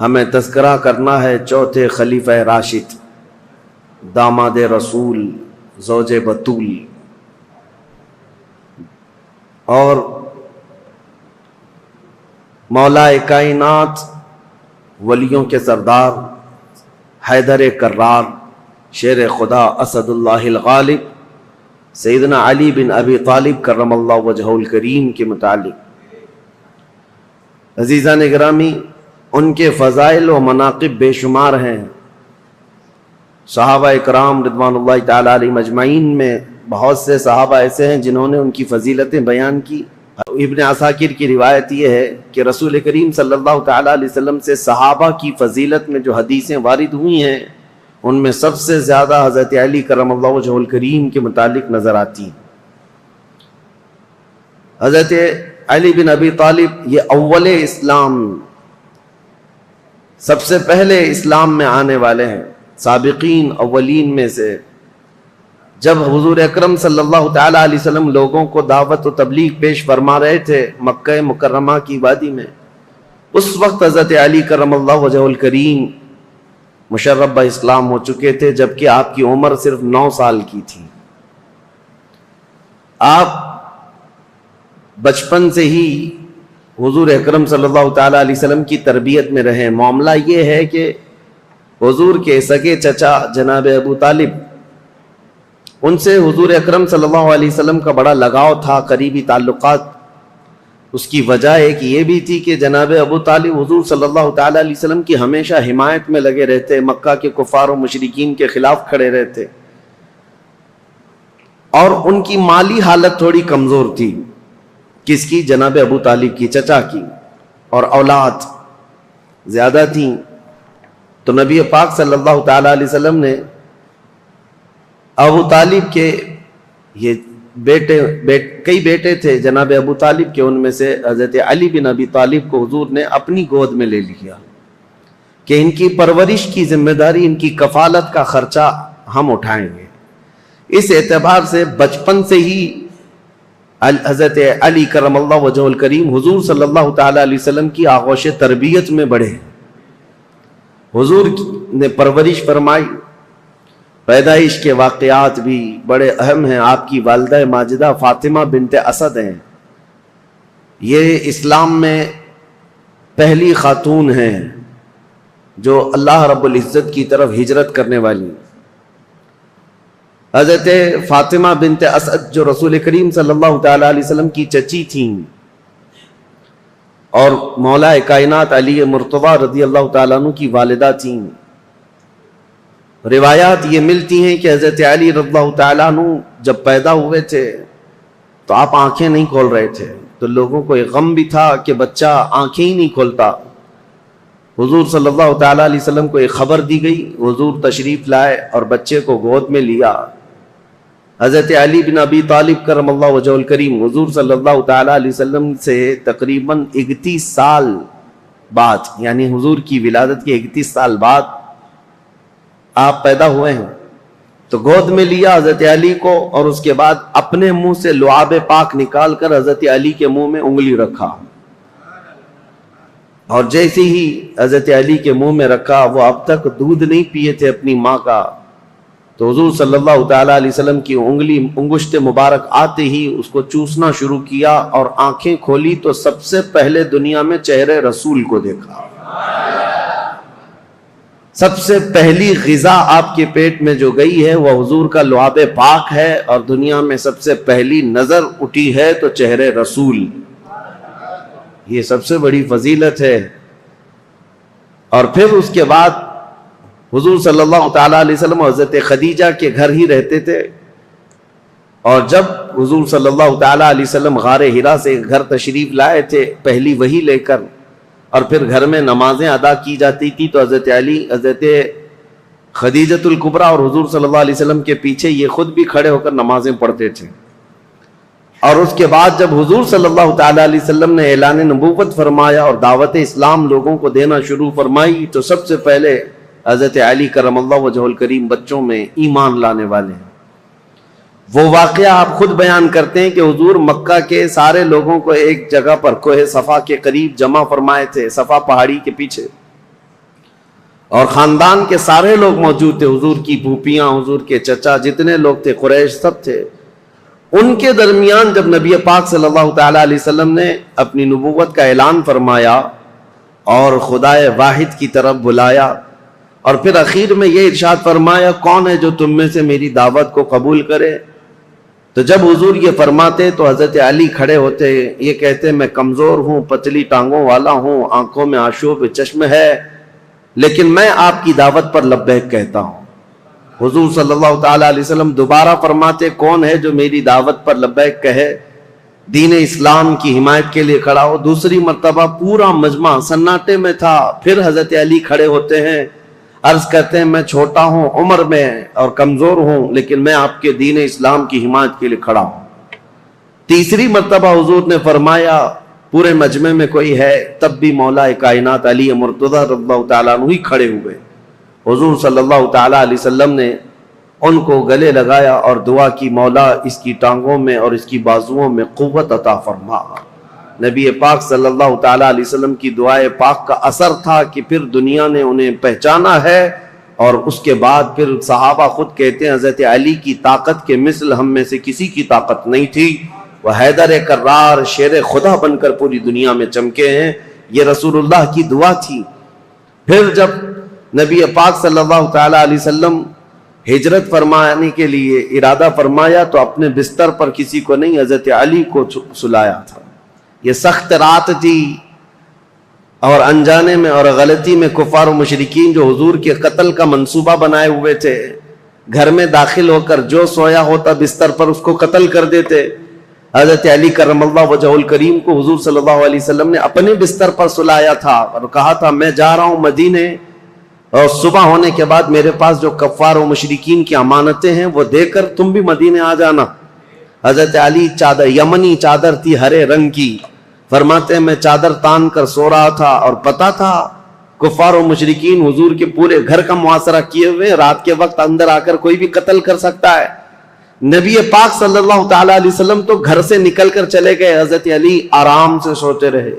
ہمیں تذکرہ کرنا ہے چوتھے خلیفہ راشد، داماد رسول، زوج بطول اور مولا کائنات، ولیوں کے سردار، حیدر کرار، شیر خدا، اسد اللہ الغالب، سیدنا علی بن ابی طالب کرم اللہ وجہہ الکریم کے متعلق عزیزان گرامی ان کے فضائل و مناقب بے شمار ہیں۔ صحابہ اکرام رضوان اللہ تعالی علیہم اجمعین میں بہت سے صحابہ ایسے ہیں جنہوں نے ان کی فضیلتیں بیان کی۔ ابن عساکر کی روایت یہ ہے کہ رسول کریم صلی اللہ تعالی علیہ وسلم سے صحابہ کی فضیلت میں جو حدیثیں وارد ہوئی ہیں ان میں سب سے زیادہ حضرت علی کرم اللہ وجہہ الکریم کے متعلق نظر آتی ہیں۔ حضرت علی بن ابی طالب یہ اول اسلام، سب سے پہلے اسلام میں آنے والے ہیں، سابقین اولین میں سے۔ جب حضور اکرم صلی اللہ تعالی علیہ وسلم لوگوں کو دعوت و تبلیغ پیش فرما رہے تھے مکہ مکرمہ کی وادی میں، اس وقت حضرت علی کرم اللہ وجہہ الکریم مشرف بہ اسلام ہو چکے تھے، جبکہ آپ کی عمر صرف 9 سال کی تھی۔ آپ بچپن سے ہی حضور اکرم صلی اللہ تعالی علیہ وسلم کی تربیت میں رہے۔ معاملہ یہ ہے کہ حضور کے سگے چچا جناب ابو طالب، ان سے حضور اکرم صلی اللہ علیہ وسلم کا بڑا لگاؤ تھا، قریبی تعلقات۔ اس کی وجہ ایک یہ بھی تھی کہ جناب ابو طالب حضور صلی اللہ تعالی علیہ وسلم کی ہمیشہ حمایت میں لگے رہتے، مکہ کے کفار و مشرکین کے خلاف کھڑے رہتے، اور ان کی مالی حالت تھوڑی کمزور تھی۔ کس کی؟ جناب ابو طالب کی، چچا کی، اور اولاد زیادہ تھیں۔ تو نبی پاک صلی اللہ تعالی علیہ وسلم نے ابو طالب کے یہ کئی بیٹے تھے جناب ابو طالب کے، ان میں سے حضرت علی بن ابی طالب کو حضور نے اپنی گود میں لے لیا کہ ان کی پرورش کی ذمہ داری، ان کی کفالت کا خرچہ ہم اٹھائیں گے۔ اس اعتبار سے بچپن سے ہی حضرت علی کرم اللہ وجہہ الکریم حضور صلی اللہ تعالی علیہ وسلم کی آغوش تربیت میں بڑھے۔ حضور نے پرورش فرمائی۔ پیدائش کے واقعات بھی بڑے اہم ہیں۔ آپ کی والدہ ماجدہ فاطمہ بنت اسد ہیں، یہ اسلام میں پہلی خاتون ہیں جو اللہ رب العزت کی طرف ہجرت کرنے والی۔ حضرت فاطمہ بنت اسد جو رسول کریم صلی اللہ تعالی علیہ وسلم کی چچی تھیں اور مولا کائنات علی مرتضیٰ رضی اللہ تعالیٰ عنہ کی والدہ تھیں۔ روایات یہ ملتی ہیں کہ حضرت علی رضی اللہ تعالیٰ عنہ جب پیدا ہوئے تھے تو آپ آنکھیں نہیں کھول رہے تھے، تو لوگوں کو ایک غم بھی تھا کہ بچہ آنکھیں ہی نہیں کھولتا۔ حضور صلی اللہ تعالیٰ علیہ وسلم کو ایک خبر دی گئی، حضور تشریف لائے اور بچے کو گود میں لیا۔ حضرت علی بن ابی طالب کرم اللہ وجہہ الکریم حضور صلی اللہ تعالیٰ علیہ وسلم سے تقریباً 31 سال بعد، یعنی حضور کی ولادت کے 31 سال بعد آپ پیدا ہوئے ہیں، تو گود میں لیا حضرت علی کو، اور اس کے بعد اپنے منہ سے لعاب پاک نکال کر حضرت علی کے منہ میں انگلی رکھا، اور جیسے ہی حضرت علی کے منہ میں رکھا، وہ اب تک دودھ نہیں پیے تھے اپنی ماں کا، تو حضور صلی اللہ تعالیٰ علیہ وسلم کی انگشت مبارک آتے ہی اس کو چوسنا شروع کیا، اور آنکھیں کھولی تو سب سے پہلے دنیا میں چہرے رسول کو دیکھا۔ سب سے پہلی غذا آپ کے پیٹ میں جو گئی ہے وہ حضور کا لعاب پاک ہے، اور دنیا میں سب سے پہلی نظر اٹھی ہے تو چہرے رسول۔ یہ سب سے بڑی فضیلت ہے۔ اور پھر اس کے بعد حضور صلی اللہ تعالیٰ علیہ وسلم حضرت خدیجہ کے گھر ہی رہتے تھے، اور جب حضور صلی اللہ تعالیٰ علیہ وسلم غار حرا سے گھر تشریف لائے تھے پہلی وحی لے کر، اور پھر گھر میں نمازیں ادا کی جاتی تھی، تو حضرت علی، حضرت خدیجۃ الکبریٰ اور حضور صلی اللہ علیہ وسلم کے پیچھے یہ خود بھی کھڑے ہو کر نمازیں پڑھتے تھے۔ اور اس کے بعد جب حضور صلی اللہ تعالیٰ علیہ وسلم نے اعلان نبوت فرمایا اور دعوت اسلام لوگوں کو دینا شروع فرمائی، تو سب سے پہلے حضرت علی کرم اللہ وجہہ الکریم بچوں میں ایمان لانے والے ہیں۔ وہ واقعہ آپ خود بیان کرتے ہیں کہ حضور مکہ کے سارے لوگوں کو ایک جگہ پر کوہ صفا کے قریب جمع فرمائے تھے، صفا پہاڑی کے پیچھے، اور خاندان کے سارے لوگ موجود تھے، حضور کی پھوپھیاں، حضور کے چچا، جتنے لوگ تھے قریش سب تھے۔ ان کے درمیان جب نبی پاک صلی اللہ تعالی علیہ وسلم نے اپنی نبوت کا اعلان فرمایا اور خدائے واحد کی طرف بلایا، اور پھر اخیر میں یہ ارشاد فرمایا کون ہے جو تم میں سے میری دعوت کو قبول کرے، تو جب حضور یہ فرماتے تو حضرت علی کھڑے ہوتے، یہ کہتے میں کمزور ہوں، پتلی ٹانگوں والا ہوں، آنکھوں میں آشوب چشم ہے، لیکن میں آپ کی دعوت پر لبیک کہتا ہوں۔ حضور صلی اللہ تعالی علیہ وسلم دوبارہ فرماتے کون ہے جو میری دعوت پر لبیک کہے، دین اسلام کی حمایت کے لیے کھڑا ہو۔ دوسری مرتبہ پورا مجمع سناٹے میں تھا، پھر حضرت علی کھڑے ہوتے ہیں، عرض کرتے ہیں میں چھوٹا ہوں عمر میں اور کمزور ہوں، لیکن میں آپ کے دین اسلام کی حمایت کے لیے کھڑا ہوں۔ تیسری مرتبہ حضور نے فرمایا پورے مجمع میں کوئی ہے، تب بھی مولا کائنات علی مرتضی رضی اللہ تعالیٰ عنہ ہی کھڑے ہوئے۔ حضور صلی اللہ تعالیٰ علیہ وسلم نے ان کو گلے لگایا اور دعا کی مولا اس کی ٹانگوں میں اور اس کی بازوؤں میں قوت عطا فرما۔ نبی پاک صلی اللہ تعالیٰ علیہ وسلم کی دعائے پاک کا اثر تھا کہ پھر دنیا نے انہیں پہچانا ہے، اور اس کے بعد پھر صحابہ خود کہتے ہیں حضرت علی کی طاقت کے مثل ہم میں سے کسی کی طاقت نہیں تھی، وہ حیدر کرار شیر خدا بن کر پوری دنیا میں چمکے ہیں۔ یہ رسول اللہ کی دعا تھی۔ پھر جب نبی پاک صلی اللہ تعالیٰ علیہ وسلم ہجرت فرمانے کے لیے ارادہ فرمایا تو اپنے بستر پر کسی کو نہیں، حضرت علی کو سلایا تھا۔ یہ سخت رات تھی، اور انجانے میں اور غلطی میں کفار و مشرکین جو حضور کے قتل کا منصوبہ بنائے ہوئے تھے، گھر میں داخل ہو کر جو سویا ہوتا بستر پر اس کو قتل کر دیتے۔ حضرت علی کرم اللہ وجہہ الکریم کو حضور صلی اللہ علیہ وسلم نے اپنے بستر پر سلایا تھا اور کہا تھا میں جا رہا ہوں مدینے، اور صبح ہونے کے بعد میرے پاس جو کفار و مشرکین کی امانتیں ہیں وہ دے کر تم بھی مدینے آ جانا۔ حضرت علی چادر، یمنی چادر تھی ہرے رنگ کی، فرماتے ہیں میں چادر تان کر سو رہا تھا اور پتا تھا کفار و مشرکین حضور کے پورے گھر کا محاصرہ کیے ہوئے، رات کے وقت اندر آ کر کوئی بھی قتل کر سکتا ہے۔ نبی پاک صلی اللہ تعالیٰ علیہ وسلم تو گھر سے نکل کر چلے گئے، حضرت علی آرام سے سوتے رہے۔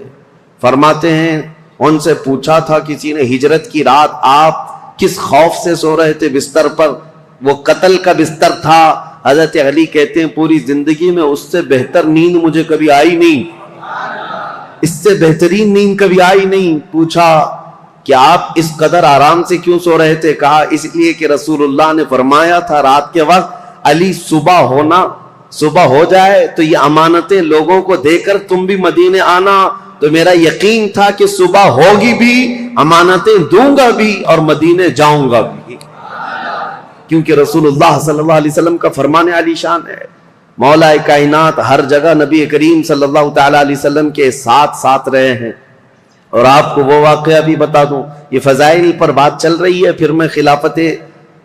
فرماتے ہیں ان سے پوچھا تھا کسی نے ہجرت کی رات آپ کس خوف سے سو رہے تھے بستر پر؟ وہ قتل کا بستر تھا۔ حضرت علی کہتے ہیں پوری زندگی میں اس سے بہتر نیند مجھے کبھی آئی نہیں، اس سے بہترین نیند کبھی آئی نہیں۔ پوچھا کہ آپ اس قدر آرام سے کیوں سو رہے تھے؟ کہا اس لیے کہ رسول اللہ نے فرمایا تھا رات کے وقت علی صبح ہو جائے تو یہ امانتیں لوگوں کو دے کر تم بھی مدینے آنا، تو میرا یقین تھا کہ صبح ہوگی بھی، امانتیں دوں گا بھی اور مدینے جاؤں گا بھی، کیونکہ رسول اللہ صلی اللہ علیہ وسلم کا فرمان علی شان ہے۔ مولا کائنات ہر جگہ نبی کریم صلی اللہ تعالیٰ علیہ وسلم کے ساتھ رہے ہیں۔ اور آپ کو وہ واقعہ بھی بتا دوں، یہ فضائل پر بات چل رہی ہے، پھر میں خلافت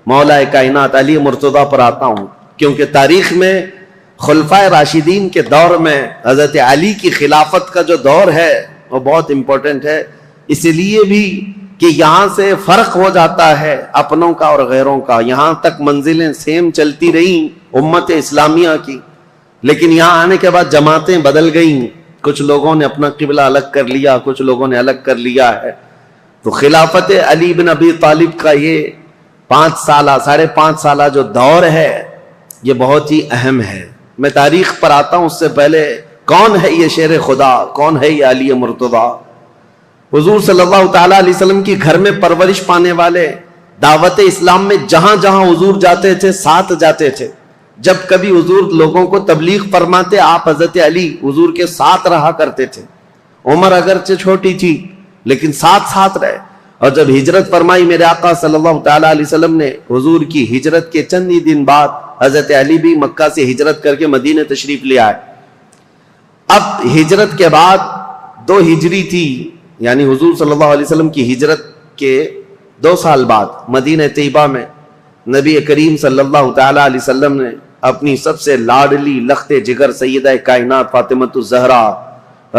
مولا کائنات علی مرتضیٰ پر آتا ہوں، کیونکہ تاریخ میں خلفائے راشدین کے دور میں حضرت علی کی خلافت کا جو دور ہے وہ بہت امپورٹنٹ ہے، اس لیے بھی کہ یہاں سے فرق ہو جاتا ہے اپنوں کا اور غیروں کا۔ یہاں تک منزلیں سیم چلتی رہیں امت اسلامیہ کی، لیکن یہاں آنے کے بعد جماعتیں بدل گئیں، کچھ لوگوں نے اپنا قبلہ الگ کر لیا، کچھ لوگوں نے الگ کر لیا ہے۔ تو خلافت علی بن ابی طالب کا یہ 5.5 سالہ جو دور ہے یہ بہت ہی اہم ہے۔ میں تاریخ پر آتا ہوں، اس سے پہلے کون ہے یہ شیر خدا، کون ہے یہ علی مرتضیٰ؟ حضور صلی اللہ تعالیٰ علیہ وسلم کی گھر میں پرورش پانے والے، دعوت اسلام میں جہاں جہاں حضور جاتے تھے ساتھ جاتے تھے۔ جب کبھی حضور لوگوں کو تبلیغ فرماتے آپ حضرت علی حضور کے ساتھ رہا کرتے تھے۔ عمر اگرچہ چھوٹی تھی لیکن ساتھ رہے۔ اور جب ہجرت فرمائی میرے آقا صلی اللہ تعالیٰ علیہ وسلم نے، حضور کی ہجرت کے چند ہی دن بعد حضرت علی بھی مکہ سے ہجرت کر کے مدینہ تشریف لے آئے۔ اب ہجرت کے بعد 2 ہجری تھی، یعنی حضور صلی اللہ علیہ وسلم کی ہجرت کے 2 سال بعد مدینہ طیبہ میں نبی کریم صلی اللہ تعالیٰ علیہ وسلم نے اپنی سب سے لاڈلی لخت جگر سیدہ کائنات فاطمۃ الزہرا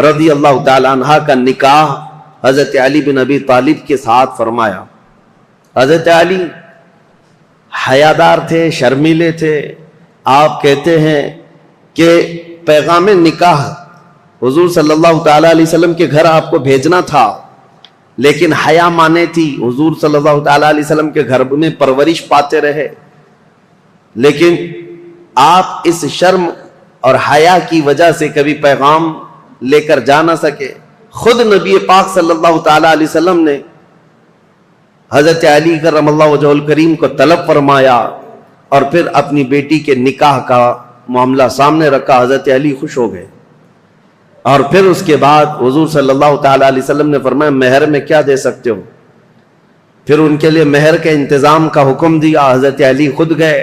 رضی اللہ تعالیٰ عنہا کا نکاح حضرت علی بن ابی طالب کے ساتھ فرمایا۔ حضرت علی حیادار تھے، شرمیلے تھے۔ آپ کہتے ہیں کہ پیغام نکاح حضور صلی اللہ تعالیٰ علیہ وسلم کے گھر آپ کو بھیجنا تھا، لیکن حیا مانے تھی، حضور صلی اللہ تعالیٰ علیہ وسلم کے گھر میں پرورش پاتے رہے، لیکن آپ اس شرم اور حیا کی وجہ سے کبھی پیغام لے کر جا نہ سکے۔ خود نبی پاک صلی اللہ تعالیٰ علیہ وسلم نے حضرت علی کرم اللہ وجہہ الکریم کو طلب فرمایا اور پھر اپنی بیٹی کے نکاح کا معاملہ سامنے رکھا۔ حضرت علی خوش ہو گئے، اور پھر اس کے بعد حضور صلی اللہ تعالیٰ علیہ وسلم نے فرمایا مہر میں کیا دے سکتے ہو؟ پھر ان کے لیے مہر کے انتظام کا حکم دیا۔ حضرت علی خود گئے،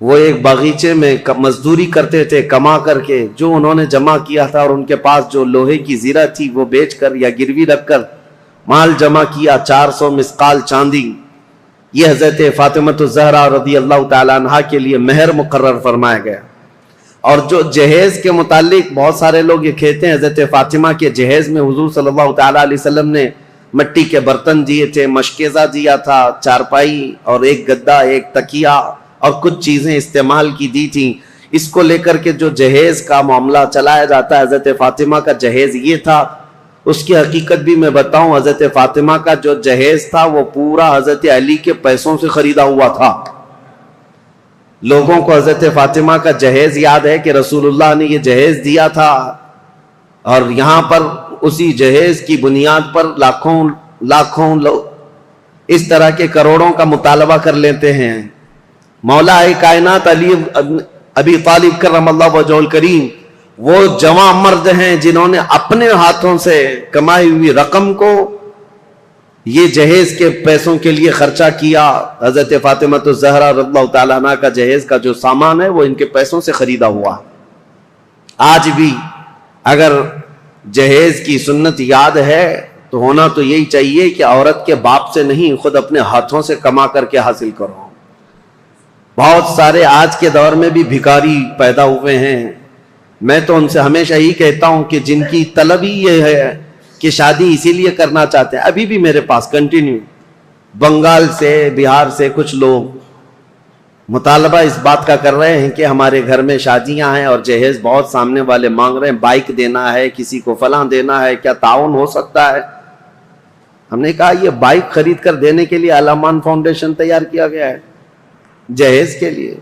وہ ایک باغیچے میں مزدوری کرتے تھے، کما کر کے جو انہوں نے جمع کیا تھا اور ان کے پاس جو لوہے کی زیرہ تھی وہ بیچ کر یا گروی رکھ کر مال جمع کیا، 400 مسقال چاندی، یہ حضرت فاطمہ الزہرا رضی اللہ تعالیٰ عنہا کے لیے مہر مقرر فرمایا گیا۔ اور جو جہیز کے متعلق بہت سارے لوگ یہ کہتے ہیں حضرت فاطمہ کے جہیز میں حضور صلی اللہ تعالیٰ علیہ وسلم نے مٹی کے برتن دیے تھے، مشکیزہ دیا تھا، چارپائی اور ایک گدا، ایک تکیہ اور کچھ چیزیں استعمال کی دی تھیں۔ اس کو لے کر کے جو جہیز کا معاملہ چلایا جاتا ہے، حضرت فاطمہ کا جہیز یہ تھا۔ اس کی حقیقت بھی میں بتاؤں، حضرت فاطمہ کا جو جہیز تھا وہ پورا حضرت علی کے پیسوں سے خریدا ہوا تھا۔ لوگوں کو حضرت فاطمہ کا جہیز یاد ہے کہ رسول اللہ نے یہ جہیز دیا تھا، اور یہاں پر اسی جہیز کی بنیاد پر لاکھوں لوگ اس طرح کے کروڑوں کا مطالبہ کر لیتے ہیں۔ مولا کائنات علی ابی طالب کرم اللہ وجہہ الکریم وہ جواں مرد ہیں جنہوں نے اپنے ہاتھوں سے کمائی ہوئی رقم کو یہ جہیز کے پیسوں کے لیے خرچہ کیا۔ حضرت فاطمہ الزہرا رضی اللہ تعالیٰ عنہ کا جہیز کا جو سامان ہے وہ ان کے پیسوں سے خریدا ہوا۔ آج بھی اگر جہیز کی سنت یاد ہے تو ہونا تو یہی چاہیے کہ عورت کے باپ سے نہیں، خود اپنے ہاتھوں سے کما کر کے حاصل کرو۔ بہت سارے آج کے دور میں بھی بھکاری پیدا ہوئے ہیں۔ میں تو ان سے ہمیشہ ہی کہتا ہوں کہ جن کی طلب ہی یہ ہے کہ شادی اسی لیے کرنا چاہتے ہیں، ابھی بھی میرے پاس کنٹینیو بنگال سے، بہار سے کچھ لوگ مطالبہ اس بات کا کر رہے ہیں کہ ہمارے گھر میں شادیاں ہیں اور جہیز بہت سامنے والے مانگ رہے ہیں، بائک دینا ہے، کسی کو فلاں دینا ہے، کیا تعاون ہو سکتا ہے؟ ہم نے کہا یہ بائک خرید کر دینے کے لیے الامان فاؤنڈیشن تیار کیا گیا ہے، جہیز کے لیے۔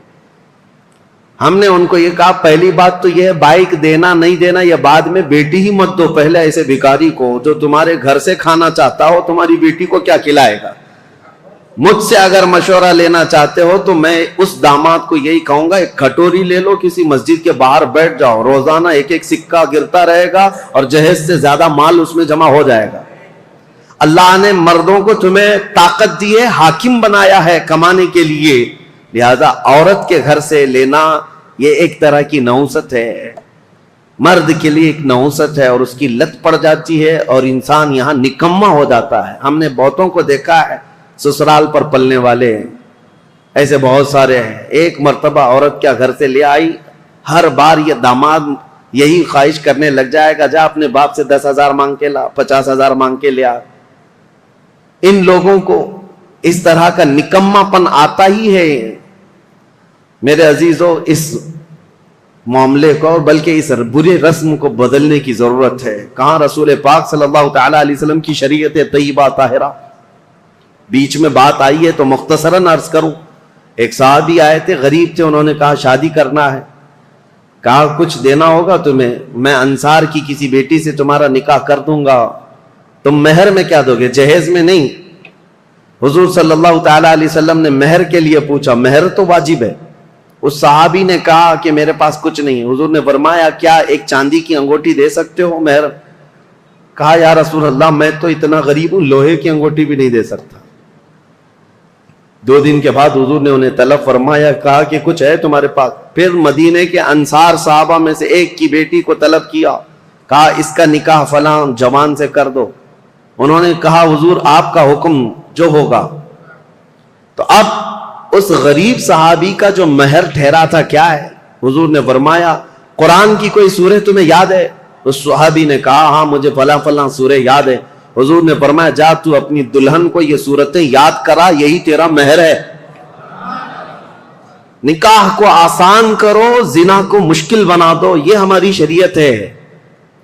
ہم نے ان کو یہ کہا پہلی بات تو یہ ہے بائک دینا نہیں دینا یہ بعد میں، بیٹی ہی مت دو پہلے ایسے بھکاری کو جو تمہارے گھر سے کھانا چاہتا ہو، تمہاری بیٹی کو کیا کھلائے گا؟ مجھ سے اگر مشورہ لینا چاہتے ہو تو میں اس داماد کو یہی کہوں گا ایک کھٹوری لے لو، کسی مسجد کے باہر بیٹھ جاؤ، روزانہ ایک ایک سکہ گرتا رہے گا اور جہیز سے زیادہ مال اس میں جمع ہو جائے گا۔ اللہ نے مردوں کو تمہیں طاقت دی ہے، حاکم بنایا ہے کمانے کے لیے، لہذا عورت کے گھر سے لینا یہ ایک طرح کی نحوست ہے، مرد کے لیے ایک نحوست ہے، اور اس کی لت پڑ جاتی ہے اور انسان یہاں نکما ہو جاتا ہے۔ ہم نے بہتوں کو دیکھا ہے سسرال پر پلنے والے، ایسے بہت سارے ہیں۔ ایک مرتبہ عورت کیا گھر سے لے آئی، ہر بار یہ داماد یہی خواہش کرنے لگ جائے گا جا اپنے باپ سے 10,000 مانگ کے لا، 50,000 مانگ کے لیا۔ ان لوگوں کو اس طرح کا نکما پن آتا ہی ہے۔ میرے عزیزو، اس معاملے کو بلکہ اس برے رسم کو بدلنے کی ضرورت ہے۔ کہاں رسول پاک صلی اللہ تعالیٰ علیہ وسلم کی شریعت طیبہ طاہرہ؟ بیچ میں بات آئی ہے تو مختصراً عرض کروں۔ ایک صحابی آئے تھے، غریب تھے، انہوں نے کہا شادی کرنا ہے، کہا کچھ دینا ہوگا تمہیں، میں انصار کی کسی بیٹی سے تمہارا نکاح کر دوں گا، تم مہر میں کیا دو گے؟ جہیز میں نہیں۔ حضور صلی اللہ تعالیٰ علیہ وسلم نے مہر کے لیے پوچھا، مہر تو واجب ہے۔ اس صحابی نے کہا کہ میرے پاس کچھ نہیں۔ حضور نے فرمایا کیا ایک چاندی کی انگوٹھی دے سکتے ہو مہر؟ کہا یا رسول اللہ میں تو اتنا غریب ہوں، لوہے کی انگوٹھی بھی نہیں دے سکتا۔ 2 دن کے بعد حضور نے انہیں طلب فرمایا، کہا کہ کچھ ہے تمہارے پاس؟ پھر مدینے کے انصار صحابہ میں سے ایک کی بیٹی کو طلب کیا، کہا اس کا نکاح فلاں جوان سے کر دو۔ انہوں نے کہا حضور آپ کا حکم جو ہوگا۔ تو اب اس غریب صحابی کا جو مہر ٹھہرا تھا کیا ہے؟ حضور نے فرمایا قرآن کی کوئی سورہ تمہیں یاد ہے؟ اس صحابی نے کہا ہاں مجھے فلاں فلاں سورہ یاد ہے۔ حضور نے فرمایا جا تو اپنی دلہن کو یہ سورتیں یاد کرا، یہی تیرا مہر ہے۔ نکاح کو آسان کرو، زنا کو مشکل بنا دو، یہ ہماری شریعت ہے۔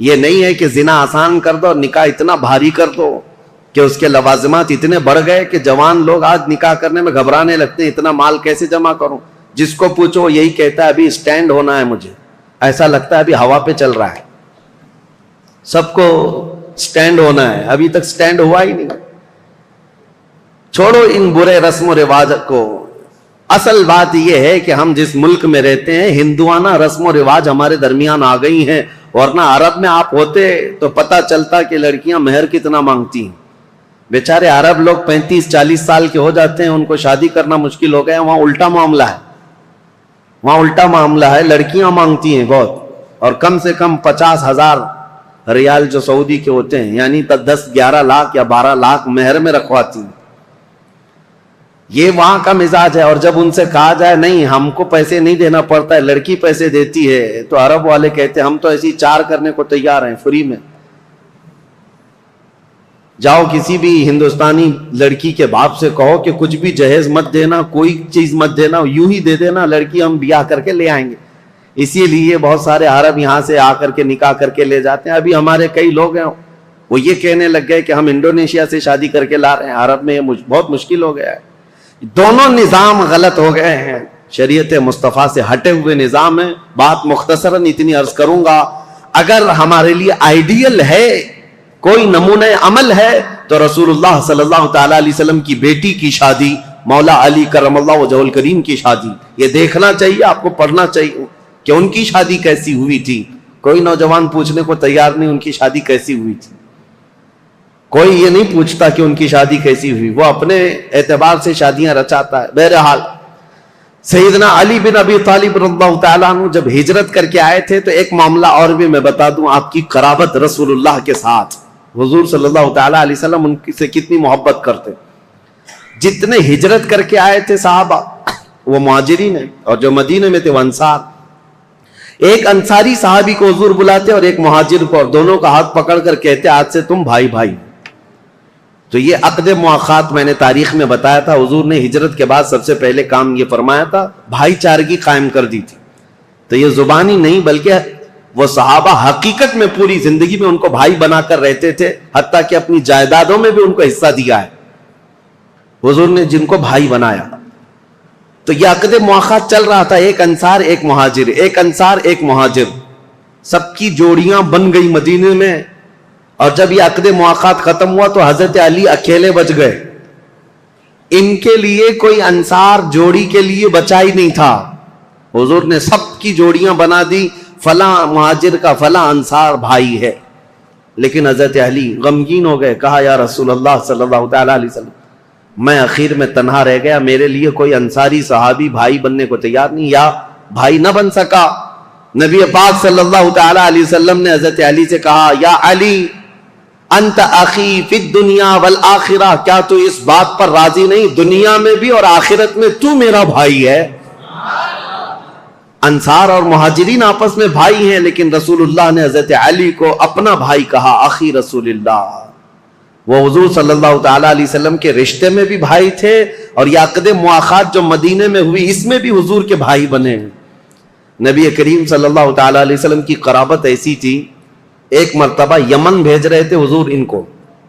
یہ نہیں ہے کہ زنا آسان کر دو اور نکاح اتنا بھاری کر دو۔ کہ اس کے لوازمات اتنے بڑھ گئے کہ جوان لوگ آج نکاح کرنے میں گھبرانے لگتے ہیں، اتنا مال کیسے جمع کروں. جس کو پوچھو یہی کہتا ہے ابھی اسٹینڈ ہونا ہے، مجھے ایسا لگتا ہے ابھی ہوا پہ چل رہا ہے. سب کو اسٹینڈ ہونا ہے، ابھی تک اسٹینڈ ہوا ہی نہیں. چھوڑو ان برے رسم و رواج کو. اصل بات یہ ہے کہ ہم جس ملک میں رہتے ہیں ہندوانہ رسم و رواج ہمارے درمیان آ گئی ہیں، ورنہ عرب میں آپ ہوتے تو پتہ چلتا کہ لڑکیاں مہر کتنا مانگتی ہیں. بیچارے عرب لوگ 35-40 سال کے ہو جاتے ہیں، ان کو شادی کرنا مشکل ہو گیا. وہاں الٹا معاملہ ہے، وہاں الٹا معاملہ ہے، لڑکیاں مانگتی ہیں بہت، اور کم سے کم 50,000 ریال جو سعودی کے ہوتے ہیں، یعنی 10-11 لاکھ یا 12 لاکھ مہر میں رکھواتی ہیں. یہ وہاں کا مزاج ہے. اور جب ان سے کہا جائے نہیں ہم کو پیسے نہیں دینا پڑتا ہے، لڑکی پیسے دیتی ہے، تو عرب والے کہتے ہیں ہم تو ایسی 4 کرنے کو تیار ہیں فری میں. جاؤ کسی بھی ہندوستانی لڑکی کے باپ سے کہو کہ کچھ بھی جہیز مت دینا، کوئی چیز مت دینا، یوں ہی دے دینا، لڑکی ہم بیاہ کر کے لے آئیں گے. اسی لیے بہت سارے عرب یہاں سے آ کر کے نکاح کر کے لے جاتے ہیں. ابھی ہمارے کئی لوگ ہیں وہ یہ کہنے لگ گئے کہ ہم انڈونیشیا سے شادی کر کے لا رہے ہیں. عرب میں یہ بہت مشکل ہو گیا ہے. دونوں نظام غلط ہو گئے ہیں، شریعت مصطفیٰ سے ہٹے ہوئے نظام ہے. بات مختصراً اتنی عرض کروں گا، اگر ہمارے لیے آئیڈیل ہے، کوئی نمونہ عمل ہے، تو رسول اللہ صلی اللہ تعالی علیہ وسلم کی بیٹی کی شادی، مولا علی کرم اللہ وجہہ الکریم کی شادی، یہ دیکھنا چاہیے، آپ کو پڑھنا چاہیے کہ ان کی شادی کیسی ہوئی تھی. کوئی نوجوان پوچھنے کو تیار نہیں ان کی شادی کیسی ہوئی تھی. کوئی یہ نہیں پوچھتا کہ ان کی شادی کیسی ہوئی، وہ اپنے اعتبار سے شادیاں رچاتا ہے. بہرحال سیدنا علی بن ابی طالب رضی اللہ تعالیٰ عنہ جب ہجرت کر کے آئے تھے تو ایک معاملہ اور بھی میں بتا دوں، آپ کی قرابت رسول اللہ کے ساتھ. حضور صلی اللہ تعالیٰ علیہ وسلم ان سے کتنی محبت کرتے. جتنے ہجرت کر کے آئے تھے صحابہ وہ مہاجرین ہیں، اور جو مدینے میں تھے وہ انصار. ایک انصاری صحابی کو حضور بلاتے اور ایک مہاجر کو، اور دونوں کا ہاتھ پکڑ کر کہتے آج سے تم بھائی بھائی. تو یہ عقد مؤاخات میں نے تاریخ میں بتایا تھا، حضور نے ہجرت کے بعد سب سے پہلے کام یہ فرمایا تھا، بھائی چارگی قائم کر دی تھی. تو یہ زبانی نہیں بلکہ وہ صحابہ حقیقت میں پوری زندگی میں ان کو بھائی بنا کر رہتے تھے، حتیٰ کہ اپنی جائیدادوں میں بھی ان کو حصہ دیا ہے حضور نے، جن کو بھائی بنایا. تو یہ عقد مؤاخات چل رہا تھا، ایک انصار ایک مہاجر، ایک انصار ایک مہاجر، سب کی جوڑیاں بن گئی مدینے میں. اور جب یہ عقد مؤاخات ختم ہوا تو حضرت علی اکیلے بچ گئے. ان کے لیے کوئی انصار جوڑی کے لیے بچا ہی نہیں تھا. حضور نے سب کی جوڑیاں بنا دی، فلاں مہاجر کا فلاں انصار بھائی ہے. لیکن حضرت علی غمگین ہو گئے، کہا یا رسول اللہ صلی اللہ تعالیٰ علیہ وسلم میں اخیر میں تنہا رہ گیا، میرے لیے کوئی انصاری صحابی بھائی بننے کو تیار نہیں، یا بھائی نہ بن سکا. نبی پاک صلی اللہ تعالیٰ علیہ وسلم نے حضرت علی سے کہا یا علی انت اخی فی الدنیا والآخرہ، کیا تو اس بات پر راضی نہیں دنیا میں بھی اور آخرت میں تو میرا بھائی ہے. انصار اور مہاجرین آپس میں بھائی ہیں، لیکن رسول اللہ نے حضرت علی کو اپنا بھائی کہا، اخی رسول اللہ. وہ حضور صلی اللہ تعالیٰ علیہ وسلم کے رشتے میں بھی بھائی تھے، اور یہ عقد مؤاخات جو مدینے میں ہوئی اس میں بھی حضور کے بھائی بنے. نبی کریم صلی اللہ تعالیٰ علیہ وسلم کی قرابت ایسی تھی، ایک مرتبہ یمن بھیج رہے تھے حضور ان کو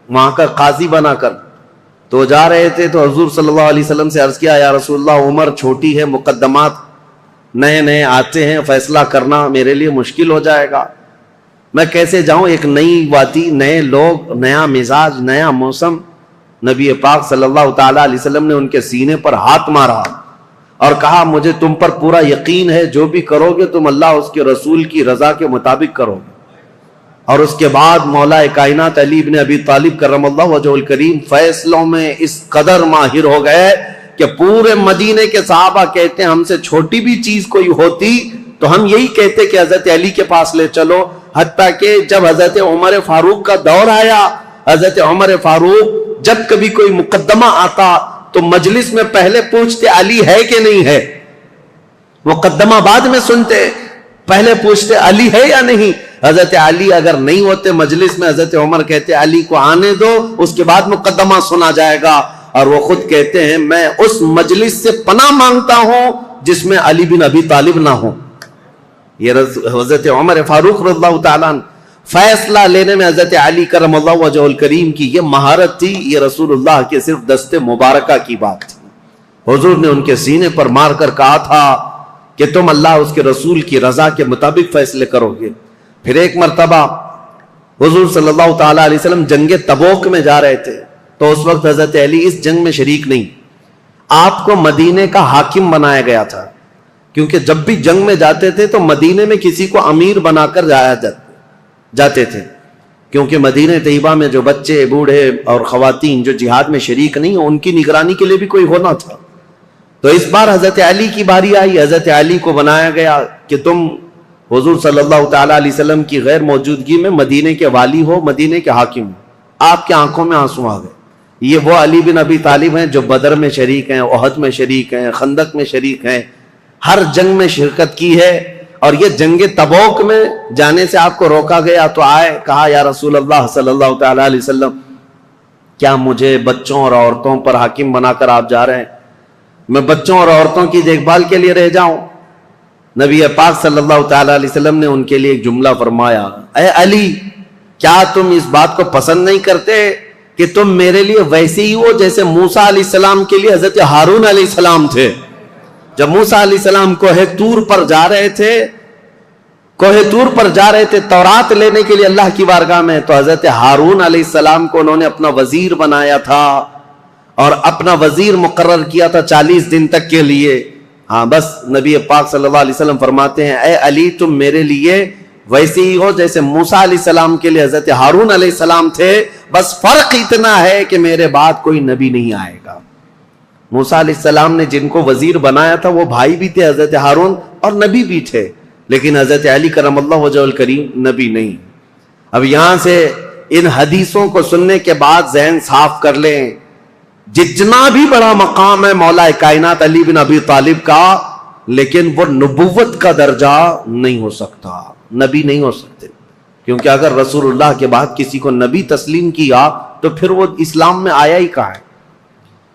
وہاں کا قاضی بنا کر. تو جا رہے تھے تو حضور صلی اللہ علیہ وسلم سے عرض کیا یا رسول اللہ عمر چھوٹی ہے، مقدمات نئے نئے آتے ہیں، فیصلہ کرنا میرے لیے مشکل ہو جائے گا، میں کیسے جاؤں، ایک نئی وادی، نئے لوگ، نیا مزاج، نیا موسم. نبی پاک صلی اللہ تعالیٰ علیہ وسلم نے ان کے سینے پر ہاتھ مارا اور کہا مجھے تم پر پورا یقین ہے، جو بھی کرو گے تم اللہ اس کے رسول کی رضا کے مطابق کرو گے. اور اس کے بعد مولا کائنات علی بن ابی طالب کرم اللہ وجہہ الکریم فیصلوں میں اس قدر ماہر ہو گئے کہ پورے مدینے کے صحابہ کہتے ہیں ہم سے چھوٹی بھی چیز کوئی ہوتی تو ہم یہی کہتے کہ حضرت علی کے پاس لے چلو. حتیٰ کہ جب حضرت عمر فاروق کا دور آیا، حضرت عمر فاروق جب کبھی کوئی مقدمہ آتا تو مجلس میں پہلے پوچھتے علی ہے کہ نہیں ہے، مقدمہ بعد میں سنتے، پہلے پوچھتے علی ہے یا نہیں. حضرت علی اگر نہیں ہوتے مجلس میں، حضرت عمر کہتے علی کو آنے دو، اس کے بعد مقدمہ سنا جائے گا. اور وہ خود کہتے ہیں میں اس مجلس سے پناہ مانگتا ہوں جس میں علی بن ابی طالب نہ ہو. یہ حضرت عمر فاروق رضی اللہ تعالیٰ عنہ فیصلہ لینے میں حضرت علی کرم اللہ وجہ الکریم کی یہ مہارت تھی، یہ رسول اللہ کے صرف دست مبارکہ کی بات تھی۔ حضور نے ان کے سینے پر مار کر کہا تھا کہ تم اللہ اس کے رسول کی رضا کے مطابق فیصلے کرو گے۔ پھر ایک مرتبہ حضور صلی اللہ تعالیٰ علیہ وسلم جنگ تبوک میں جا رہے تھے، تو اس وقت حضرت علی اس جنگ میں شریک نہیں، آپ کو مدینے کا حاکم بنایا گیا تھا، کیونکہ جب بھی جنگ میں جاتے تھے تو مدینے میں کسی کو امیر بنا کر جاتے تھے، کیونکہ مدینہ طیبہ میں جو بچے، بوڑھے اور خواتین جو جہاد میں شریک نہیں ہیں، ان کی نگرانی کے لیے بھی کوئی ہونا تھا۔ تو اس بار حضرت علی کی باری آئی، حضرت علی کو بنایا گیا کہ تم حضور صلی اللہ تعالیٰ علیہ وسلم کی غیر موجودگی میں مدینے کے والی ہو، مدینے کے حاکم ہو۔ آپ کے آنکھوں میں آنسو آ گئے۔ یہ وہ علی بن ابی طالب ہیں جو بدر میں شریک ہیں، احد میں شریک ہیں، خندق میں شریک ہیں، ہر جنگ میں شرکت کی ہے، اور یہ جنگ تبوک میں جانے سے آپ کو روکا گیا تو آئے، کہا یا رسول اللہ صلی اللہ تعالیٰ علیہ وسلم، کیا مجھے بچوں اور عورتوں پر حاکم بنا کر آپ جا رہے ہیں؟ میں بچوں اور عورتوں کی دیکھ بھال کے لیے رہ جاؤں؟ نبی پاک صلی اللہ تعالیٰ علیہ وسلم نے ان کے لیے ایک جملہ فرمایا، اے علی، کیا تم اس بات کو پسند نہیں کرتے کہ تم میرے لیے ویسے ہی ہو جیسے موسیٰ علیہ السلام کے لیے حضرت ہارون علیہ السلام تھے؟ جب موسیٰ علیہ السلام کوہ طور پر جا رہے تھے تورات لینے کے لیے اللہ کی بارگاہ میں، تو حضرت ہارون علیہ السلام کو انہوں نے اپنا وزیر بنایا تھا اور اپنا وزیر مقرر کیا تھا 40 دن تک کے لیے۔ ہاں بس نبی پاک صلی اللہ علیہ وسلم فرماتے ہیں، اے علی، تم میرے لیے ویسے ہی ہو جیسے موسیٰ علیہ السلام کے لیے حضرت ہارون علیہ السلام تھے، بس فرق اتنا ہے کہ میرے بعد کوئی نبی نہیں آئے گا۔ موسیٰ علیہ السلام نے جن کو وزیر بنایا تھا وہ بھائی بھی تھے حضرت ہارون، اور نبی بھی تھے، لیکن حضرت علی کرم اللہ وجہ الکریم نبی نہیں۔ اب یہاں سے ان حدیثوں کو سننے کے بعد ذہن صاف کر لیں، جتنا بھی بڑا مقام ہے مولا کائنات علی بن ابی طالب کا، لیکن وہ نبوت کا درجہ نہیں ہو سکتا، نبی نہیں ہو سکتے، کیونکہ اگر رسول اللہ کے بعد کسی کو نبی تسلیم کیا تو پھر وہ اسلام میں آیا ہی کہاں ہے؟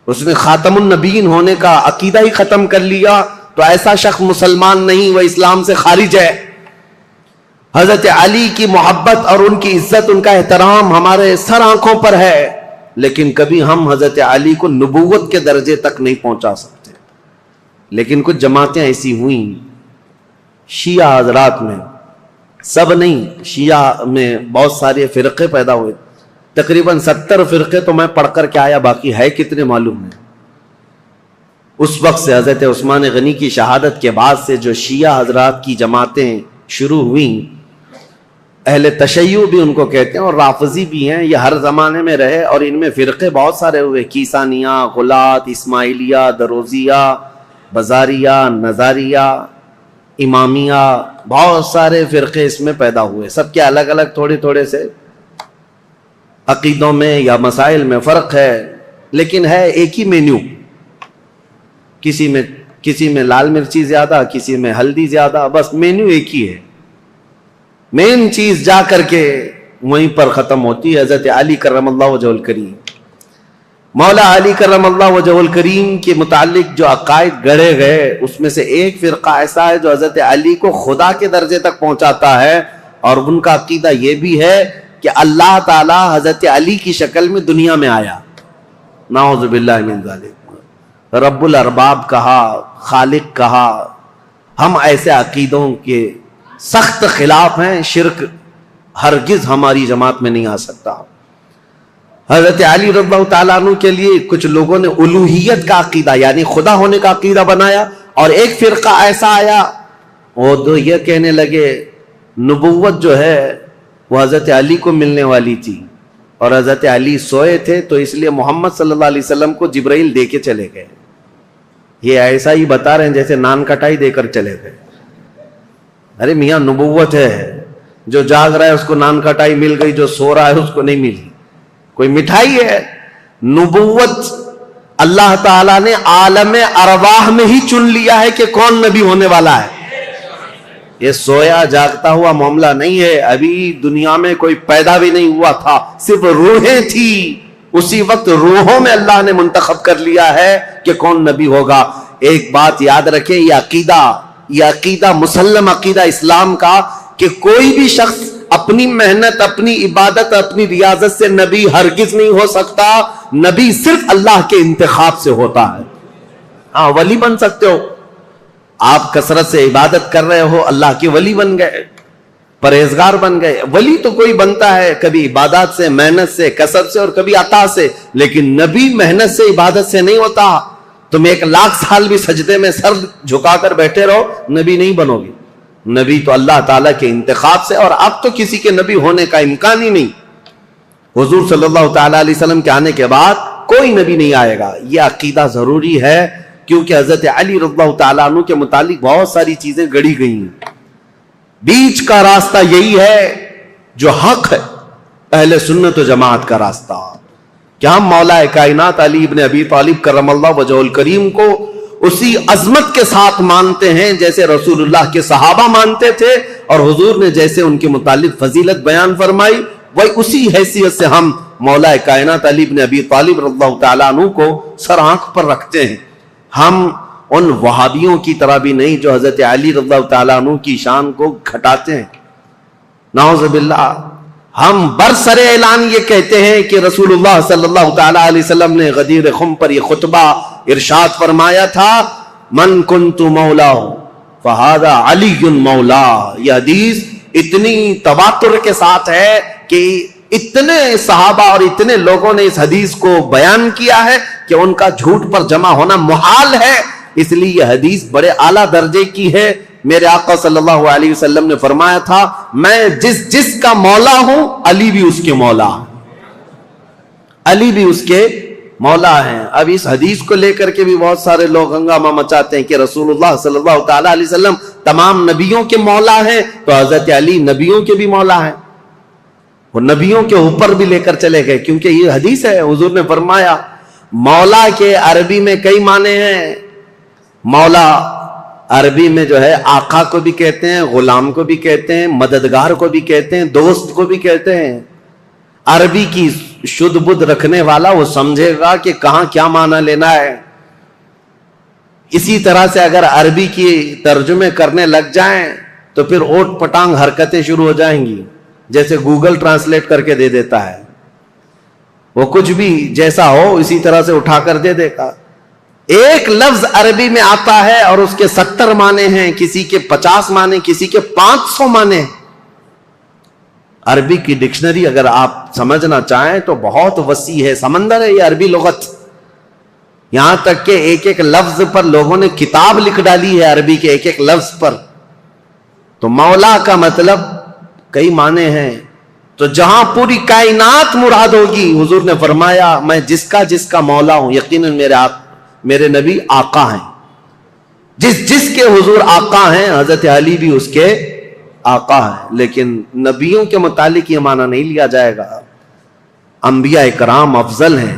اس نے خاتم النبیین ہونے کا عقیدہ ہی ختم کر لیا تو ایسا شخص مسلمان نہیں، وہ اسلام سے خارج ہے۔ حضرت علی کی محبت اور ان کی عزت، ان کا احترام ہمارے سر آنکھوں پر ہے، لیکن کبھی ہم حضرت علی کو نبوت کے درجے تک نہیں پہنچا سکتے۔ لیکن کچھ جماعتیں ایسی ہوئیں شیعہ حضرات میں، سب نہیں، شیعہ میں بہت سارے فرقے پیدا ہوئے، تقریباً 70 فرقے تو میں پڑھ کر کے آیا، باقی ہے کتنے معلوم نہیں۔ اس وقت سے حضرت عثمان غنی کی شہادت کے بعد سے جو شیعہ حضرات کی جماعتیں شروع ہوئیں، اہل تشیع بھی ان کو کہتے ہیں اور رافضی بھی ہیں، یہ ہر زمانے میں رہے، اور ان میں فرقے بہت سارے ہوئے، کیسانیہ، غلات، اسماعیلیہ، دروزیہ، بزاریہ، نظاریہ، امامیہ، بہت سارے فرقے اس میں پیدا ہوئے، سب کے الگ الگ تھوڑے تھوڑے سے عقیدوں میں یا مسائل میں فرق ہے، لیکن ہے ایک ہی مینیو، کسی میں لال مرچی زیادہ، کسی میں ہلدی زیادہ، بس مینیو ایک ہی ہے، مین چیز جا کر کے وہیں پر ختم ہوتی ہے۔ حضرت علی کرم اللہ وجہ الکریم، مولا علی کرم اللہ وجہ الکریم کے متعلق جو عقائد گڑھے گئے، اس میں سے ایک فرقہ ایسا ہے جو حضرت علی کو خدا کے درجے تک پہنچاتا ہے، اور ان کا عقیدہ یہ بھی ہے کہ اللہ تعالی حضرت علی کی شکل میں دنیا میں آیا، نعوذ باللہ من ذالک، رب الارباب کہا، خالق کہا۔ ہم ایسے عقیدوں کے سخت خلاف ہیں، شرک ہرگز ہماری جماعت میں نہیں آ سکتا۔ حضرت علی رضی اللہ تعالیٰ عنہ کے لیے کچھ لوگوں نے الوہیت کا عقیدہ یعنی خدا ہونے کا عقیدہ بنایا، اور ایک فرقہ ایسا آیا وہ تو یہ کہنے لگے نبوت جو ہے وہ حضرت علی کو ملنے والی تھی، اور حضرت علی سوئے تھے تو اس لیے محمد صلی اللہ علیہ وسلم کو جبرائیل دے کے چلے گئے۔ یہ ایسا ہی بتا رہے ہیں جیسے نان کٹائی دے کر چلے گئے۔ ارے میاں نبوت ہے، جو جاگ رہا ہے اس کو نان کٹائی مل گئی، جو سو رہا ہے اس کو نہیں ملی، کوئی مٹھائی ہے؟ نبوت اللہ تعالیٰ نے عالم ارواح میں ہی چن لیا ہے کہ کون نبی ہونے والا ہے۔ یہ سویا جاگتا ہوا معاملہ نہیں ہے، ابھی دنیا میں کوئی پیدا بھی نہیں ہوا تھا، صرف روحیں تھی، اسی وقت روحوں میں اللہ نے منتخب کر لیا ہے کہ کون نبی ہوگا۔ ایک بات یاد رکھیں، یہ عقیدہ مسلم عقیدہ اسلام کا کہ کوئی بھی شخص اپنی محنت، اپنی عبادت، اپنی ریاضت سے نبی ہرگز نہیں ہو سکتا. نبی صرف اللہ کے انتخاب سے ہوتا ہے. ہاں ولی بن سکتے ہو، آپ کثرت سے عبادت کر رہے ہو، اللہ کے ولی بن گئے، پرہیزگار بن گئے. ولی تو کوئی بنتا ہے کبھی عبادات سے، محنت سے، کثرت سے، اور کبھی عطا سے، لیکن نبی محنت سے، عبادت سے نہیں ہوتا. تم 1,00,000 سال بھی سجدے میں سر جھکا کر بیٹھے رہو، نبی نہیں بنو گے. نبی تو اللہ تعالیٰ کے انتخاب سے، اور اب تو کسی کے نبی ہونے کا امکان ہی نہیں. حضور صلی اللہ تعالیٰ علیہ وسلم کے آنے کے بعد کوئی نبی نہیں آئے گا. یہ عقیدہ ضروری ہے، کیونکہ حضرت علی رضی اللہ تعالیٰ عنہ کے متعلق بہت ساری چیزیں گڑی گئی ہیں. بیچ کا راستہ یہی ہے جو حق ہے، اہل سنت و جماعت کا راستہ، کہ ہم مولا کائنات علی ابن ابی طالب کرم اللہ وجہہ الکریم کو اسی عظمت کے ساتھ مانتے ہیں جیسے رسول اللہ کے صحابہ مانتے تھے، اور حضور نے جیسے ان کے متعلق فضیلت بیان فرمائی، وہی اسی حیثیت سے ہم مولا کائنات علی ابن ابی طالب رضی اللہ تعالیٰ عنہ کو سر آنکھ پر رکھتے ہیں. ہم ان وہابیوں کی طرح بھی نہیں جو حضرت علی رضی اللہ تعالیٰ عنہ کی شان کو گھٹاتے ہیں. نعوذ باللہ. ہم برسر اعلان یہ کہتے ہیں کہ رسول اللہ صلی اللہ تعالیٰ علیہ وسلم نے غدیر خم پر یہ خطبہ ارشاد فرمایا تھا، من کنت مولا فہذا علی مولا. یہ حدیث اتنی تواتر کے ساتھ ہے کہ اتنے صحابہ اور اتنے لوگوں نے اس حدیث کو بیان کیا ہے کہ ان کا جھوٹ پر جمع ہونا محال ہے. اس لیے یہ حدیث بڑے اعلیٰ درجے کی ہے. میرے آقا صلی اللہ علیہ وسلم نے فرمایا تھا، میں جس کا مولا ہوں علی بھی اس کے مولا ہے، علی بھی اس کے مولا ہیں. اب اس حدیث کو لے کر کے بھی بہت سارے لوگ ہنگامہ مچاتے ہیں کہ رسول اللہ صلی اللہ تعالیٰ علیہ وسلم تمام نبیوں کے مولا ہیں، تو حضرت علی نبیوں کے بھی مولا ہیں. وہ نبیوں کے اوپر بھی لے کر چلے گئے، کیونکہ یہ حدیث ہے. حضور نے فرمایا مولا کے عربی میں کئی معنی ہیں. مولا عربی میں جو ہے آقا کو بھی کہتے ہیں، غلام کو بھی کہتے ہیں، مددگار کو بھی کہتے ہیں، دوست کو بھی کہتے ہیں. عربی کی شدھ بدھ رکھنے والا وہ سمجھے گا کہ کہاں کیا معنی لینا ہے. اسی طرح سے اگر عربی کی ترجمے کرنے لگ جائیں تو پھر اوٹ پٹانگ حرکتیں شروع ہو جائیں گی، جیسے گوگل ٹرانسلیٹ کر کے دے دیتا ہے. وہ کچھ بھی جیسا ہو اسی طرح سے اٹھا کر دے دے گا. ایک لفظ عربی میں آتا ہے اور اس کے 70 معنی ہیں، کسی کے 50 معنی، کسی کے 500 معنی. عربی کی ڈکشنری اگر آپ سمجھنا چاہیں تو بہت وسیع ہے، سمندر ہے یہ عربی لغت. یہاں تک کہ ایک ایک لفظ پر لوگوں نے کتاب لکھ ڈالی ہے عربی کے ایک ایک لفظ پر. تو مولا کا مطلب کئی معنی ہیں. تو جہاں پوری کائنات مراد ہوگی، حضور نے فرمایا میں جس کا مولا ہوں، یقیناً میرے نبی آقا ہیں. جس کے حضور آقا ہیں، حضرت علی بھی اس کے آقا ہیں. لیکن نبیوں کے متعلق یہ معنی نہیں لیا جائے گا. انبیاء کرام افضل ہیں،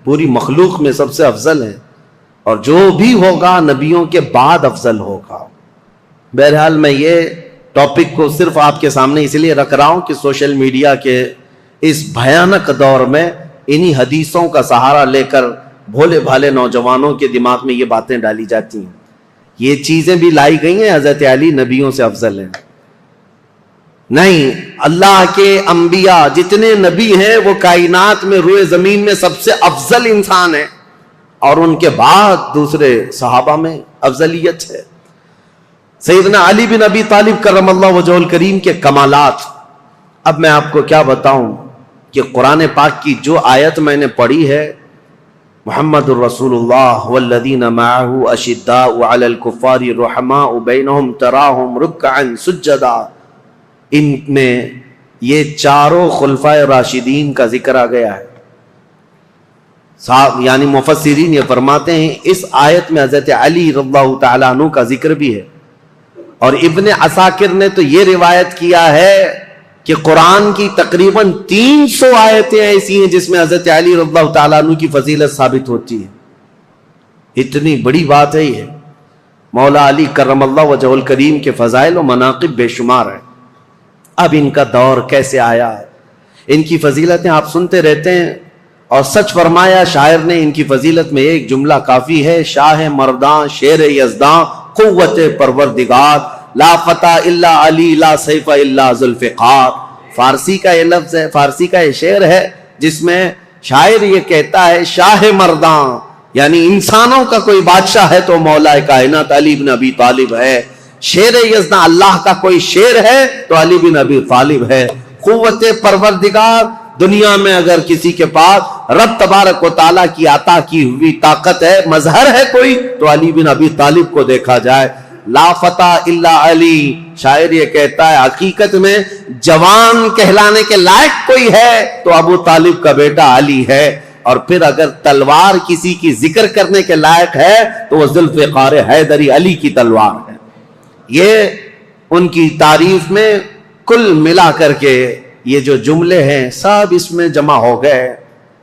پوری مخلوق میں سب سے افضل ہیں، اور جو بھی ہوگا نبیوں کے بعد افضل ہوگا. بہرحال میں یہ ٹاپک کو صرف آپ کے سامنے اس لیے رکھ رہا ہوں کہ سوشل میڈیا کے اس بھیانک دور میں انہی حدیثوں کا سہارا لے کر بھولے بھالے نوجوانوں کے دماغ میں یہ باتیں ڈالی جاتی ہیں. یہ چیزیں بھی لائی گئی ہیں حضرت علی نبیوں سے افضل ہیں. نہیں، اللہ کے انبیاء جتنے نبی ہیں وہ کائنات میں روئے زمین میں سب سے افضل انسان ہیں، اور ان کے بعد دوسرے صحابہ میں افضلیت ہے. سیدنا علی بن ابی طالب کرم اللہ وجہہ الکریم کے کمالات. اب میں آپ کو کیا بتاؤں کہ قرآن پاک کی جو آیت میں نے پڑھی ہے، محمد الرسول اللہ والذین معه اشداء علی الکفار رحماء بینہم تراہم رکعا سجدا، ان میں یہ چاروں خلفائے راشدین کا ذکر آ گیا ہے. یعنی مفسرین یہ فرماتے ہیں اس آیت میں حضرت علی رضی اللہ تعالیٰ عنہ کا ذکر بھی ہے. اور ابن عساکر نے تو یہ روایت کیا ہے کہ قرآن کی تقریباً 300 آیتیں ایسی ہیں جس میں حضرت علی رضی اللہ تعالیٰ عنہ کی فضیلت ثابت ہوتی ہے. اتنی بڑی بات ہے یہ. مولا علی کرم اللہ وجہ الکریم کے فضائل و مناقب بے شمار ہیں. اب ان کا دور کیسے آیا، ان کی فضیلتیں آپ سنتے رہتے ہیں، اور سچ فرمایا شاعر نے ان کی فضیلت میں ایک جملہ کافی ہے، شاہ مرداں شیر یزداں قوت پروردگار، لا فتح الا علی لا سیف الا ذوالفقار. فارسی کا یہ لفظ ہے، فارسی کا یہ شعر ہے جس میں شاعر یہ کہتا ہے شاہ مرداں، یعنی انسانوں کا کوئی بادشاہ ہے تو مولا کائنات علی بن ابی طالب ہے، شیر یزداں اللہ کا کوئی شیر ہے تو علی بن ابی طالب ہے۔ قوت پروردگار دنیا میں اگر کسی کے پاس رب تبارک و تعالیٰ کی عطا کی ہوئی طاقت ہے، مظہر ہے کوئی، تو علی بن ابی طالب کو دیکھا جائے۔ لا فتح الا علی، شاعر یہ کہتا ہے حقیقت میں جوان کہلانے کے لائق کوئی ہے تو ابو طالب کا بیٹا علی ہے، اور پھر اگر تلوار کسی کی ذکر کرنے کے لائق ہے تو وہ ذوالفقار حیدری علی کی تلوار ہے۔ یہ ان کی تعریف میں کل ملا کر کے یہ جو جملے ہیں سب اس میں جمع ہو گئے۔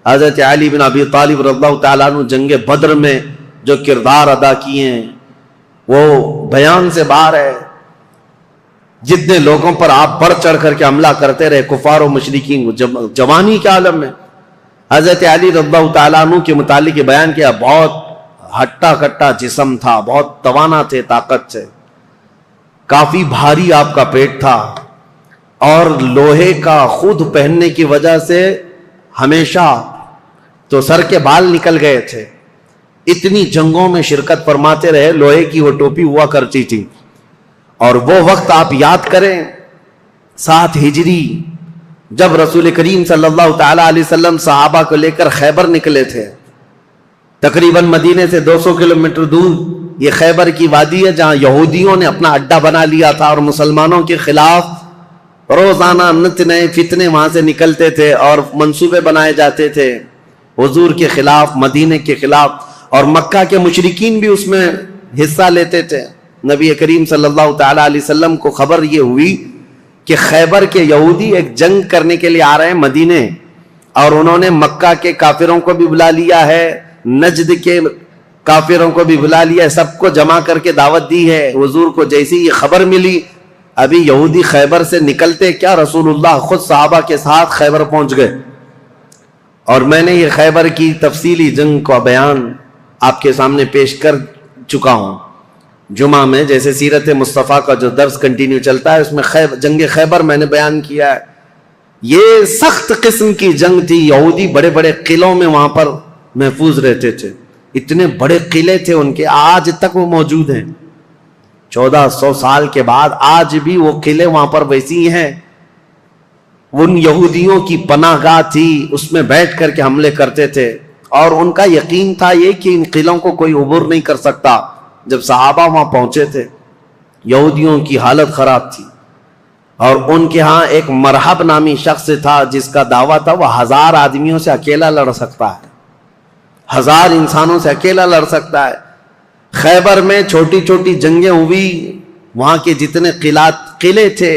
حضرت علی بن ابی طالب رضی اللہ تعالیٰ عنہ جنگ بدر میں جو کردار ادا کیے ہیں وہ بیان سے باہر ہے۔ جتنے لوگوں پر آپ بڑھ چڑھ کر کے حملہ کرتے رہے کفار و مشرکین، جوانی کے عالم میں حضرت علی رضی اللہ تعالیٰ عنہ کے متعلق بیان کیا، بہت ہٹا کٹا جسم تھا، بہت توانا تھے طاقت سے، کافی بھاری آپ کا پیٹ تھا، اور لوہے کا خود پہننے کی وجہ سے ہمیشہ تو سر کے بال نکل گئے تھے۔ اتنی جنگوں میں شرکت فرماتے رہے، لوہے کی وہ ٹوپی ہوا کرتی تھی، اور وہ وقت آپ یاد کریں 7 ہجری جب رسول کریم صلی اللہ تعالیٰ علیہ وسلم صحابہ کو لے کر خیبر نکلے تھے، تقریباً مدینے سے 200 کلومیٹر دور یہ خیبر کی وادی ہے جہاں یہودیوں نے اپنا اڈا بنا لیا تھا، اور مسلمانوں کے خلاف روزانہ نت نئے فتنے وہاں سے نکلتے تھے اور منصوبے بنائے جاتے تھے حضور کے خلاف، مدینے کے خلاف، اور مکہ کے مشرکین بھی اس میں حصہ لیتے تھے۔ نبی کریم صلی اللہ تعالیٰ علیہ وسلم کو خبر یہ ہوئی کہ خیبر کے یہودی ایک جنگ کرنے کے لیے آ رہے ہیں مدینے، اور انہوں نے مکہ کے کافروں کو بھی بلا لیا ہے، نجد کے کافروں کو بھی بلا لیا ہے، سب کو جمع کر کے دعوت دی ہے۔ حضور کو جیسی یہ خبر ملی، ابھی یہودی خیبر سے نکلتے کیا رسول اللہ خود صحابہ کے ساتھ خیبر پہنچ گئے۔ اور میں نے یہ خیبر کی تفصیلی جنگ کا بیان آپ کے سامنے پیش کر چکا ہوں جمعہ میں، جیسے سیرت مصطفیٰ کا جو درس کنٹینیو چلتا ہے اس میں جنگ خیبر میں نے بیان کیا ہے۔ یہ سخت قسم کی جنگ تھی، یہودی بڑے بڑے قلعوں میں وہاں پر محفوظ رہتے تھے، اتنے بڑے قلعے تھے ان کے، آج تک وہ موجود ہیں، 1400 سال کے بعد آج بھی وہ قلعے وہاں پر ویسی ہیں۔ ان یہودیوں کی پناہ گاہ تھی، اس میں بیٹھ کر کے حملے کرتے تھے، اور ان کا یقین تھا یہ کہ ان قلعوں کو کوئی عبور نہیں کر سکتا۔ جب صحابہ وہاں پہنچے تھے یہودیوں کی حالت خراب تھی، اور ان کے ہاں ایک مرحب نامی شخص تھا جس کا دعویٰ تھا وہ 1000 آدمیوں سے اکیلا لڑ سکتا ہے، 1000 انسانوں سے اکیلا لڑ سکتا ہے۔ خیبر میں چھوٹی چھوٹی جنگیں ہوئی، وہاں کے جتنے قلعے تھے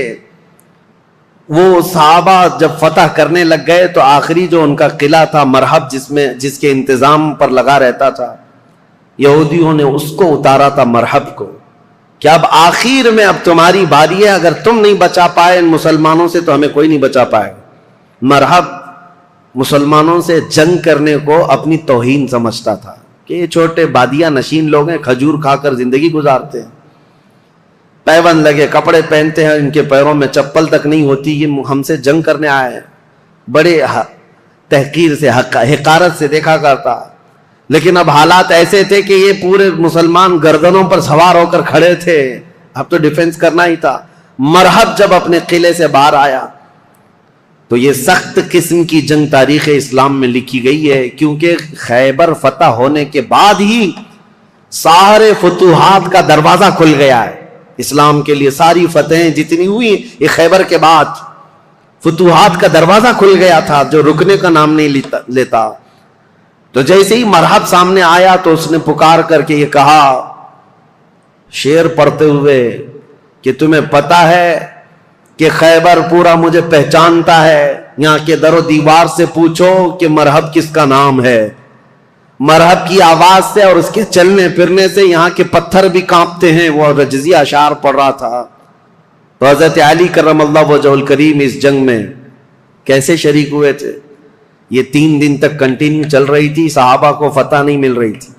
وہ صحابہ جب فتح کرنے لگ گئے تو آخری جو ان کا قلعہ تھا مرحب، جس کے انتظام پر لگا رہتا تھا، یہودیوں نے اس کو اتارا تھا مرحب کو، کہ اب آخر میں اب تمہاری باری ہے، اگر تم نہیں بچا پائے ان مسلمانوں سے تو ہمیں کوئی نہیں بچا پائے گا۔ مرحب مسلمانوں سے جنگ کرنے کو اپنی توہین سمجھتا تھا کہ یہ چھوٹے بادیہ نشین لوگ ہیں، کھجور کھا کر زندگی گزارتے ہیں، پیوند لگے کپڑے پہنتے ہیں، ان کے پیروں میں چپل تک نہیں ہوتی، یہ ہم سے جنگ کرنے آئے ہیں، بڑے تحقیر سے حقارت سے دیکھا کرتا۔ لیکن اب حالات ایسے تھے کہ یہ پورے مسلمان گردنوں پر سوار ہو کر کھڑے تھے، اب تو ڈیفنس کرنا ہی تھا۔ مرحب جب اپنے قلعے سے باہر آیا تو یہ سخت قسم کی جنگ تاریخ اسلام میں لکھی گئی ہے، کیونکہ خیبر فتح ہونے کے بعد ہی سارے فتوحات کا دروازہ کھل گیا ہے اسلام کے لیے۔ ساری فتحیں جتنی ہوئی یہ خیبر کے بعد، فتوحات کا دروازہ کھل گیا تھا جو رکنے کا نام نہیں لیتا۔ تو جیسے ہی مرحب سامنے آیا تو اس نے پکار کر کے یہ کہا شعر پڑھتے ہوئے کہ تمہیں پتا ہے کہ خیبر پورا مجھے پہچانتا ہے، یہاں کے در و دیوار سے پوچھو کہ مرحب کس کا نام ہے۔ مرحب کی آواز سے اور اس کے چلنے پھرنے سے یہاں کے پتھر بھی کانپتے ہیں۔ وہ رجزی اشعار پڑھ رہا تھا۔ تو حضرت علی کرم اللہ وجہہ الکریم اس جنگ میں کیسے شریک ہوئے تھے؟ یہ 3 دن تک کنٹینیو چل رہی تھی، صحابہ کو فتح نہیں مل رہی تھی،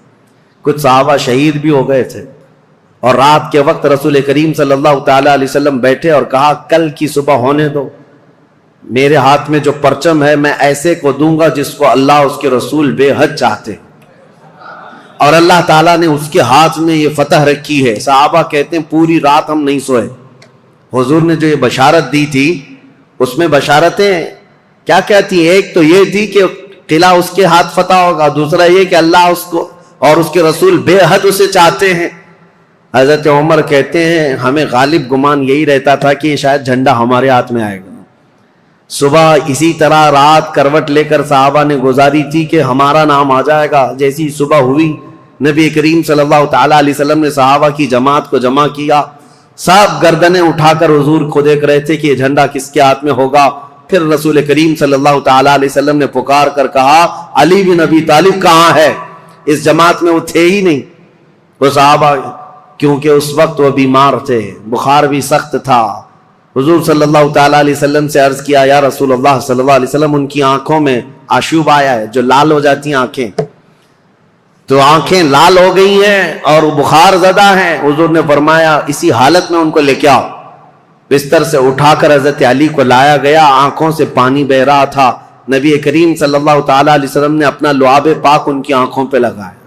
کچھ صحابہ شہید بھی ہو گئے تھے، اور رات کے وقت رسول کریم صلی اللہ تعالیٰ علیہ وسلم بیٹھے اور کہا کل کی صبح ہونے دو، میرے ہاتھ میں جو پرچم ہے میں ایسے کو دوں گا جس کو اللہ اس کے رسول بے حد چاہتے ہیں، اور اللہ تعالیٰ نے اس کے ہاتھ میں یہ فتح رکھی ہے۔ صحابہ کہتے ہیں پوری رات ہم نہیں سوئے۔ حضور نے جو یہ بشارت دی تھی اس میں بشارتیں کیا کیا تھی؟ ایک تو یہ تھی کہ قلعہ اس کے ہاتھ فتح ہوگا، دوسرا یہ کہ اللہ اس کو اور اس کے رسول بے حد اسے چاہتے ہیں۔ حضرت عمر کہتے ہیں ہمیں غالب گمان یہی رہتا تھا کہ شاید جھنڈا ہمارے ہاتھ میں آئے گا۔ صبح اسی طرح رات کروٹ لے کر صحابہ نے گزاری تھی کہ ہمارا نام آ جائے گا۔ جیسی صبح ہوئی نبی کریم صلی اللہ تعالیٰ علیہ وسلم نے صحابہ کی جماعت کو جمع کیا، سب گردنیں اٹھا کر حضور کو دیکھ رہے تھے کہ یہ جھنڈا کس کے ہاتھ میں ہوگا۔ پھر رسول کریم صلی اللہ تعالیٰ علیہ وسلم نے پکار کر کہا علی بن ابی طالب کہاں ہے؟ اس جماعت میں وہ تھے ہی نہیں وہ صحابہ، کیونکہ اس وقت وہ بیمار تھے، بخار بھی سخت تھا۔ حضور صلی اللہ تعالیٰ علیہ وسلم سے عرض کیا یا رسول اللہ صلی اللہ علیہ وسلم ان کی آنکھوں میں آشوب آیا ہے، جو لال ہو جاتی ہیں آنکھیں، تو آنکھیں لال ہو گئی ہیں اور بخار زدہ ہیں۔ حضور نے فرمایا اسی حالت میں ان کو لے کے آؤ۔ بستر سے اٹھا کر حضرت علی کو لایا گیا، آنکھوں سے پانی بہ رہا تھا۔ نبی کریم صلی اللہ تعالیٰ علیہ وسلم نے اپنا لعاب پاک ان کی آنکھوں پہ لگایا۔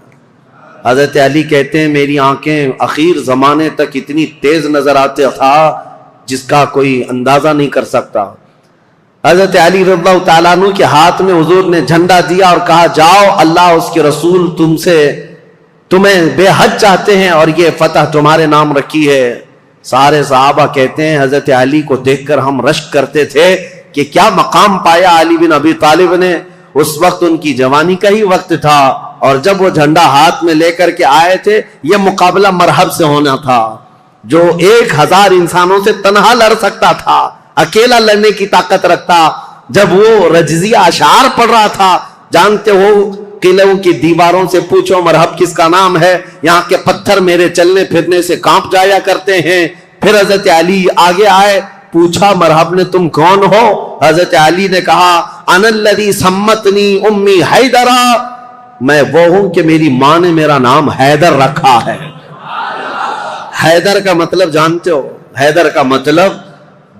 حضرت علی کہتے ہیں میری آنکھیں اخیر زمانے تک اتنی تیز نظر آتے تھا جس کا کوئی اندازہ نہیں کر سکتا۔ حضرت علی رضی اللہ تعالیٰ عنہ کے ہاتھ میں حضور نے جھنڈا دیا اور کہا جاؤ، اللہ اس کے رسول تمہیں بے حد چاہتے ہیں اور یہ فتح تمہارے نام رکھی ہے۔ سارے صحابہ کہتے ہیں حضرت علی کو دیکھ کر ہم رشک کرتے تھے کہ کیا مقام پایا علی بن ابی طالب نے۔ اس وقت ان کی جوانی کا ہی وقت تھا، اور جب وہ جھنڈا ہاتھ میں لے کر کے آئے تھے یہ مقابلہ مرحب سے ہونا تھا۔ جو 1000 انسانوں سے تنہا لڑ سکتا تھا، اکیلا لڑنے کی طاقت رکھتا، جب وہ رجزیہ اشعار پڑھ رہا تھا، جانتے ہو قلعوں کی دیواروں سے پوچھو مرحب کس کا نام ہے، یہاں کے پتھر میرے چلنے پھرنے سے کانپ جایا کرتے ہیں۔ پھر حضرت علی آگے آئے، پوچھا مرحب نے تم کون ہو؟ حضرت علی نے کہا انا الذی سمتنی امی حیدرا، میں وہ ہوں کہ میری ماں نے میرا نام حیدر رکھا ہے۔ حیدر کا مطلب جانتے ہو؟ حیدر کا مطلب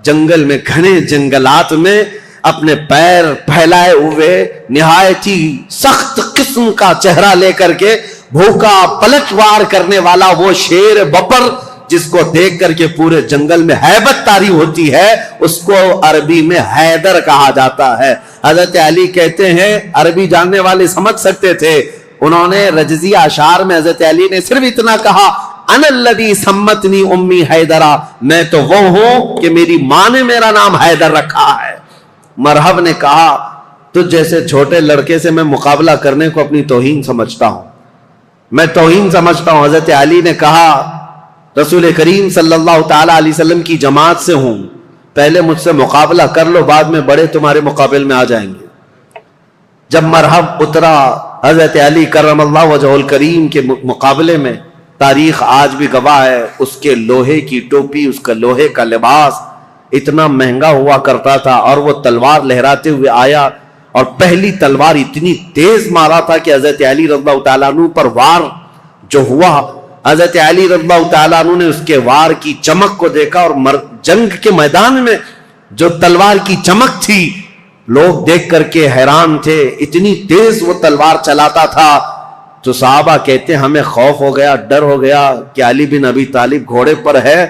جنگل میں، گھنے جنگلات میں اپنے پیر پھیلائے ہوئے نہایت ہی سخت قسم کا چہرہ لے کر کے بھوکا پلٹوار کرنے والا وہ شیر ببر جس کو دیکھ کر کے پورے جنگل میں ہیبت طاری ہوتی ہے، اس کو عربی میں حیدر کہا جاتا ہے۔ حضرت علی کہتے ہیں عربی جاننے والے سمجھ سکتے تھے، انہوں نے رجزیہ اشعار میں حضرت علی نے صرف اتنا کہا انا الذی سمتنی امی حیدرا، میں تو وہ ہوں کہ میری ماں نے میرا نام حیدر رکھا ہے۔ مرحب نے کہا تجھ جیسے چھوٹے لڑکے سے میں مقابلہ کرنے کو اپنی توہین سمجھتا ہوں، میں توہین سمجھتا ہوں۔ حضرت علی نے کہا رسول کریم صلی اللہ تعالیٰ علیہ وسلم کی جماعت سے ہوں، پہلے مجھ سے مقابلہ کر لو، بعد میں بڑے تمہارے مقابل میں آ جائیں گے۔ جب مرحب اترا حضرت علی کرم اللہ وجہ الکریم کے مقابلے میں، تاریخ آج بھی گواہ ہے، اس کے لوہے کی ٹوپی، اس کا لوہے کا لباس اتنا مہنگا ہوا کرتا تھا، اور وہ تلوار لہراتے ہوئے آیا اور پہلی تلوار اتنی تیز مارا تھا کہ حضرت علی رضی اللہ تعالیٰ عنہ پر وار جو ہوا، حضرت علی رضی اللہ تعالیٰ عنہ نے اس کے وار کی چمک کو دیکھا، اور جنگ کے میدان میں جو تلوار کی چمک تھی لوگ دیکھ کر کے حیران تھے، اتنی تیز وہ تلوار چلاتا تھا۔ تو صحابہ کہتے ہیں ہمیں خوف ہو گیا، ڈر ہو گیا کہ علی بن ابی طالب گھوڑے پر ہے،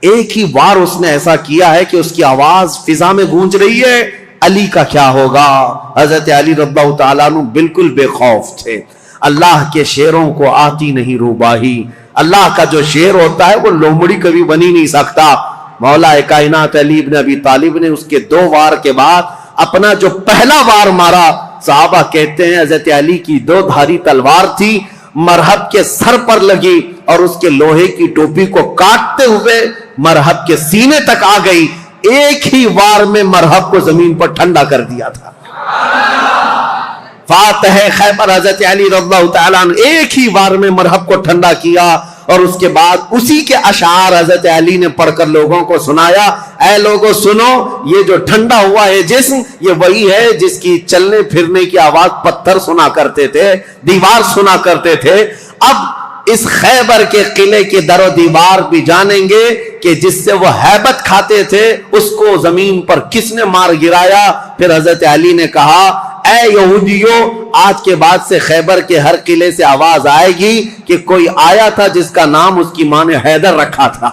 ایک ہی وار اس نے ایسا کیا ہے کہ اس کی آواز فضا میں گونج رہی ہے، علی کا کیا ہوگا؟ حضرت علی رضی اللہ تعالیٰ عنہ بالکل بے خوف تھے۔ اللہ کے شیروں کو آتی نہیں روباہی، اللہ کا جو شیر ہوتا ہے وہ لومڑی کبھی بنی نہیں سکتا۔ مولا کائنات علی بن ابی طالب نے اس کے 2 وار کے بعد اپنا جو پہلا وار مارا، صحابہ کہتے ہیں حضرت علی کی 2 دھاری تلوار تھی، مرحب کے سر پر لگی اور اس کے لوہے کی ٹوپی کو کاٹتے ہوئے مرحب کے سینے تک آ گئی، ایک ہی وار میں مرحب کو زمین پر ٹھنڈا کر دیا تھا۔ فاتح خیبر حضرت علی رضی اللہ تعالیٰ عنہ ایک ہی وار میں مرحب کو ٹھنڈا کیا، اور اس کے بعد اسی کے اشعار حضرت علی نے پڑھ کر لوگوں کو سنایا، اے لوگوں سنو، یہ جو ٹھنڈا ہوا ہے جسم، یہ وہی ہے جس کی چلنے پھرنے کی آواز پتھر سنا کرتے تھے، دیوار سنا کرتے تھے۔ اب اس خیبر کے قلعے کے در و دیوار بھی جانیں گے کہ جس سے وہ ہیبت کھاتے تھے اس کو زمین پر کس نے مار گرایا. پھر حضرت علی نے کہا اے یہودیوں، آج کے بعد سے خیبر کے ہر قلعے سے آواز آئے گی کہ کوئی آیا تھا جس کا نام اس کی ماں نے حیدر رکھا تھا.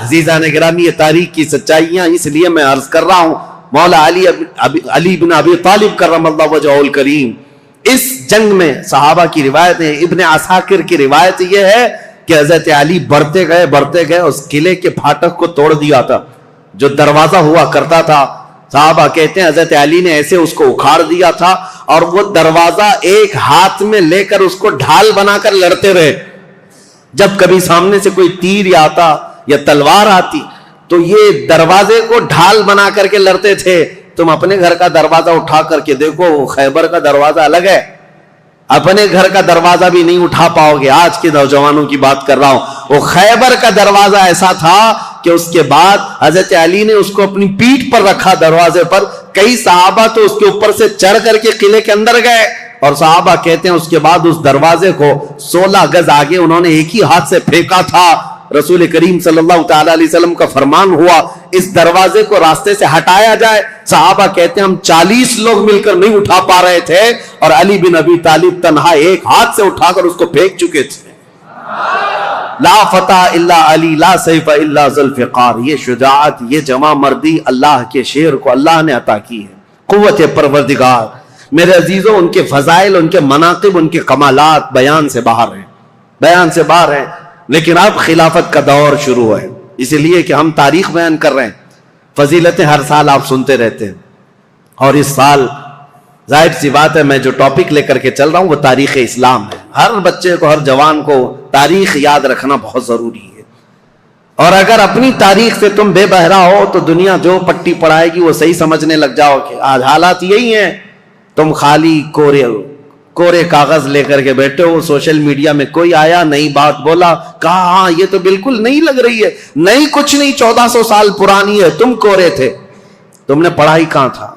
عزیزان گرامی، یہ تاریخ کی سچائیاں اس لیے میں عرض کر رہا ہوں. مولا علی بن ابی طالب کرم اللہ وجہہ الکریم، اس جنگ میں صحابہ کی روایت ہے، ابن عساکر کی روایت یہ ہے کہ حضرت علی بڑھتے گئے اس قلعے کے پھاٹک کو توڑ دیا تھا جو دروازہ ہوا کرتا تھا. صحابہ کہتے ہیں حضرت علی نے ایسے اس کو اکھاڑ دیا تھا اور وہ دروازہ ایک ہاتھ میں لے کر اس کو ڈھال بنا کر لڑتے رہے. جب کبھی سامنے سے کوئی تیر آتا یا تلوار آتی تو یہ دروازے کو ڈھال بنا کر کے لڑتے تھے. تم اپنے گھر کا دروازہ اٹھا کر کے دیکھو، خیبر کا دروازہ الگ ہے، اپنے گھر کا دروازہ بھی نہیں اٹھا پاؤ گے. آج کے نوجوانوں کی بات کر رہا ہوں. وہ خیبر کا دروازہ ایسا تھا کہ اس کے بعد حضرت علی نے اس کو اپنی پیٹھ پر رکھا دروازے پر. کئی صحابہ تو اس کے اوپر سے چڑھ کر کے قلعے کے اندر گئے اور صحابہ کہتے ہیں اس کے بعد اس دروازے کو 16 گز آگے انہوں نے ایک ہی ہاتھ سے پھینکا تھا. رسول کریم صلی اللہ تعالی علیہ وسلم کا فرمان ہوا اس دروازے کو راستے سے ہٹایا جائے. صحابہ کہتے ہیں ہم 40 لوگ مل کر نہیں اٹھا پا رہے تھے اور علی بن ابی طالب تنہا ایک ہاتھ سے اٹھا کر اس کو پھینک چکے تھے. لا فتح الا علی لا سیف الا ذوالفقار. یہ شجاعت، یہ جمع مردی اللہ کے شیر کو اللہ نے عطا کی ہے. قوت پروردگار. میرے عزیزوں، ان کے فضائل، ان کے مناقب، ان کے کمالات بیان سے باہر ہیں. لیکن اب خلافت کا دور شروع ہے، اسی لیے کہ ہم تاریخ بیان کر رہے ہیں. فضیلتیں ہر سال آپ سنتے رہتے ہیں اور اس سال ظاہر سی بات ہے میں جو ٹاپک لے کر کے چل رہا ہوں وہ تاریخ اسلام ہے. ہر بچے کو، ہر جوان کو تاریخ یاد رکھنا بہت ضروری ہے. اور اگر اپنی تاریخ سے تم بے بہرا ہو تو دنیا جو پٹی پڑھائے گی وہ صحیح سمجھنے لگ جاؤ کہ آج حالات یہی ہیں. تم خالی کورے کاغذ لے کر کے بیٹھے ہو، سوشل میڈیا میں کوئی آیا نئی بات بولا، کہا ہاں یہ تو بالکل نہیں لگ رہی ہے، نہیں کچھ نہیں، 1400 سال پرانی ہے. تم کورے تھے، تم نے پڑھائی کہاں تھا.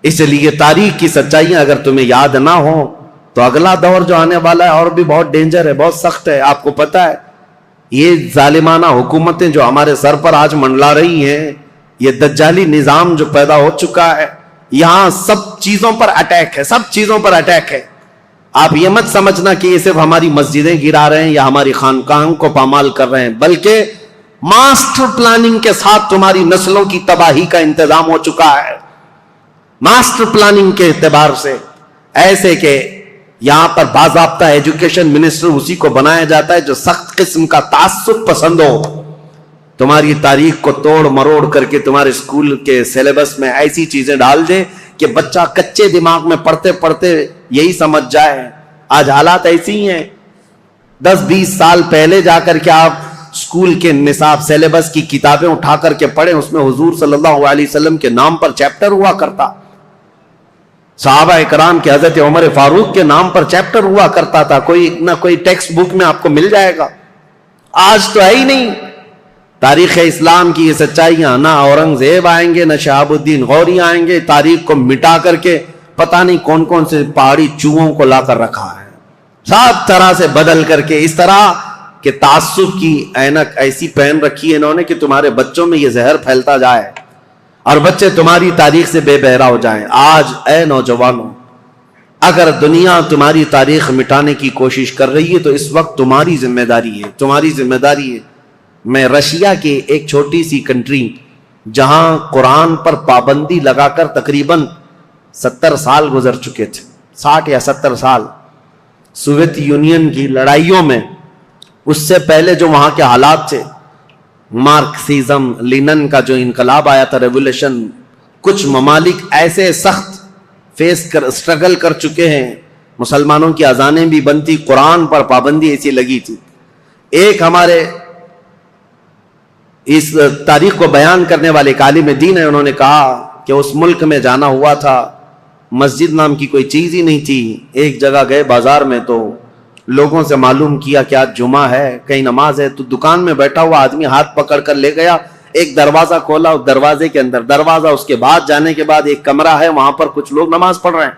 اس لیے تاریخ کی سچائیاں اگر تمہیں یاد نہ ہو تو اگلا دور جو آنے والا ہے اور بھی بہت ڈینجر ہے، بہت سخت ہے. آپ کو پتا ہے یہ ظالمانہ حکومتیں جو ہمارے سر پر آج منڈلا رہی ہیں، یہ دجالی نظام جو پیدا ہو چکا ہے، یہاں سب چیزوں پر اٹیک ہے. آپ یہ مت سمجھنا کہ یہ صرف ہماری مسجدیں گرا رہے ہیں یا ہماری خانقاہوں کو پامال کر رہے ہیں، بلکہ ماسٹر پلاننگ کے ساتھ تمہاری نسلوں کی تباہی کا انتظام ہو چکا ہے. ماسٹر پلاننگ کے اعتبار سے ایسے کہ یہاں پر باضابطہ ایجوکیشن منسٹر اسی کو بنایا جاتا ہے جو سخت قسم کا تعصب پسند ہو. تمہاری تاریخ کو توڑ مروڑ کر کے تمہارے اسکول کے سیلیبس میں ایسی چیزیں ڈال دیں کہ بچہ کچے دماغ میں پڑھتے پڑھتے یہی سمجھ جائے. آج حالات ایسی ہی ہیں. 10-20 سال پہلے جا کر کے آپ اسکول کے نصاب سیلیبس کی کتابیں اٹھا کر کے پڑھیں، اس میں حضور صلی اللہ علیہ وسلم کے نام پر چیپٹر ہوا کرتا، صحابہ اکرام کے حضرت عمر فاروق کے نام پر چیپٹر ہوا کرتا تھا. کوئی نہ کوئی ٹیکسٹ بک میں آپ کو مل جائے گا. آج تو ہے ہی نہیں. تاریخ اسلام کی یہ سچائیاں، نہ اورنگزیب آئیں گے، نہ شہاب الدین غوری آئیں گے، تاریخ کو مٹا کر کے پتہ نہیں کون کون سے پہاڑی چوہوں کو لا کر رکھا ہے، سب طرح سے بدل کر کے. اس طرح کہ تعصب کی اینک ایسی پہن رکھی ہے انہوں نے کہ تمہارے بچوں میں یہ زہر پھیلتا جائے اور بچے تمہاری تاریخ سے بے بہرا ہو جائیں. آج اے نوجوانوں، اگر دنیا تمہاری تاریخ مٹانے کی کوشش کر رہی ہے تو اس وقت تمہاری ذمہ داری ہے. میں رشیا کی ایک چھوٹی سی کنٹری جہاں قرآن پر پابندی لگا کر تقریباً 70 سال گزر چکے تھے، 60 یا 70 سال سوویت یونین کی لڑائیوں میں. اس سے پہلے جو وہاں کے حالات تھے، مارکسزم، لینن کا جو انقلاب آیا تھا، ریولوشن، کچھ ممالک ایسے سخت اسٹرگل کر چکے ہیں. مسلمانوں کی اذانیں بھی بنتی، قرآن پر پابندی ایسی لگی تھی. ایک ہمارے اس تاریخ کو بیان کرنے والے ایک عالم دین ہے، انہوں نے کہا کہ اس ملک میں جانا ہوا تھا، مسجد نام کی کوئی چیز ہی نہیں تھی. ایک جگہ گئے بازار میں تو لوگوں سے معلوم کیا کہ آج جمعہ ہے، کہیں نماز ہے، تو دکان میں بیٹھا ہوا آدمی ہاتھ پکڑ کر لے گیا، ایک دروازہ کھولا، اس دروازے کے اندر دروازہ، اس کے بعد جانے کے بعد ایک کمرہ ہے، وہاں پر کچھ لوگ نماز پڑھ رہے ہیں.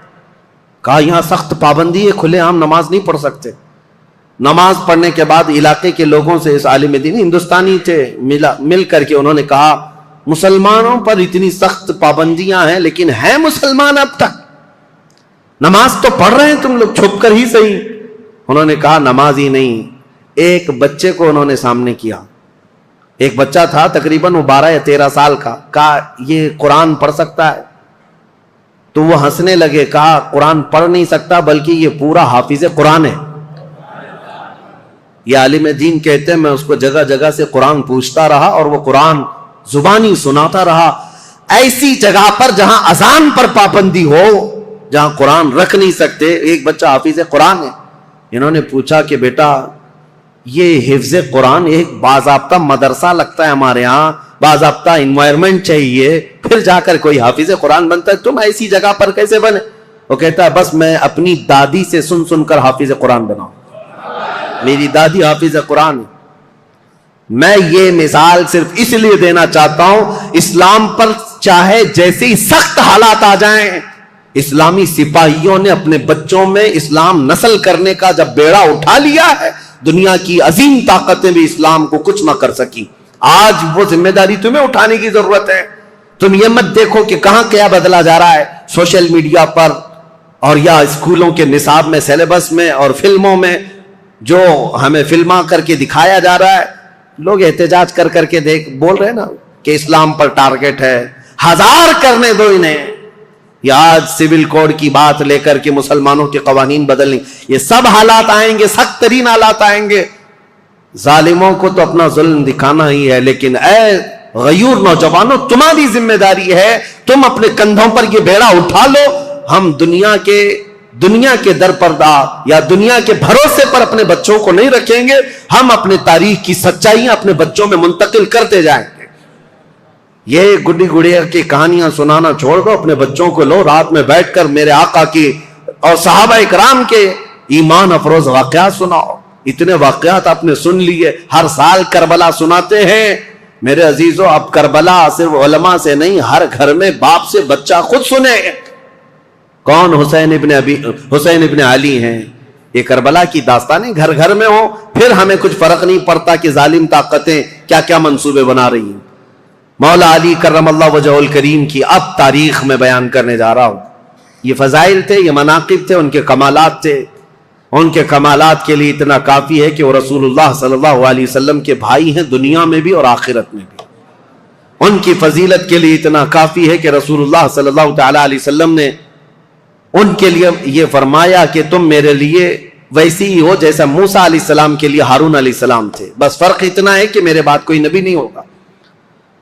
کہا یہاں سخت پابندی ہے، کھلے عام نماز نہیں پڑھ سکتے. نماز پڑھنے کے بعد علاقے کے لوگوں سے، اس عالم دین ہندوستانی تھے، مل کر کے انہوں نے کہا مسلمانوں پر اتنی سخت پابندیاں ہیں لیکن ہیں مسلمان اب تک، نماز تو پڑھ رہے ہیں تم لوگ چھپ کر ہی صحیح۔ انہوں نے کہا نماز ہی نہیں، ایک بچے کو انہوں نے سامنے کیا، ایک بچہ تھا تقریباً وہ 12 یا 13 سال کا، کہا یہ قرآن پڑھ سکتا ہے؟ تو وہ ہنسنے لگے، کہا قرآن پڑھ نہیں سکتا بلکہ یہ پورا حافظ قرآن ہے۔ یہ عالم دین کہتے ہیں میں اس کو جگہ جگہ سے قرآن پوچھتا رہا اور وہ قرآن زبانی سناتا رہا۔ ایسی جگہ پر جہاں اذان پر پابندی ہو، جہاں قرآن رکھ نہیں سکتے، ایک بچہ حافظ قرآن ہے۔ انہوں نے پوچھا کہ بیٹا یہ حفظ قرآن ایک باضابطہ مدرسہ لگتا ہے ہمارے ہاں، باضابطہ انوائرمنٹ چاہیے، پھر جا کر کوئی حافظ قرآن بنتا ہے، تم ایسی جگہ پر کیسے بنے؟ وہ کہتا ہے بس میں اپنی دادی سے سن سن کر حافظ قرآن بناؤں، میری دادی حافظ قرآن ہے۔ میں یہ مثال صرف اس لیے دینا چاہتا ہوں، اسلام پر چاہے جیسے ہی سخت حالات آ جائیں، اسلامی سپاہیوں نے اپنے بچوں میں اسلام نسل کرنے کا جب بیڑا اٹھا لیا ہے، دنیا کی عظیم طاقتیں بھی اسلام کو کچھ نہ کر سکی۔ آج وہ ذمہ داری تمہیں اٹھانے کی ضرورت ہے۔ تم یہ مت دیکھو کہ کہاں کیا بدلا جا رہا ہے سوشل میڈیا پر اور یا اسکولوں کے نصاب میں، سیلیبس میں اور فلموں میں، جو ہمیں فلما کر کے دکھایا جا رہا ہے۔ لوگ احتجاج کر کر کے بول رہے ہیں نا کہ اسلام پر ٹارگٹ ہے، ہزار کرنے دو انہیں۔ یا آج سول کوڈ کی بات لے کر کے مسلمانوں کے قوانین بدلنے، یہ سب حالات آئیں گے، سخت ترین حالات آئیں گے۔ ظالموں کو تو اپنا ظلم دکھانا ہی ہے، لیکن اے غیور نوجوانوں تمہاری ذمہ داری ہے، تم اپنے کندھوں پر یہ بیڑا اٹھا لو۔ ہم دنیا کے درپردہ یا دنیا کے بھروسے پر اپنے بچوں کو نہیں رکھیں گے، ہم اپنے تاریخ کی سچائیاں اپنے بچوں میں منتقل کرتے جائیں گے۔ یہ گڈی گڑیا کی کہانیاں سنانا چھوڑ دو، اپنے بچوں کو لو، رات میں بیٹھ کر میرے آقا کی اور صحابہ اکرام کے ایمان افروز واقعات سناؤ۔ اتنے واقعات آپ نے سن لیے، ہر سال کربلا سناتے ہیں۔ میرے عزیزو اب کربلا صرف علماء سے نہیں، ہر گھر میں باپ سے بچہ خود سنے۔ کون؟ حسین ابن علی ہیں۔ یہ کربلا کی داستانیں گھر گھر میں ہوں، پھر ہمیں کچھ فرق نہیں پڑتا کہ ظالم طاقتیں کیا کیا منصوبے بنا رہی ہیں۔ مولا علی کرم اللہ وجہہ الکریم کی اب تاریخ میں بیان کرنے جا رہا ہوں۔ یہ فضائل تھے، یہ مناقب تھے، ان کے کمالات تھے۔ ان کے کمالات کے لیے اتنا کافی ہے کہ وہ رسول اللہ صلی اللہ علیہ وسلم کے بھائی ہیں، دنیا میں بھی اور آخرت میں بھی۔ ان کی فضیلت کے لیے اتنا کافی ہے کہ رسول اللہ صلی اللہ تعالی علیہ وسلم نے ان کے لیے یہ فرمایا کہ تم میرے لیے ویسی ہی ہو جیسا موسیٰ علیہ السلام کے لیے ہارون علیہ السلام تھے، بس فرق اتنا ہے کہ میرے بعد کوئی نبی نہیں ہوگا۔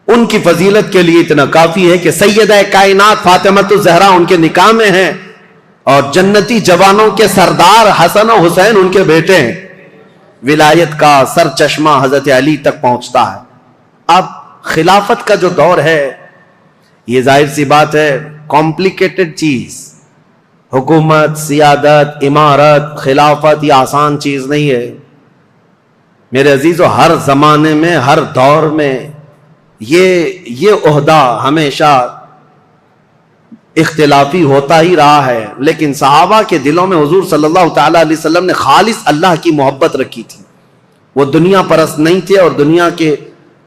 ان کی فضیلت کے لیے اتنا کافی ہے کہ سیدہ کائنات فاطمہ الزہرا ان کے نکاح میں ہیں، اور جنتی جوانوں کے سردار حسن و حسین ان کے بیٹے ہیں۔ ولایت کا سر چشمہ حضرت علی تک پہنچتا ہے۔ اب خلافت کا جو دور ہے، یہ ظاہر سی بات ہے کمپلیکیٹڈ چیز، حکومت، سیادت، امارت، خلافت یہ آسان چیز نہیں ہے میرے عزیزو۔ ہر زمانے میں، ہر دور میں یہ عہدہ ہمیشہ اختلافی ہوتا ہی رہا ہے، لیکن صحابہ کے دلوں میں حضور صلی اللہ تعالی علیہ وسلم نے خالص اللہ کی محبت رکھی تھی۔ وہ دنیا پرست نہیں تھے اور دنیا کے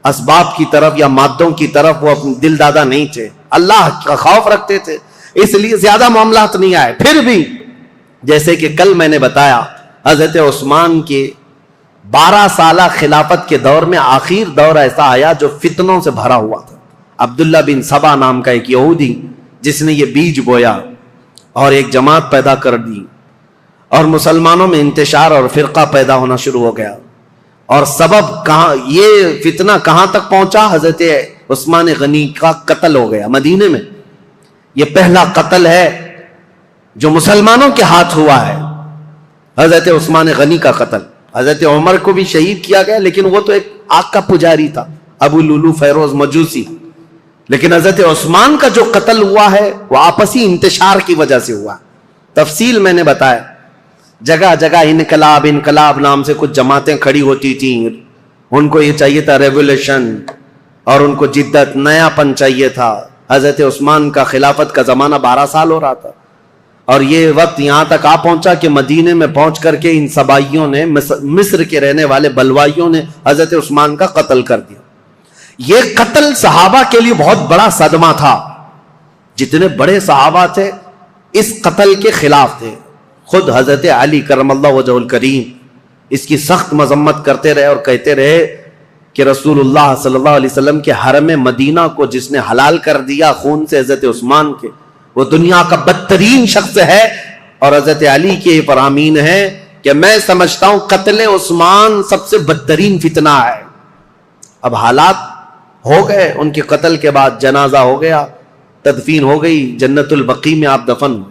اسباب کی طرف یا مادوں کی طرف وہ دل دادا نہیں تھے، اللہ کا خوف رکھتے تھے، اس لیے زیادہ معاملات نہیں آئے۔ پھر بھی جیسے کہ کل میں نے بتایا، حضرت عثمان کے 12 سالہ خلافت کے دور میں آخر دور ایسا آیا جو فتنوں سے بھرا ہوا تھا۔ عبداللہ بن سبا نام کا ایک یہودی جس نے یہ بیج بویا اور ایک جماعت پیدا کر دی، اور مسلمانوں میں انتشار اور فرقہ پیدا ہونا شروع ہو گیا۔ اور سبب کہاں، یہ فتنہ کہاں تک پہنچا؟ حضرت عثمان غنی کا قتل ہو گیا مدینے میں۔ یہ پہلا قتل ہے جو مسلمانوں کے ہاتھ ہوا ہے، حضرت عثمان غنی کا قتل۔ حضرت عمر کو بھی شہید کیا گیا، لیکن وہ تو ایک آگ کا پجاری تھا، ابو لولو فیروز مجوسی۔ لیکن حضرت عثمان کا جو قتل ہوا ہے وہ آپسی انتشار کی وجہ سے ہوا۔ تفصیل میں نے بتایا، جگہ جگہ انقلاب نام سے کچھ جماعتیں کھڑی ہوتی تھیں، ان کو یہ چاہیے تھا ریولیوشن، اور ان کو جدت، نیا پن چاہیے تھا۔ حضرت عثمان کا خلافت کا زمانہ 12 سال ہو رہا تھا، اور یہ وقت یہاں تک آ پہنچا کہ مدینے میں پہنچ کر کے ان سبائیوں نے، مصر کے رہنے والے بلوائیوں نے حضرت عثمان کا قتل کر دیا. یہ قتل صحابہ کے لیے بہت بڑا صدمہ تھا. جتنے بڑے صحابہ تھے اس قتل کے خلاف تھے. خود حضرت علی کرم اللہ وجہہ الکریم اس کی سخت مذمت کرتے رہے اور کہتے رہے کہ رسول اللہ صلی اللہ علیہ وسلم کے حرم مدینہ کو جس نے حلال کر دیا خون سے حضرت عثمان کے، وہ دنیا کا بدترین شخص ہے. اور حضرت علی کے فرامین ہے کہ میں سمجھتا ہوں قتل عثمان سب سے بدترین فتنہ ہے. اب حالات ہو گئے، ان کے قتل کے بعد جنازہ ہو گیا، تدفین ہو گئی، جنت البقیع میں آپ دفن.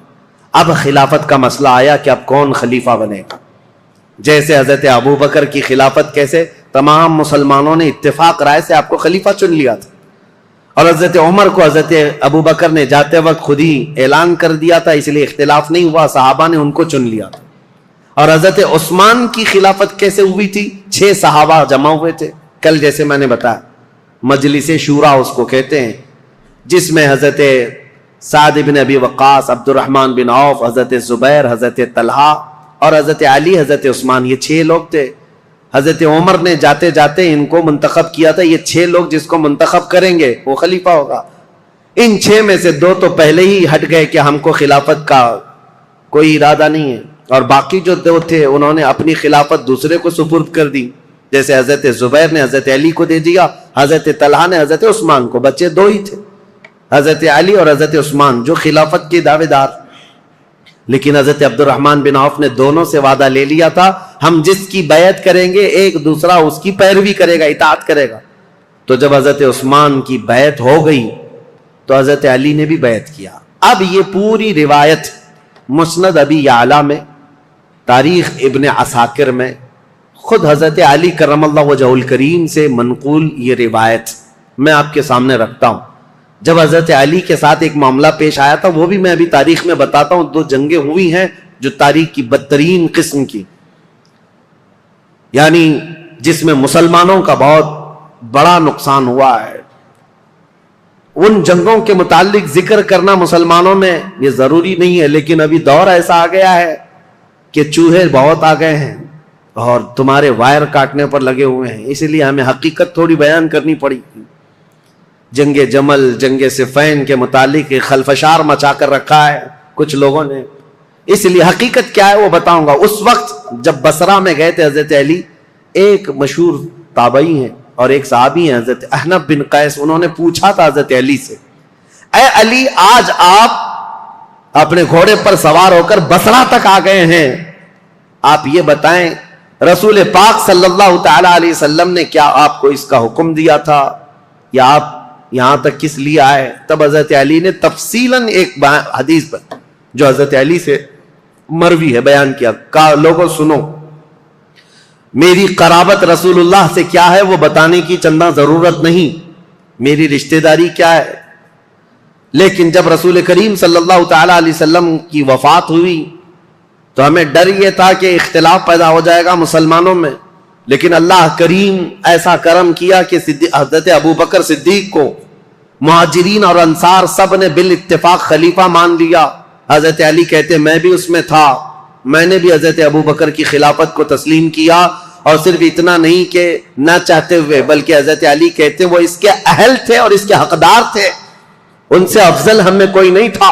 اب خلافت کا مسئلہ آیا کہ اب کون خلیفہ بنے گا. جیسے حضرت ابو بکر کی خلافت، کیسے تمام مسلمانوں نے اتفاق رائے سے آپ کو خلیفہ چن لیا تھا، اور حضرت عمر کو حضرت ابو بکر نے جاتے وقت خود ہی اعلان کر دیا تھا، اس لیے اختلاف نہیں ہوا، صحابہ نے ان کو چن لیا تھا. اور حضرت عثمان کی خلافت کیسے ہوئی تھی؟ 6 صحابہ جمع ہوئے تھے. کل جیسے میں نے بتایا مجلس شورا اس کو کہتے ہیں، جس میں حضرت سعد بن ابی وقاص، عبد الرحمن بن عوف، حضرت زبیر، حضرت طلحہ اور حضرت علی، حضرت عثمان، یہ 6 لوگ تھے. حضرت عمر نے جاتے جاتے ان کو منتخب کیا تھا، یہ 6 لوگ جس کو منتخب کریں گے وہ خلیفہ ہوگا. ان 6 میں سے 2 تو پہلے ہی ہٹ گئے کہ ہم کو خلافت کا کوئی ارادہ نہیں ہے، اور باقی جو 2 تھے انہوں نے اپنی خلافت دوسرے کو سپرد کر دی. جیسے حضرت زبیر نے حضرت علی کو دے دیا، حضرت طلحہ نے حضرت عثمان کو. بچے 2 ہی تھے، حضرت علی اور حضرت عثمان، جو خلافت کے دعوے دار. لیکن حضرت عبد الرحمن بن عوف نے دونوں سے وعدہ لے لیا تھا، ہم جس کی بیعت کریں گے ایک دوسرا اس کی پیروی کرے گا، اطاعت کرے گا. تو جب حضرت عثمان کی بیعت ہو گئی تو حضرت علی نے بھی بیعت کیا. اب یہ پوری روایت مسند ابی یعلا میں، تاریخ ابن عساکر میں، خود حضرت علی کرم اللہ وجہہ الکریم سے منقول یہ روایت میں آپ کے سامنے رکھتا ہوں. جب حضرت علی کے ساتھ ایک معاملہ پیش آیا تھا، وہ بھی میں ابھی تاریخ میں بتاتا ہوں. 2 جنگیں ہوئی ہیں جو تاریخ کی بدترین قسم کی، یعنی جس میں مسلمانوں کا بہت بڑا نقصان ہوا ہے. ان جنگوں کے متعلق ذکر کرنا مسلمانوں میں یہ ضروری نہیں ہے، لیکن ابھی دور ایسا آ گیا ہے کہ چوہے بہت آ گئے ہیں اور تمہارے وائر کاٹنے پر لگے ہوئے ہیں، اس لیے ہمیں حقیقت تھوڑی بیان کرنی پڑی. جنگ جمل، جنگ صفین کے متعلق ایک خلفشار مچا کر رکھا ہے کچھ لوگوں نے، اس لیے حقیقت کیا ہے وہ بتاؤں گا. اس وقت جب بصرہ میں گئے تھے حضرت علی، ایک مشہور تابعی ہیں اور ایک صحابی ہیں حضرت احنف بن قیس، انہوں نے پوچھا تھا حضرت علی سے، اے علی آج آپ اپنے گھوڑے پر سوار ہو کر بصرہ تک آ گئے ہیں، آپ یہ بتائیں رسول پاک صلی اللہ تعالی علیہ وسلم نے کیا آپ کو اس کا حکم دیا تھا، یا آپ یہاں تک کس لیے آئے؟ تب حضرت علی نے تفصیلاً ایک حدیث پر جو حضرت علی سے مروی ہے بیان کیا. کہا لوگوں سنو، میری قرابت رسول اللہ سے کیا ہے وہ بتانے کی چندہ ضرورت نہیں، میری رشتہ داری کیا ہے. لیکن جب رسول کریم صلی اللہ تعالی علیہ وسلم کی وفات ہوئی تو ہمیں ڈر یہ تھا کہ اختلاف پیدا ہو جائے گا مسلمانوں میں، لیکن اللہ کریم ایسا کرم کیا کہ حضرت ابو بکر صدیق کو مہاجرین اور انصار سب نے بالاتفاق خلیفہ مان لیا. حضرت علی کہتے میں بھی اس میں تھا، میں نے بھی حضرت ابو بکر کی خلافت کو تسلیم کیا، اور صرف اتنا نہیں کہ نہ چاہتے ہوئے، بلکہ حضرت علی کہتے وہ اس کے اہل تھے اور اس کے حقدار تھے، ان سے افضل ہم میں کوئی نہیں تھا.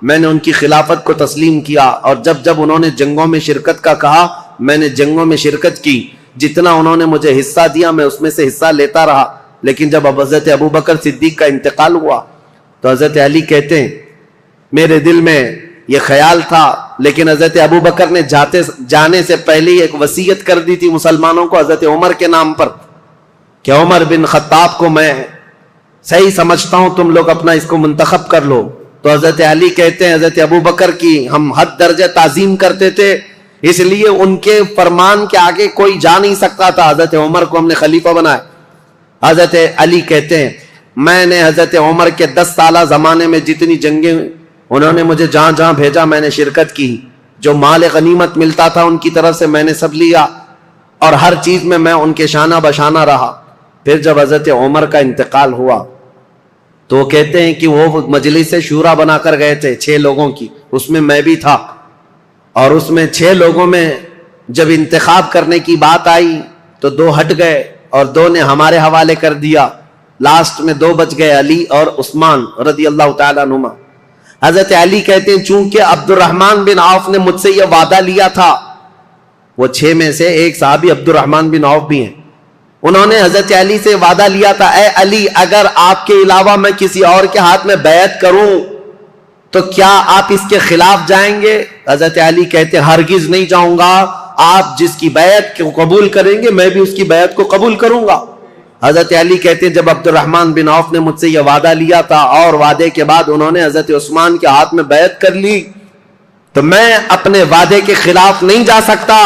میں نے ان کی خلافت کو تسلیم کیا، اور جب جب انہوں نے جنگوں میں شرکت کا کہا میں نے جنگوں میں شرکت کی، جتنا انہوں نے مجھے حصہ دیا میں اس میں سے حصہ لیتا رہا. لیکن جب حضرت ابو بکر صدیق کا انتقال ہوا تو حضرت علی کہتے ہیں میرے دل میں یہ خیال تھا، لیکن حضرت ابو بکر نے جانے سے پہلے ہی ایک وصیت کر دی تھی مسلمانوں کو حضرت عمر کے نام پر کہ عمر بن خطاب کو میں صحیح سمجھتا ہوں، تم لوگ اپنا اس کو منتخب کر لو. تو حضرت علی کہتے ہیں حضرت ابو بکر کی ہم حد درجہ تعظیم کرتے تھے، اس لیے ان کے فرمان کے آگے کوئی جا نہیں سکتا تھا. حضرت عمر کو ہم نے خلیفہ بنایا. حضرت علی کہتے ہیں میں نے حضرت عمر کے 10 سالہ زمانے میں جتنی جنگیں انہوں نے مجھے جہاں جہاں بھیجا میں نے شرکت کی، جو مال غنیمت ملتا تھا ان کی طرف سے میں نے سب لیا، اور ہر چیز میں ان کے شانہ بشانہ رہا. پھر جب حضرت عمر کا انتقال ہوا تو وہ کہتے ہیں کہ وہ مجلس شورا بنا کر گئے تھے 6 لوگوں کی، اس میں بھی تھا، اور اس میں 6 لوگوں میں جب انتخاب کرنے کی بات آئی تو 2 ہٹ گئے اور 2 نے ہمارے حوالے کر دیا، لاسٹ میں 2 بچ گئے، علی اور عثمان رضی اللہ تعالیٰ عنہما۔ حضرت علی کہتے ہیں چونکہ عبد الرحمن بن عوف نے مجھ سے یہ وعدہ لیا تھا، وہ 6 میں سے ایک صحابی عبد الرحمن بن عوف بھی ہیں، انہوں نے حضرت علی سے وعدہ لیا تھا، اے علی اگر آپ کے علاوہ میں کسی اور کے ہاتھ میں بیعت کروں تو کیا آپ اس کے خلاف جائیں گے؟ حضرت علی کہتے ہیں ہرگز نہیں جاؤں گا، آپ جس کی بیعت کو قبول کریں گے میں بھی اس کی بیعت کو قبول کروں گا۔ حضرت علی کہتے ہیں جب عبد الرحمن بن عوف نے مجھ سے یہ وعدہ لیا تھا اور وعدے کے بعد انہوں نے حضرت عثمان کے ہاتھ میں بیعت کر لی تو میں اپنے وعدے کے خلاف نہیں جا سکتا،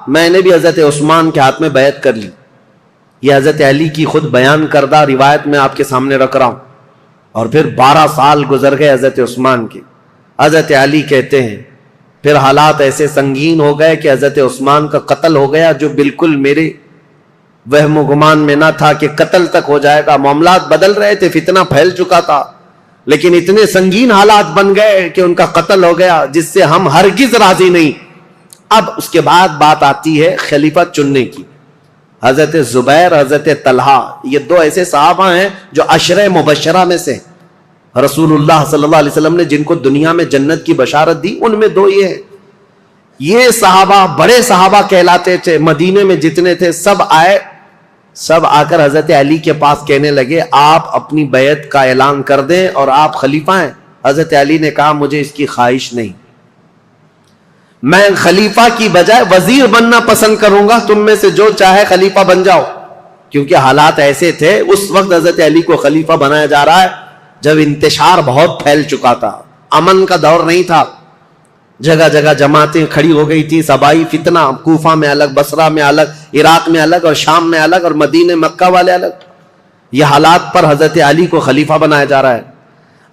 میں نے بھی حضرت عثمان کے ہاتھ میں بیعت کر لی۔ یہ حضرت علی کی خود بیان کردہ روایت میں آپ کے سامنے رکھ رہا ہوں۔ اور پھر 12 سال گزر گئے حضرت عثمان کے۔ حضرت علی کہتے ہیں پھر حالات ایسے سنگین ہو گئے کہ حضرت عثمان کا قتل ہو گیا، جو بالکل میرے وہم و گمان میں نہ تھا کہ قتل تک ہو جائے گا۔ معاملات بدل رہے تھے، فتنہ پھیل چکا تھا، لیکن اتنے سنگین حالات بن گئے کہ ان کا قتل ہو گیا، جس سے ہم ہرگز راضی نہیں۔ اب اس کے بعد بات آتی ہے خلیفہ چننے کی۔ حضرت زبیر، حضرت طلحہ، یہ 2 ایسے صحابہ ہیں جو عشرہ مبشرہ میں سے رسول اللہ صلی اللہ علیہ وسلم نے جن کو دنیا میں جنت کی بشارت دی، ان میں 2 یہ ہیں۔ یہ صحابہ بڑے صحابہ کہلاتے تھے، مدینے میں جتنے تھے سب آئے، سب آ کر حضرت علی کے پاس کہنے لگے آپ اپنی بیعت کا اعلان کر دیں اور آپ خلیفہ ہیں۔ حضرت علی نے کہا مجھے اس کی خواہش نہیں، میں خلیفہ کی بجائے وزیر بننا پسند کروں گا، تم میں سے جو چاہے خلیفہ بن جاؤ۔ کیونکہ حالات ایسے تھے اس وقت حضرت علی کو خلیفہ بنایا جا رہا ہے جب انتشار بہت پھیل چکا تھا، امن کا دور نہیں تھا، جگہ جگہ جماعتیں کھڑی ہو گئی تھی، صبائی فتنہ، کوفہ میں الگ، بصرہ میں الگ، عراق میں الگ، اور شام میں الگ، اور مدینہ مکہ والے الگ۔ یہ حالات پر حضرت علی کو خلیفہ بنایا جا رہا ہے۔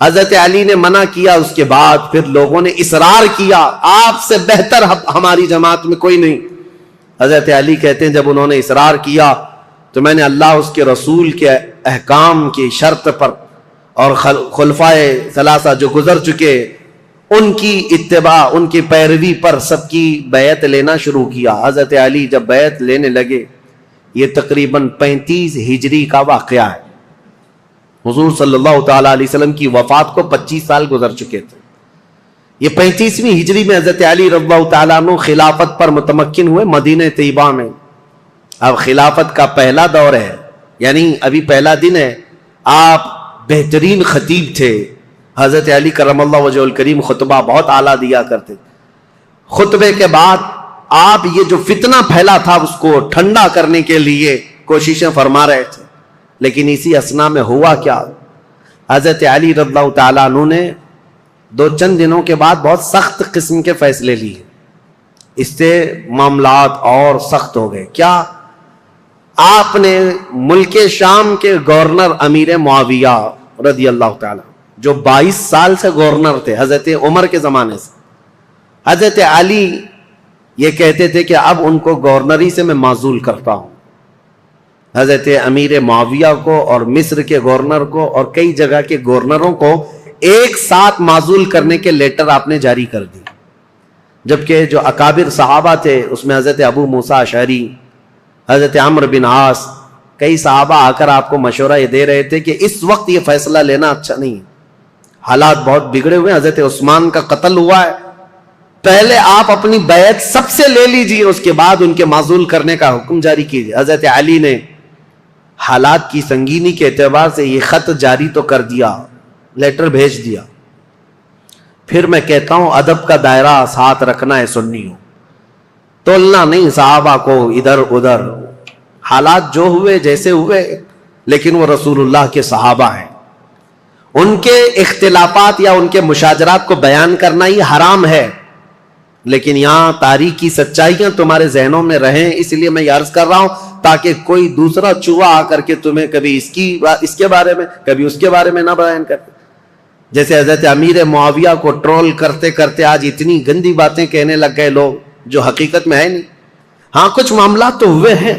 حضرت علی نے منع کیا، اس کے بعد پھر لوگوں نے اصرار کیا آپ سے بہتر ہماری جماعت میں کوئی نہیں۔ حضرت علی کہتے ہیں جب انہوں نے اصرار کیا تو میں نے اللہ اس کے رسول کے احکام کی شرط پر اور خلفائے ثلاثہ جو گزر چکے ان کی اتباع، ان کی پیروی پر سب کی بیعت لینا شروع کیا۔ حضرت علی جب بیعت لینے لگے، یہ تقریباً 35 ہجری کا واقعہ ہے۔ حضور صلی اللہ تعالیٰ علیہ وسلم کی وفات کو 25 سال گزر چکے تھے۔ یہ 35ویں ہجری میں حضرت علی رضی اللہ تعالیٰ عنہ خلافت پر متمکن ہوئے مدینہ طیبہ میں۔ اب خلافت کا پہلا دور ہے، یعنی ابھی پہلا دن ہے۔ آپ بہترین خطیب تھے، حضرت علی کرم اللہ وجہہ الکریم خطبہ بہت اعلیٰ دیا کرتے۔ خطبے کے بعد آپ یہ جو فتنہ پھیلا تھا اس کو ٹھنڈا کرنے کے لیے کوششیں فرما رہے تھے، لیکن اسی اثنا میں ہوا کیا، حضرت علی رضی اللہ تعالیٰ عنہ نے چند دنوں کے بعد بہت سخت قسم کے فیصلے لیے۔ اس سے معاملات اور سخت ہو گئے۔ کیا؟ آپ نے ملک شام کے گورنر امیر معاویہ رضی اللہ تعالیٰ جو 22 سال سے گورنر تھے حضرت عمر کے زمانے سے، حضرت علی یہ کہتے تھے کہ اب ان کو گورنری سے میں معزول کرتا ہوں۔ حضرت امیر معاویہ کو اور مصر کے گورنر کو اور کئی جگہ کے گورنروں کو ایک ساتھ معزول کرنے کے لیٹر آپ نے جاری کر دی، جبکہ جو اکابر صحابہ تھے اس میں حضرت ابو موسیٰ اشعری، حضرت عمرو بن عاص، کئی صحابہ آ کر آپ کو مشورہ یہ دے رہے تھے کہ اس وقت یہ فیصلہ لینا اچھا نہیں ہے، حالات بہت بگڑے ہوئے، حضرت عثمان کا قتل ہوا ہے، پہلے آپ اپنی بیعت سب سے لے لیجئے، اس کے بعد ان کے معزول کرنے کا حکم جاری کیجئے۔ حضرت علی نے حالات کی سنگینی کے اعتبار سے یہ خط جاری تو کر دیا، لیٹر بھیج دیا۔ پھر میں کہتا ہوں ادب کا دائرہ ساتھ رکھنا ہے سنیوں، تولنا نہیں صحابہ کو ادھر ادھر، حالات جو ہوئے جیسے ہوئے، لیکن وہ رسول اللہ کے صحابہ ہیں، ان کے اختلافات یا ان کے مشاجرات کو بیان کرنا ہی حرام ہے، لیکن یہاں تاریخی سچائیاں تمہارے ذہنوں میں رہیں، اس لیے میں یہ عرض کر رہا ہوں تاکہ کوئی دوسرا چوہا آ کر کے تمہیں کبھی اس کے بارے میں کبھی اس کے بارے میں نہ بیان کرتے۔ جیسے حضرت امیر معاویہ کو ٹرول کرتے کرتے آج اتنی گندی باتیں کہنے لگ گئے لوگ جو حقیقت میں ہے نہیں۔ ہاں کچھ معاملات تو ہوئے ہیں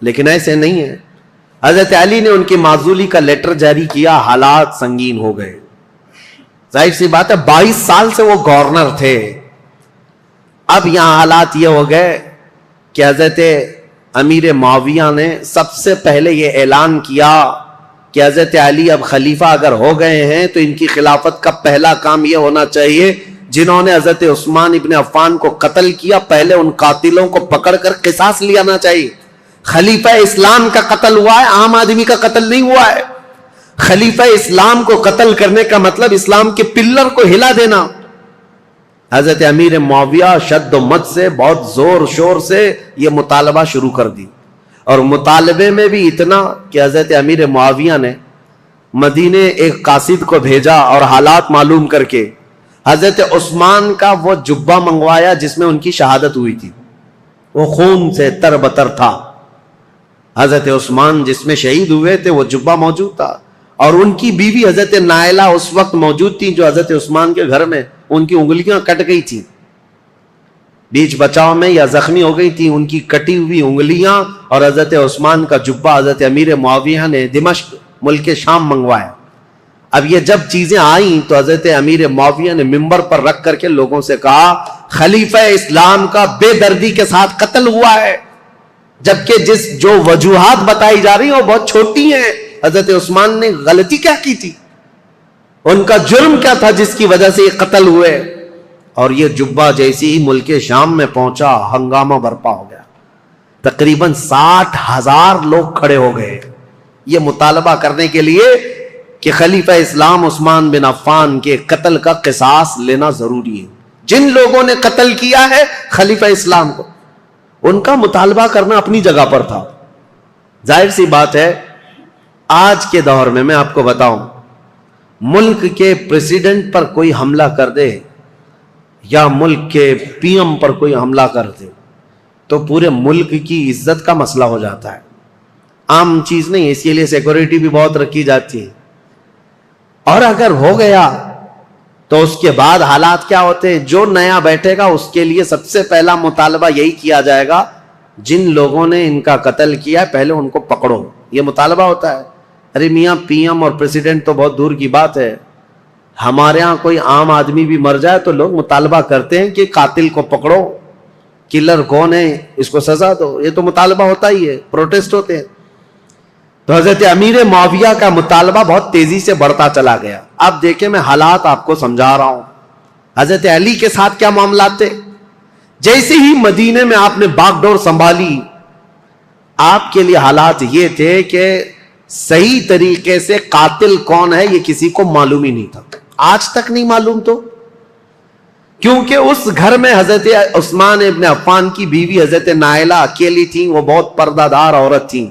لیکن ایسے نہیں ہیں۔ حضرت علی نے ان کی معزولی کا لیٹر جاری کیا، حالات سنگین ہو گئے، ظاہر سی بات ہے 22 سال سے وہ گورنر تھے. اب یہاں حالات یہ ہو گئے کہ حضرت امیر معاویہ نے سب سے پہلے یہ اعلان کیا کہ حضرت علی اب خلیفہ اگر ہو گئے ہیں تو ان کی خلافت کا پہلا کام یہ ہونا چاہیے جنہوں نے حضرت عثمان ابن عفان کو قتل کیا پہلے ان قاتلوں کو پکڑ کر قصاص لینا چاہیے. خلیفہ اسلام کا قتل ہوا ہے, عام آدمی کا قتل نہیں ہوا ہے. خلیفہ اسلام کو قتل کرنے کا مطلب اسلام کے پلر کو ہلا دینا. حضرت امیر معاویہ شد و مت سے بہت زور شور سے یہ مطالبہ شروع کر دی, اور مطالبے میں بھی اتنا کہ حضرت امیر معاویہ نے مدینے ایک قاصد کو بھیجا اور حالات معلوم کر کے حضرت عثمان کا وہ جبہ منگوایا جس میں ان کی شہادت ہوئی تھی. وہ خون سے تر بتر تھا. حضرت عثمان جس میں شہید ہوئے تھے وہ جبہ موجود تھا, اور ان کی بیوی حضرت نائلہ اس وقت موجود تھی جو حضرت عثمان کے گھر میں ان کی انگلیاں کٹ گئی تھی, بیچ بچاؤ میں یا زخمی ہو گئی تھی, ان کی کٹی ہوئی انگلیاں اور حضرت عثمان کا جبہ حضرت امیر معاویہ نے دمشق ملک شام منگوایا. اب یہ جب چیزیں آئیں تو حضرت امیر معاویہ نے منبر پر رکھ کر کے لوگوں سے کہا خلیفہ اسلام کا بے دردی کے ساتھ قتل ہوا ہے, جبکہ جو وجوہات بتائی جا رہی ہیں وہ بہت چھوٹی ہیں. حضرت عثمان نے غلطی کیا کی تھی, ان کا جرم کیا تھا جس کی وجہ سے یہ قتل ہوئے؟ اور یہ جبہ جیسی ہی ملک شام میں پہنچا ہنگامہ برپا ہو گیا. تقریباً 60,000 لوگ کھڑے ہو گئے یہ مطالبہ کرنے کے لیے کہ خلیفہ اسلام عثمان بن عفان کے قتل کا قصاص لینا ضروری ہے. جن لوگوں نے قتل کیا ہے خلیفہ اسلام کو, ان کا مطالبہ کرنا اپنی جگہ پر تھا. ظاہر سی بات ہے آج کے دور میں آپ کو بتاؤں, ملک کے پریزیڈنٹ پر کوئی حملہ کر دے یا ملک کے پی ایم پر کوئی حملہ کر دے تو پورے ملک کی عزت کا مسئلہ ہو جاتا ہے. عام چیز نہیں, اس کے لیے سیکورٹی بھی بہت رکھی جاتی ہے. اور اگر ہو گیا تو اس کے بعد حالات کیا ہوتے ہیں؟ جو نیا بیٹھے گا اس کے لیے سب سے پہلا مطالبہ یہی کیا جائے گا جن لوگوں نے ان کا قتل کیا ہے پہلے ان کو پکڑو. یہ مطالبہ ہوتا ہے. ارے میاں پی ایم اور پریزیڈنٹ تو بہت دور کی بات ہے, ہمارے ہاں کوئی عام آدمی بھی مر جائے تو لوگ مطالبہ کرتے ہیں کہ قاتل کو پکڑو, کلر کون ہے اس کو سزا دو. یہ تو مطالبہ ہوتا ہی ہے, پروٹیسٹ ہوتے ہیں. تو حضرت امیر معاویہ کا مطالبہ بہت تیزی سے بڑھتا چلا گیا. اب دیکھیں میں حالات آپ کو سمجھا رہا ہوں. حضرت علی کے ساتھ کیا معاملات تھے؟ جیسے ہی مدینے میں آپ نے باغ ڈور سنبھالی, آپ کے لیے حالات یہ تھے کہ صحیح طریقے سے قاتل کون ہے یہ کسی کو معلوم ہی نہیں تھا. آج تک نہیں معلوم, تو کیونکہ اس گھر میں حضرت عثمان ابن عفان کی بیوی حضرت نائلہ اکیلی تھیں. وہ بہت پردہ دار عورت تھیں.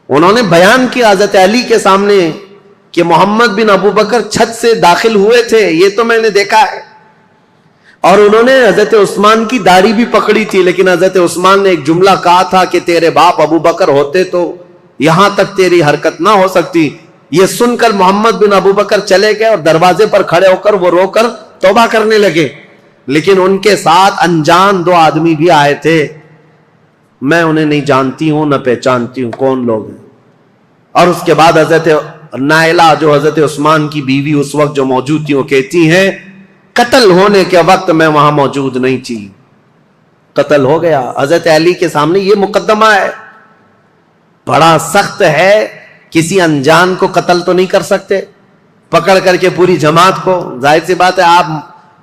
انہوں نے بیان کیا حضرت علی کے سامنے کہ محمد بن ابو بکر چھت سے داخل ہوئے تھے, یہ تو میں نے دیکھا ہے. اور انہوں نے حضرت عثمان کی داڑھی بھی پکڑی تھی, لیکن حضرت عثمان نے ایک جملہ کہا تھا کہ تیرے باپ ابو بکر ہوتے تو یہاں تک تیری حرکت نہ ہو سکتی. یہ سن کر محمد بن ابو بکر چلے گئے اور دروازے پر کھڑے ہو کر وہ رو کر توبہ کرنے لگے. لیکن ان کے ساتھ انجان 2 آدمی بھی آئے تھے. میں انہیں نہیں جانتی ہوں نہ پہچانتی ہوں کون لوگ ہیں. اور اس کے بعد حضرت نائلہ جو حضرت عثمان کی بیوی اس وقت جو موجود تھی وہ کہتی ہیں قتل ہونے کے وقت میں وہاں موجود نہیں تھی, قتل ہو گیا. حضرت علی کے سامنے یہ مقدمہ ہے, بڑا سخت ہے. کسی انجان کو قتل تو نہیں کر سکتے پکڑ کر کے پوری جماعت کو. ظاہر سی بات ہے آپ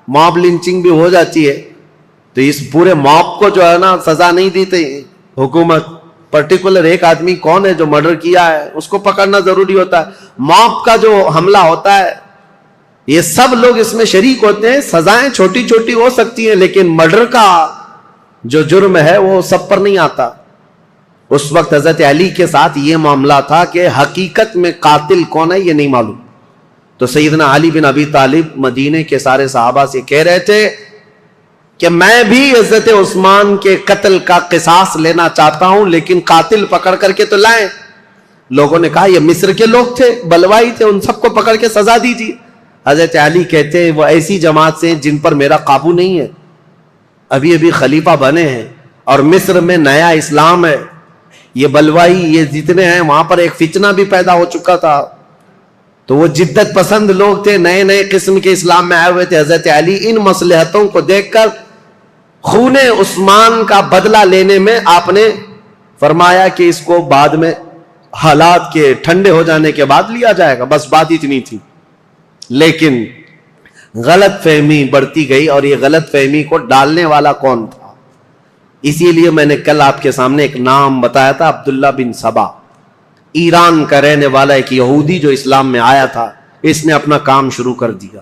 موب لنچنگ بھی ہو جاتی ہے تو اس پورے موب کو جو ہے نا سزا نہیں دیتے حکومت. پرٹیکولر ایک آدمی کون ہے جو مرڈر کیا ہے اس کو پکڑنا ضروری ہوتا ہے. موب کا جو حملہ ہوتا ہے یہ سب لوگ اس میں شریک ہوتے ہیں. سزائیں چھوٹی چھوٹی ہو سکتی ہیں لیکن مرڈر کا جو جرم ہے وہ سب پر نہیں آتا. اس وقت حضرت علی کے ساتھ یہ معاملہ تھا کہ حقیقت میں قاتل کون ہے یہ نہیں معلوم. تو سیدنا علی بن ابی طالب مدینے کے سارے صحابہ سے کہہ رہے تھے کہ میں بھی حضرت عثمان کے قتل کا قصاص لینا چاہتا ہوں, لیکن قاتل پکڑ کر کے تو لائیں. لوگوں نے کہا یہ مصر کے لوگ تھے, بلوائی تھے, ان سب کو پکڑ کے سزا دیجیے. حضرت علی کہتے ہیں وہ ایسی جماعت سے جن پر میرا قابو نہیں ہے, ابھی ابھی خلیفہ بنے ہیں اور مصر میں نیا اسلام ہے. یہ بلوائی یہ جتنے ہیں وہاں پر ایک فتنہ بھی پیدا ہو چکا تھا. تو وہ جدت پسند لوگ تھے, نئے نئے قسم کے اسلام میں آئے ہوئے تھے. حضرت علی ان مصلحتوں کو دیکھ کر خون عثمان کا بدلہ لینے میں آپ نے فرمایا کہ اس کو بعد میں حالات کے ٹھنڈے ہو جانے کے بعد لیا جائے گا, بس بات اتنی تھی. لیکن غلط فہمی بڑھتی گئی, اور یہ غلط فہمی کو ڈالنے والا کون تھا؟ اسی لیے میں نے کل آپ کے سامنے ایک نام بتایا تھا, عبداللہ بن سبا, ایران کا رہنے والا ایک یہودی جو اسلام میں آیا تھا. اس نے اپنا کام شروع کر دیا,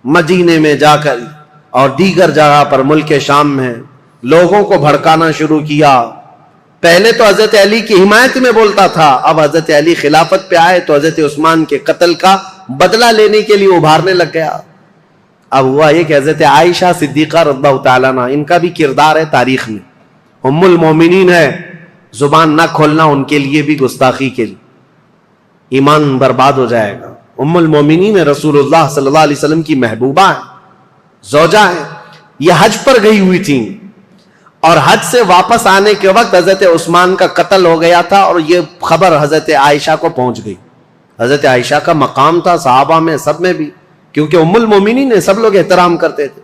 مدینے میں جا کر اور دیگر جگہ پر ملک شام میں لوگوں کو بھڑکانا شروع کیا. پہلے تو حضرت علی کی حمایت میں بولتا تھا, اب حضرت علی خلافت پہ آئے تو حضرت عثمان کے قتل کا بدلہ لینے کے لیے ابھارنے لگ گیا. اب ہوا یہ کہ حضرت عائشہ صدیقہ رضی اللہ تعالیٰ عنہ, ان کا بھی کردار ہے تاریخ میں, ام المومنین ہے, زبان نہ کھولنا ان کے لیے بھی گستاخی کے لیے, ایمان برباد ہو جائے گا. ام المومنین رسول اللہ صلی اللہ علیہ وسلم کی محبوبہ ہیں, زوجہ ہیں. یہ حج پر گئی ہوئی تھیں, اور حج سے واپس آنے کے وقت حضرت عثمان کا قتل ہو گیا تھا, اور یہ خبر حضرت عائشہ کو پہنچ گئی. حضرت عائشہ کا مقام تھا صحابہ میں سب میں بھی, کیونکہ ام المومنین نے سب لوگ احترام کرتے تھے.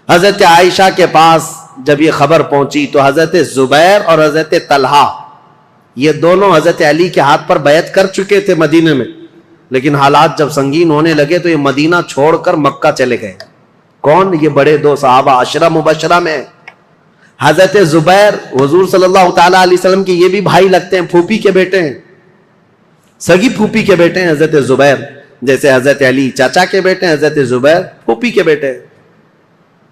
حضرت عائشہ کے پاس جب یہ خبر پہنچی تو حضرت زبیر اور حضرت طلحہ, یہ دونوں حضرت علی کے ہاتھ پر بیعت کر چکے تھے مدینے میں, لیکن حالات جب سنگین ہونے لگے تو یہ مدینہ چھوڑ کر مکہ چلے گئے. کون؟ یہ بڑے دو صحابہ عشرہ مبشرہ میں. حضرت زبیر حضور صلی اللہ تعالیٰ علیہ وسلم کے یہ بھی بھائی لگتے ہیں, پھوپھی کے بیٹے ہیں, سگی پھوپھی کے بیٹے ہیں حضرت زبیر, جیسے حضرت علی چاچا کے بیٹے ہیں, حضرت زبیر پھوپھی کے بیٹے ہیں.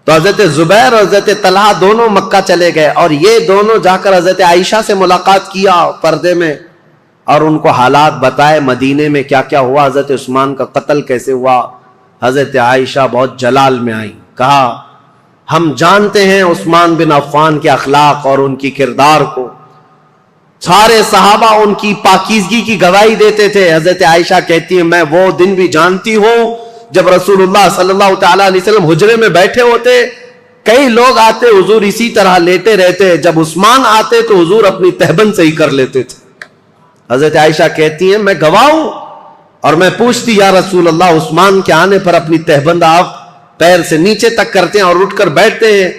تو حضرت زبیر اور حضرت طلحہ دونوں مکہ چلے گئے, اور یہ دونوں جا کر حضرت عائشہ سے ملاقات کیا پردے میں, اور ان کو حالات بتائے مدینے میں کیا کیا ہوا, حضرت عثمان کا قتل کیسے ہوا. حضرت عائشہ بہت جلال میں آئی, کہا ہم جانتے ہیں عثمان بن عفان کے اخلاق اور ان کی کردار کو, سارے صحابہ ان کی پاکیزگی کی گواہی دیتے تھے. حضرت عائشہ کہتی ہیں میں وہ دن بھی جانتی ہوں جب رسول اللہ صلی اللہ تعالیٰ علیہ وسلم حجرے میں بیٹھے ہوتے, کئی لوگ آتے, حضور اسی طرح لیٹے رہتے, جب عثمان آتے تو حضور اپنی تہبند سے ہی کر لیتے تھے. حضرت عائشہ کہتی ہیں میں گواہ ہوں, اور میں پوچھتی یا رسول اللہ عثمان کے آنے پر اپنی تہبند آپ پیر سے نیچے تک کرتے ہیں اور اٹھ کر بیٹھتے ہیں,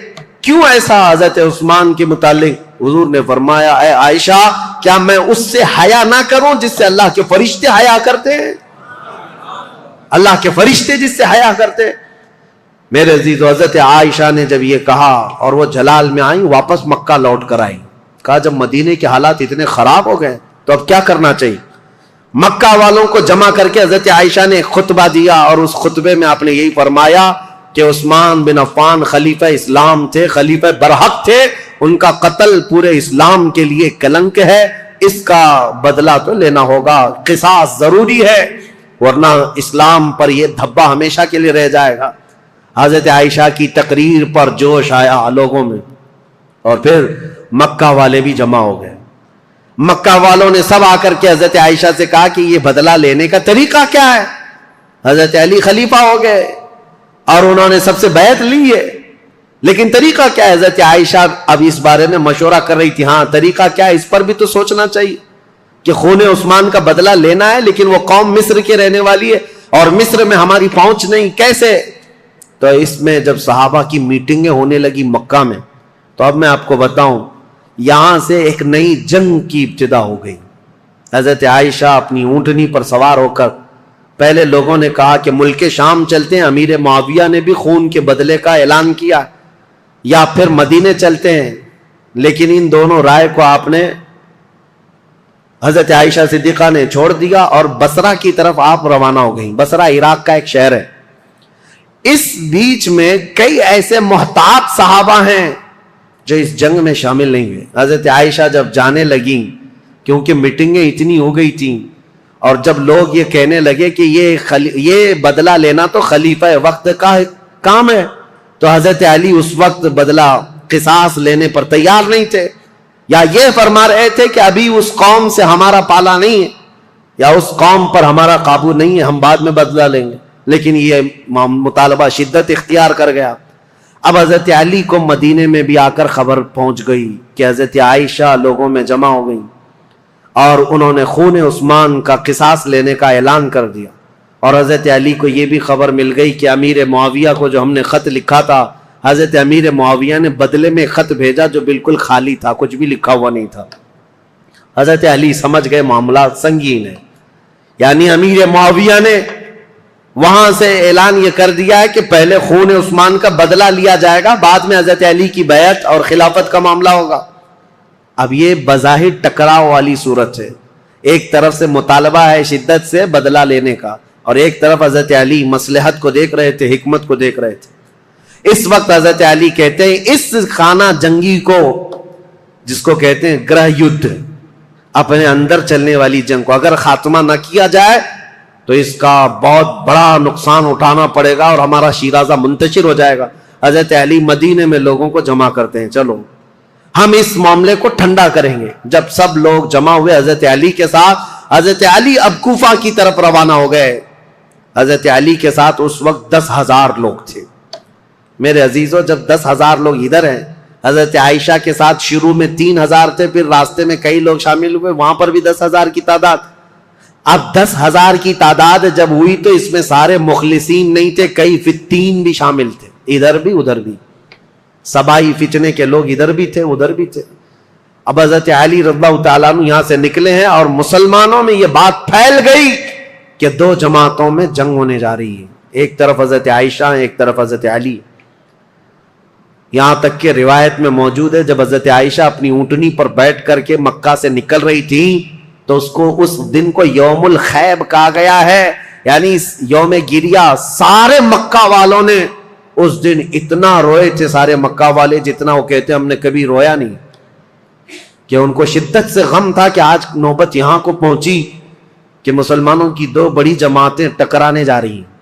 کیوں ایسا؟ حضرت عثمان کے متعلق حضور نے فرمایا اے عائشہ کیا میں اس سے حیا نہ کروں جس سے اللہ کے فرشتے حیا کرتے ہیں, اللہ کے فرشتے جس سے حیا کرتے. میرے عزیز, حضرت عائشہ نے جب یہ کہا اور وہ جلال میں آئیں, واپس مکہ لوٹ کر آئیں, کہا جب مدینے کے حالات اتنے خراب ہو گئے تو اب کیا کرنا چاہیے. مکہ والوں کو جمع کر کے حضرت عائشہ نے ایک خطبہ دیا, اور اس خطبے میں آپ نے یہی فرمایا کہ عثمان بن عفان خلیفہ اسلام تھے, خلیفہ برحق تھے, ان کا قتل پورے اسلام کے لیے کلنک ہے, اس کا بدلہ تو لینا ہوگا, قصاص ضروری ہے, ورنہ اسلام پر یہ دھبا ہمیشہ کے لیے رہ جائے گا. حضرت عائشہ کی تقریر پر جوش آیا لوگوں میں, اور پھر مکہ والے بھی جمع ہو گئے. مکہ والوں نے سب آ کر کے حضرت عائشہ سے کہا کہ یہ بدلہ لینے کا طریقہ کیا ہے. حضرت علی خلیفہ ہو گئے اور انہوں نے سب سے بیعت لی ہے, لیکن طریقہ کیا ہے؟ حضرت عائشہ اب اس بارے میں مشورہ کر رہی تھی, ہاں طریقہ کیا ہے, اس پر بھی تو سوچنا چاہیے کہ خون عثمان کا بدلہ لینا ہے, لیکن وہ قوم مصر کے رہنے والی ہے اور مصر میں ہماری پہنچ نہیں, کیسے؟ تو اس میں جب صحابہ کی میٹنگیں ہونے لگی مکہ میں, تو اب میں آپ کو بتاؤں یہاں سے ایک نئی جنگ کی ابتدا ہو گئی. حضرت عائشہ اپنی اونٹنی پر سوار ہو کر, پہلے لوگوں نے کہا کہ ملک شام چلتے ہیں, امیر معاویہ نے بھی خون کے بدلے کا اعلان کیا, یا پھر مدینے چلتے ہیں, لیکن ان دونوں رائے کو آپ نے, حضرت عائشہ صدیقہ نے چھوڑ دیا اور بصرہ کی طرف آپ روانہ ہو گئیں. بصرہ عراق کا ایک شہر ہے. اس بیچ میں کئی ایسے محتاط صحابہ ہیں جو اس جنگ میں شامل نہیں ہوئے. حضرت عائشہ جب جانے لگیں, کیونکہ میٹنگیں اتنی ہو گئی تھیں, اور جب لوگ یہ کہنے لگے کہ یہ بدلہ لینا تو خلیفہ وقت کا کام ہے, تو حضرت علی اس وقت بدلہ قصاص لینے پر تیار نہیں تھے, یا یہ فرما رہے تھے کہ ابھی اس قوم سے ہمارا پالا نہیں ہے, یا اس قوم پر ہمارا قابو نہیں ہے, ہم بعد میں بدلہ لیں گے. لیکن یہ مطالبہ شدت اختیار کر گیا. اب حضرت علی کو مدینے میں بھی آ کر خبر پہنچ گئی کہ حضرت عائشہ لوگوں میں جمع ہو گئی, اور انہوں نے خون عثمان کا قصاص لینے کا اعلان کر دیا. اور حضرت علی کو یہ بھی خبر مل گئی کہ امیر معاویہ کو جو ہم نے خط لکھا تھا، حضرت امیر معاویہ نے بدلے میں خط بھیجا جو بالکل خالی تھا، کچھ بھی لکھا ہوا نہیں تھا۔ حضرت علی سمجھ گئے معاملات سنگین ہے، یعنی امیر معاویہ نے وہاں سے اعلان یہ کر دیا ہے کہ پہلے خون عثمان کا بدلہ لیا جائے گا، بعد میں حضرت علی کی بیعت اور خلافت کا معاملہ ہوگا۔ اب یہ بظاہر ٹکراؤ والی صورت ہے، ایک طرف سے مطالبہ ہے شدت سے بدلہ لینے کا، اور ایک طرف حضرت علی مصلحت کو دیکھ رہے تھے، حکمت کو دیکھ رہے تھے۔ اس وقت حضرت علی کہتے ہیں اس خانہ جنگی کو، جس کو کہتے ہیں گرہ یدھ، اپنے اندر چلنے والی جنگ کو اگر خاتمہ نہ کیا جائے تو اس کا بہت بڑا نقصان اٹھانا پڑے گا اور ہمارا شیرازہ منتشر ہو جائے گا۔ حضرت علی مدینے میں لوگوں کو جمع کرتے ہیں، چلو ہم اس معاملے کو ٹھنڈا کریں گے۔ جب سب لوگ جمع ہوئے حضرت علی کے ساتھ، حضرت علی اب کوفہ کی طرف روانہ ہو گئے۔ حضرت علی کے ساتھ اس وقت 10,000 لوگ تھے۔ میرے عزیزو، جب 10,000 لوگ ادھر ہیں، حضرت عائشہ کے ساتھ شروع میں 3,000 تھے، پھر راستے میں کئی لوگ شامل ہوئے، وہاں پر بھی 10,000 کی تعداد۔ اب 10,000 کی تعداد جب ہوئی تو اس میں سارے مخلصین نہیں تھے، کئی فتین بھی شامل تھے، ادھر بھی ادھر بھی، سبائی فتنے کے لوگ ادھر بھی تھے ادھر بھی تھے۔ اب حضرت علی رضی اللہ تعالیٰ عنہ یہاں سے نکلے ہیں اور مسلمانوں میں یہ بات پھیل گئی کہ 2 جماعتوں میں جنگ ہونے جا رہی ہے، ایک طرف حضرت عائشہ ایک طرف حضرت علی۔ یہاں تک کہ روایت میں موجود ہے جب حضرت عائشہ اپنی اونٹنی پر بیٹھ کر کے مکہ سے نکل رہی تھی تو اس دن کو یوم الخیب کہا گیا ہے، یعنی یوم گریہ۔ سارے مکہ والوں نے اس دن اتنا روئے تھے، سارے مکہ والے، جتنا وہ کہتے ہم نے کبھی رویا نہیں، کہ ان کو شدت سے غم تھا کہ آج نوبت یہاں کو پہنچی کہ مسلمانوں کی 2 بڑی جماعتیں ٹکرانے جا رہی ہیں،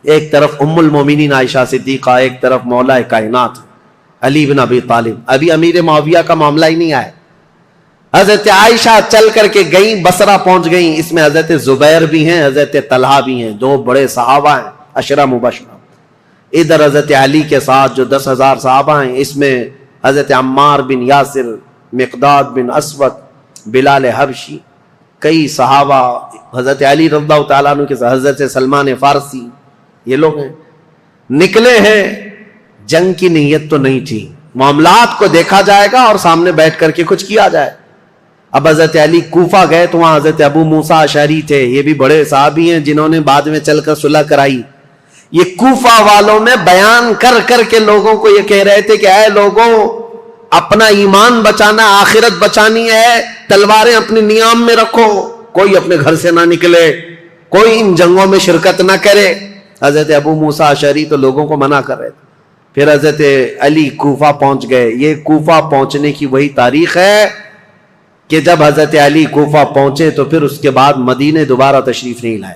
ایک طرف ام المومنین عائشہ صدیقہ، ایک طرف مولا کائنات علی بن ابی طالب۔ ابھی امیر معاویہ کا معاملہ ہی نہیں آیا۔ حضرت عائشہ چل کر کے گئیں، بصرہ پہنچ گئیں، اس میں حضرت زبیر بھی ہیں، حضرت طلحہ بھی ہیں، 2 بڑے صحابہ ہیں، عشرہ مبشرہ۔ ادھر حضرت علی کے ساتھ جو 10,000 صحابہ ہیں، اس میں حضرت عمار بن یاسر، مقداد بن اسود، بلال حبشی، کئی صحابہ حضرت علی رضی اللہ تعالیٰ عنہ کے ساتھ، حضرت سلمان فارسی، یہ لوگ ہیں۔ نکلے ہیں، جنگ کی نیت تو نہیں تھی، معاملات کو دیکھا جائے گا اور سامنے بیٹھ کر کے کچھ کیا جائے۔ اب حضرت علی کوفہ گئے تو وہاں حضرت ابو موسیٰ اشعری تھے، یہ بھی بڑے صحابی ہیں جنہوں نے بعد میں چل کر صلح کرائی۔ یہ کوفہ والوں میں بیان کر کر کے لوگوں کو یہ کہہ رہے تھے کہ اے لوگوں، اپنا ایمان بچانا، آخرت بچانی ہے، تلواریں اپنے نیام میں رکھو، کوئی اپنے گھر سے نہ نکلے، کوئی ان جنگوں میں شرکت نہ کرے۔ حضرت ابو موسیٰ اشعری تو لوگوں کو منع کر رہے تھے۔ پھر حضرت علی کوفہ پہنچ گئے۔ یہ کوفہ پہنچنے کی وہی تاریخ ہے کہ جب حضرت علی کوفہ پہنچے تو پھر اس کے بعد مدینے دوبارہ تشریف نہیں لائے۔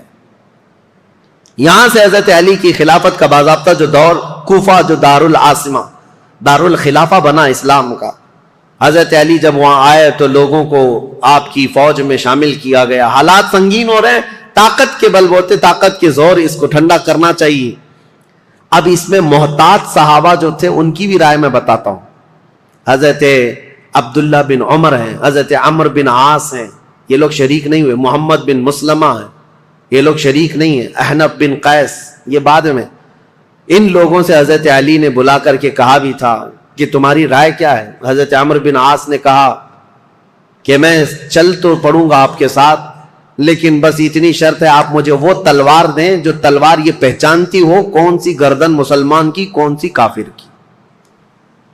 یہاں سے حضرت علی کی خلافت کا باضابطہ جو دور، کوفہ جو دارالعاصمہ، دارالخلافہ بنا اسلام کا، حضرت علی جب وہاں آئے تو لوگوں کو آپ کی فوج میں شامل کیا گیا۔ حالات سنگین ہو رہے ہیں، طاقت کے بل بوتے، طاقت کے زور، اس کو ٹھنڈا کرنا چاہیے۔ اب اس میں محتاط صحابہ جو تھے ان کی بھی رائے میں بتاتا ہوں۔ حضرت عبداللہ بن عمر ہیں، حضرت عمر بن عاص ہیں، یہ لوگ شریک نہیں ہوئے۔ محمد بن مسلمہ ہیں، یہ لوگ شریک نہیں ہیں۔ احنف بن قیس، یہ بعد میں۔ ان لوگوں سے حضرت علی نے بلا کر کے کہا بھی تھا کہ تمہاری رائے کیا ہے؟ حضرت عمر بن عاص نے کہا کہ میں چل تو پڑوں گا آپ کے ساتھ، لیکن بس اتنی شرط ہے آپ مجھے وہ تلوار دیں جو تلوار یہ پہچانتی ہو کون سی گردن مسلمان کی کون سی کافر کی،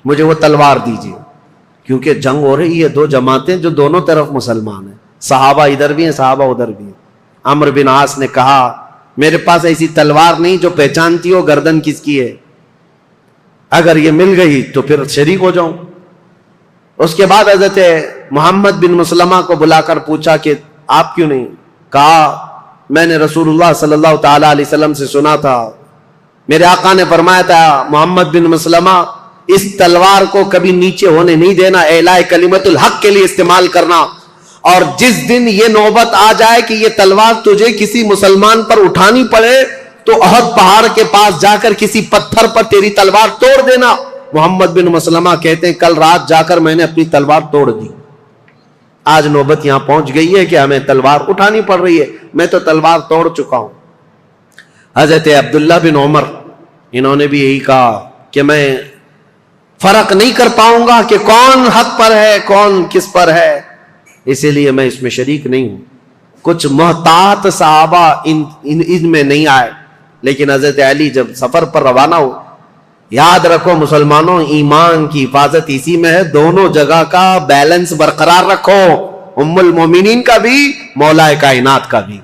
مجھے وہ تلوار دیجیے، کیونکہ جنگ ہو رہی ہے، 2 جماعتیں جو دونوں طرف مسلمان ہیں، صحابہ ادھر بھی ہیں صحابہ ادھر بھی ہیں۔ عمر بن عاص نے کہا میرے پاس ایسی تلوار نہیں جو پہچانتی ہو گردن کس کی ہے، اگر یہ مل گئی تو پھر شریک ہو جاؤں۔ اس کے بعد حضرت محمد بن مسلمہ کو بلا کر پوچھا کہ آپ کیوں نہیں؟ کہا میں نے رسول اللہ صلی اللہ تعالیٰ علیہ وسلم سے سنا تھا، میرے آقا نے فرمایا تھا محمد بن مسلمہ اس تلوار کو کبھی نیچے ہونے نہیں دینا، اعلاء کلمت الحق کے لیے استعمال کرنا، اور جس دن یہ نوبت آ جائے کہ یہ تلوار تجھے کسی مسلمان پر اٹھانی پڑے تو احد پہاڑ کے پاس جا کر کسی پتھر پر تیری تلوار توڑ دینا۔ محمد بن مسلمہ کہتے ہیں کل رات جا کر میں نے اپنی تلوار توڑ دی، آج نوبت یہاں پہنچ گئی ہے کہ ہمیں تلوار اٹھانی پڑ رہی ہے، میں تو تلوار توڑ چکا ہوں۔ حضرت عبداللہ بن عمر انہوں نے بھی یہی کہا کہ میں فرق نہیں کر پاؤں گا کہ کون حق پر ہے کون کس پر ہے، اسی لیے میں اس میں شریک نہیں ہوں۔ کچھ محتاط صحابہ ان میں نہیں آئے، لیکن حضرت علی جب سفر پر روانہ ہو، یاد رکھو مسلمانوں، ایمان کی حفاظت اسی میں ہے، دونوں جگہ کا بیلنس برقرار رکھو، ام المومنین کا بھی مولا کائنات کا بھی،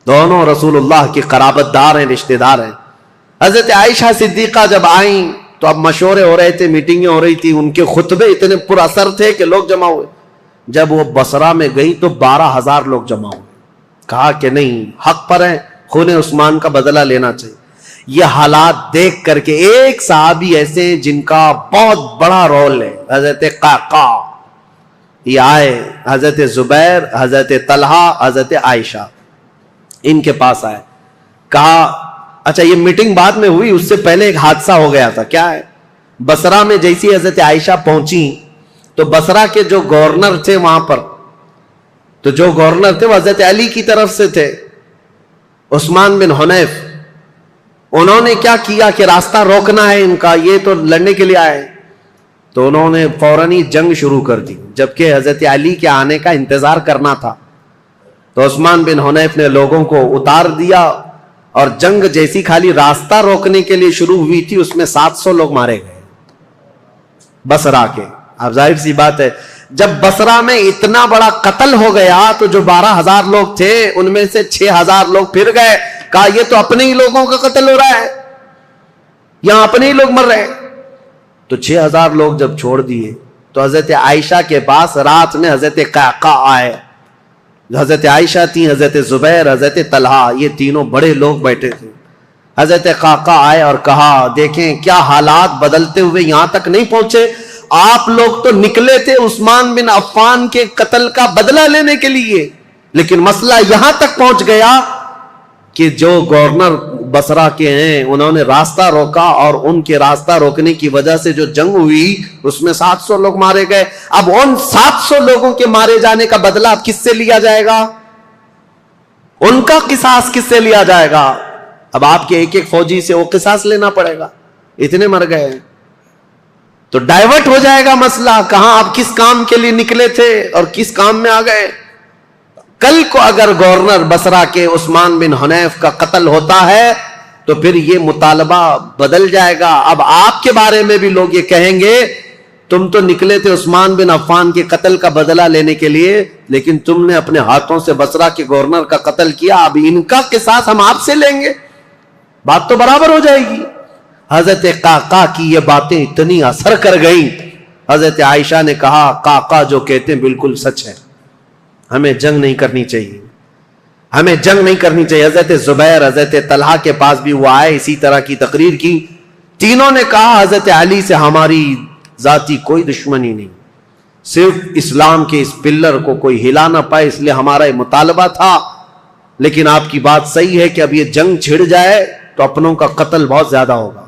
دونوں رسول اللہ کی قرابت دار ہیں، رشتہ دار ہیں۔ حضرت عائشہ صدیقہ جب آئیں تو اب مشورے ہو رہے تھے، میٹنگیں ہو رہی تھی، ان کے خطبے اتنے پر اثر تھے کہ لوگ جمع ہوئے۔ جب وہ بصرہ میں گئی تو 12,000 لوگ جمع ہوئے، کہا کہ نہیں حق پر ہیں، خون عثمان کا بدلہ لینا چاہیے۔ یہ حالات دیکھ کر کے ایک صحابی ایسے ہیں جن کا بہت بڑا رول ہے، حضرت قعقاع، یہ آئے، حضرت زبیر، حضرت طلحہ، حضرت عائشہ ان کے پاس آئے، کہا اچھا یہ میٹنگ بعد میں ہوئی، اس سے پہلے ایک حادثہ ہو گیا تھا، کیا ہے؟ بصرہ میں جیسی حضرت عائشہ پہنچی تو بصرہ کے جو گورنر تھے وہاں پر، تو جو گورنر تھے وہ حضرت علی کی طرف سے تھے، عثمان بن حنیف، انہوں نے کیا کیا کہ راستہ روکنا ہے ان کا، یہ تو لڑنے کے لیے آئے، تو انہوں نے فوراً ہی جنگ شروع کر دی، جبکہ حضرت علی کے آنے کا انتظار کرنا تھا۔ تو عثمان بن حنیف نے لوگوں کو اتار دیا، اور جنگ جیسی خالی راستہ روکنے کے لیے شروع ہوئی تھی، اس میں 700 لوگ مارے گئے بصرہ کے۔ اب ظاہر سی بات ہے جب بصرہ میں اتنا بڑا قتل ہو گیا تو جو 12,000 لوگ تھے ان میں سے 6,000 لوگ پھر گئے، کہا یہ تو اپنے ہی لوگوں کا قتل ہو رہا ہے، یہاں اپنے ہی لوگ مر رہے ہیں۔ تو 6,000 لوگ جب چھوڑ دیے تو حضرت عائشہ کے پاس رات میں حضرت قعقاع آئے، حضرت عائشہ تھی، حضرت زبیر، حضرت طلحہ، یہ تینوں بڑے لوگ بیٹھے تھے۔ حضرت قعقاع آئے اور کہا دیکھیں کیا حالات بدلتے ہوئے یہاں تک نہیں پہنچے، آپ لوگ تو نکلے تھے عثمان بن عفان کے قتل کا بدلہ لینے کے لیے، لیکن مسئلہ یہاں تک پہنچ گیا کہ جو گورنر بصرہ کے ہیں انہوں نے راستہ روکا، اور ان کے راستہ روکنے کی وجہ سے جو جنگ ہوئی اس میں 700 لوگ مارے گئے۔ اب ان 700 لوگوں کے مارے جانے کا بدلہ اب کس سے لیا جائے گا؟ ان کا قصاص کس سے لیا جائے گا؟ اب آپ کے ایک ایک فوجی سے وہ قصاص لینا پڑے گا، اتنے مر گئے، تو ڈائیورٹ ہو جائے گا مسئلہ، کہاں آپ کس کام کے لیے نکلے تھے اور کس کام میں آ گئے۔ کل کو اگر گورنر بصرہ کے عثمان بن حنیف کا قتل ہوتا ہے تو پھر یہ مطالبہ بدل جائے گا، اب آپ کے بارے میں بھی لوگ یہ کہیں گے تم تو نکلے تھے عثمان بن عفان کے قتل کا بدلہ لینے کے لیے، لیکن تم نے اپنے ہاتھوں سے بصرہ کے گورنر کا قتل کیا، اب ان کا قصاص ہم آپ سے لیں گے، بات تو برابر ہو جائے گی۔ حضرت قعقاع کی یہ باتیں اتنی اثر کر گئیں، حضرت عائشہ نے کہا قعقاع جو کہتے ہیں بالکل سچ ہے، ہمیں جنگ نہیں کرنی چاہیے، ہمیں جنگ نہیں کرنی چاہیے۔ حضرت زبیر، حضرت طلحہ کے پاس بھی وہ آئے، اسی طرح کی تقریر کی، تینوں نے کہا حضرت علی سے ہماری ذاتی کوئی دشمنی نہیں، صرف اسلام کے اس پلر کو کوئی ہلا نہ پائے اس لیے ہمارا یہ مطالبہ تھا، لیکن آپ کی بات صحیح ہے کہ اب یہ جنگ چھڑ جائے تو اپنوں کا قتل بہت زیادہ ہوگا۔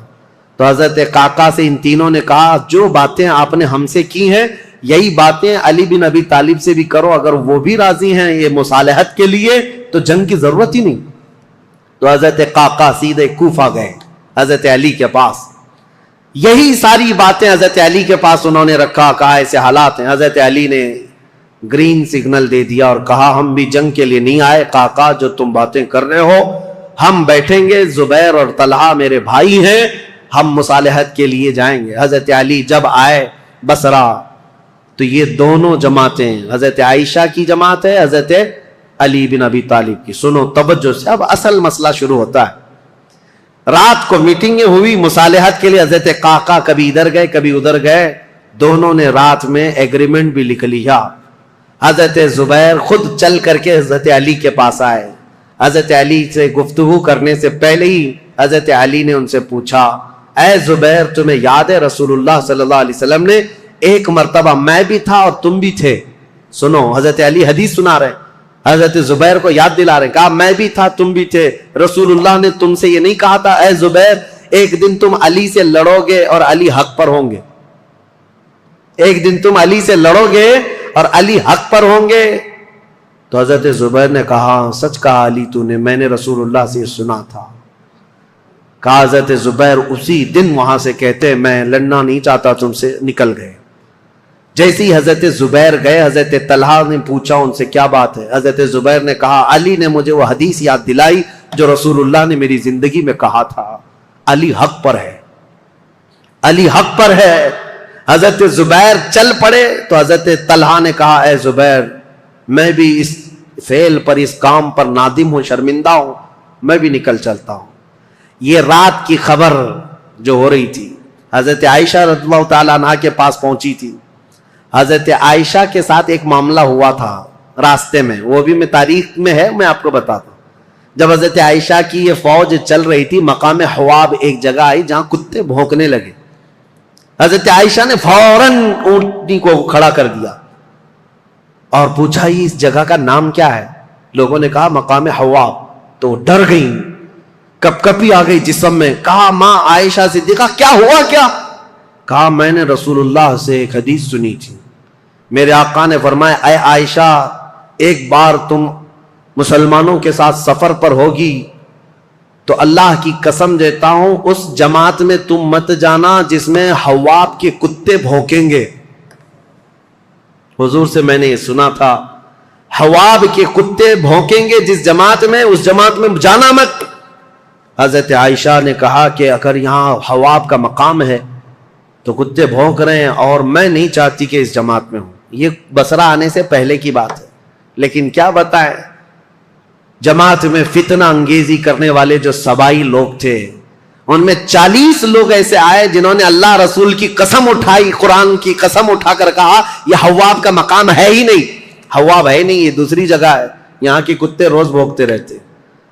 تو حضرت قعقاع سے ان تینوں نے کہا جو باتیں آپ نے ہم سے کی ہیں یہی باتیں علی بن ابی طالب سے بھی کرو، اگر وہ بھی راضی ہیں یہ مصالحت کے لیے تو جنگ کی ضرورت ہی نہیں۔ تو حضرت قعقاع سیدھے کوفہ گئے حضرت علی کے پاس، یہی ساری باتیں حضرت علی کے پاس انہوں نے رکھا، کہا ایسے حالات ہیں۔ حضرت علی نے گرین سگنل دے دیا اور کہا ہم بھی جنگ کے لیے نہیں آئے، قعقاع جو تم باتیں کر رہے ہو ہم بیٹھیں گے، زبیر اور طلحہ میرے بھائی ہیں، ہم مصالحت کے لیے جائیں گے۔ حضرت علی جب آئے بصرہ تو یہ دونوں جماعتیں، حضرت عائشہ کی جماعت ہے، حضرت علی بن ابی طالب کی، سنو توجہ سے، اب اصل مسئلہ شروع ہوتا ہے۔ رات کو میٹنگیں ہوئی مصالحت کے لیے، حضرت قعقاع کبھی ادھر گئے کبھی ادھر گئے، دونوں نے رات میں ایگریمنٹ بھی لکھ لیا۔ حضرت زبیر خود چل کر کے حضرت علی کے پاس آئے، حضرت علی سے گفتگو کرنے سے پہلے ہی حضرت علی نے ان سے پوچھا اے زبیر تمہیں یاد ہے رسول اللہ صلی اللہ علیہ وسلم نے ایک مرتبہ میں بھی تھا اور تم بھی تھے، سنو حضرت علی حدیث سنا رہے، حضرت زبیر کو یاد دلا رہے، کہا میں بھی تھا تم بھی تھے، رسول اللہ نے تم سے یہ نہیں کہا تھا اے زبیر ایک دن تم علی سے لڑو گے اور علی حق پر ہوں گے، ایک دن تم علی سے لڑو گے اور علی حق پر ہوں گے؟ تو حضرت زبیر نے کہا سچ کہا علی تو نے، میں نے رسول اللہ سے سنا تھا، کہا حضرت زبیر اسی دن وہاں سے کہتے میں لڑنا نہیں چاہتا تم سے، نکل گئے۔ جیسے ہی حضرت زبیر گئے، حضرت طلحہ نے پوچھا ان سے کیا بات ہے؟ حضرت زبیر نے کہا علی نے مجھے وہ حدیث یاد دلائی جو رسول اللہ نے میری زندگی میں کہا تھا، علی حق پر ہے، علی حق پر ہے۔ حضرت زبیر چل پڑے تو حضرت طلحہ نے کہا اے زبیر میں بھی اس فعل پر، اس کام پر نادم ہوں، شرمندہ ہوں، میں بھی نکل چلتا ہوں۔ یہ رات کی خبر جو ہو رہی تھی حضرت عائشہ رضی اللہ تعالیٰ عنہا کے پاس پہنچی تھی۔ حضرت عائشہ کے ساتھ ایک معاملہ ہوا تھا راستے میں، وہ بھی میں تاریخ میں ہے، میں آپ کو بتاتا ہوں۔ جب حضرت عائشہ کی یہ فوج چل رہی تھی، مقام حواب ایک جگہ آئی جہاں کتے بھونکنے لگے۔ حضرت عائشہ نے فوراً اونٹنی کو کھڑا کر دیا اور پوچھا یہ اس جگہ کا نام کیا ہے؟ لوگوں نے کہا مقام حواب۔ تو ڈر گئی، کپ کپی آ گئی جسم میں۔ کہا ماں عائشہ صدیقہ کیا ہوا کیا؟ کہا میں نے رسول اللہ سے ایک حدیث سنی تھی، میرے آقا نے فرمایا اے عائشہ ایک بار تم مسلمانوں کے ساتھ سفر پر ہوگی تو اللہ کی قسم دیتا ہوں اس جماعت میں تم مت جانا جس میں حواب کے کتے بھونکیں گے۔ حضور سے میں نے یہ سنا تھا حواب کے کتے بھونکیں گے جس جماعت میں، اس جماعت میں جانا مت۔ حضرت عائشہ نے کہا کہ اگر یہاں حواب کا مقام ہے تو کتے بھونک رہے ہیں اور میں نہیں چاہتی کہ اس جماعت میں ہوں۔ یہ بصرہ آنے سے پہلے کی بات ہے، لیکن کیا بتائیں جماعت میں فتنہ انگیزی کرنے والے جو سبائی لوگ تھے ان میں 40 لوگ ایسے آئے جنہوں نے اللہ رسول کی قسم اٹھائی، قرآن کی قسم اٹھا کر کہا یہ حواب کا مقام ہے ہی نہیں، حواب ہے نہیں، یہ دوسری جگہ ہے، یہاں کے کتے روز بھونکتے رہتے۔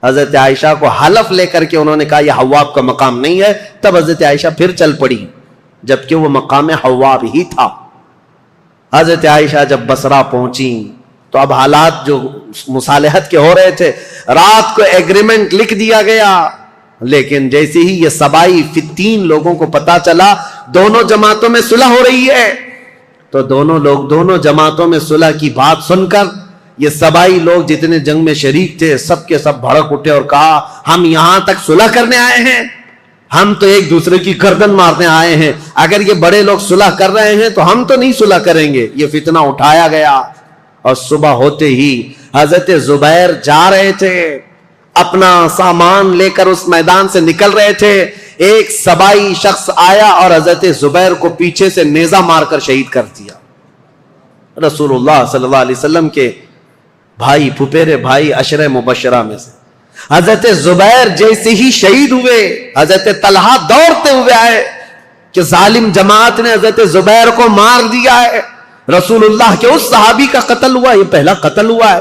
حضرت عائشہ کو حلف لے کر کے انہوں نے کہا یہ حواب کا مقام نہیں ہے، تب حضرت عائشہ پھر چل پڑی جبکہ وہ مقام حواب ہی تھا۔ حضرت عائشہ جب بصرہ پہنچی تو اب حالات جو مصالحت کے ہو رہے تھے، رات کو ایگریمنٹ لکھ دیا گیا، لیکن جیسے ہی یہ سبائی 3 لوگوں کو پتا چلا دونوں جماعتوں میں صلح ہو رہی ہے تو دونوں جماعتوں میں صلح کی بات سن کر یہ سبائی لوگ جتنے جنگ میں شریک تھے سب کے سب بھڑک اٹھے اور کہا ہم یہاں تک صلح کرنے آئے ہیں، ہم تو ایک دوسرے کی گردن مارنے آئے ہیں، اگر یہ بڑے لوگ صلح کر رہے ہیں تو ہم تو نہیں صلح کریں گے۔ یہ فتنہ اٹھایا گیا اور صبح ہوتے ہی حضرت زبیر جا رہے تھے، اپنا سامان لے کر اس میدان سے نکل رہے تھے، ایک سبائی شخص آیا اور حضرت زبیر کو پیچھے سے نیزہ مار کر شہید کر دیا۔ رسول اللہ صلی اللہ علیہ وسلم کے بھائی، پھپھیرے بھائی، عشرہ مبشرہ میں سے حضرت زبیر جیسے ہی شہید ہوئے، حضرت طلحہ دوڑتے ہوئے آئے کہ ظالم جماعت نے حضرت زبیر کو مار دیا ہے، رسول اللہ کے اس صحابی کا قتل ہوا، یہ پہلا قتل ہوا ہے۔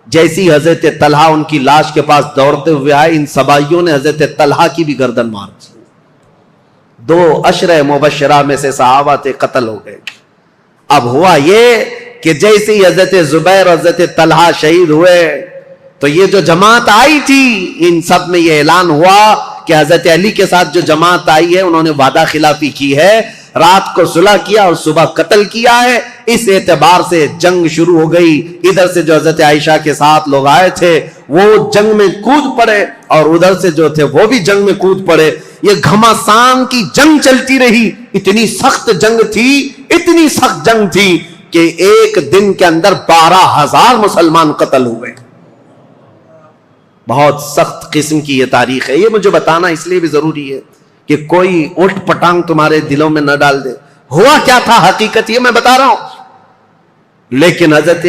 جیسی حضرت طلحہ ان کی لاش کے پاس دوڑتے ہوئے آئے، ان سبائیوں نے حضرت طلحہ کی بھی گردن مار دی۔ 2 عشرہ مبشرہ میں سے صحابہ تھے، قتل ہو گئے۔ اب ہوا یہ کہ جیسے ہی حضرت زبیر اور حضرت طلحہ شہید ہوئے تو یہ جو جماعت آئی تھی ان سب میں یہ اعلان ہوا کہ حضرت علی کے ساتھ جو جماعت آئی ہے انہوں نے وعدہ خلافی کی ہے، رات کو صلح کیا اور صبح قتل کیا ہے، اس اعتبار سے جنگ شروع ہو گئی۔ ادھر سے جو حضرت عائشہ کے ساتھ لوگ آئے تھے وہ جنگ میں کود پڑے اور ادھر سے جو تھے وہ بھی جنگ میں کود پڑے۔ یہ گھمسان کی جنگ چلتی رہی، اتنی سخت جنگ تھی، اتنی سخت جنگ تھی کہ ایک دن کے اندر 12,000 مسلمان قتل ہوئے۔ بہت سخت قسم کی یہ تاریخ ہے، یہ مجھے بتانا اس لیے بھی ضروری ہے کہ کوئی اٹھ پٹانگ تمہارے دلوں میں نہ ڈال دے۔ ہوا کیا تھا حقیقت یہ میں بتا رہا ہوں، لیکن حضرت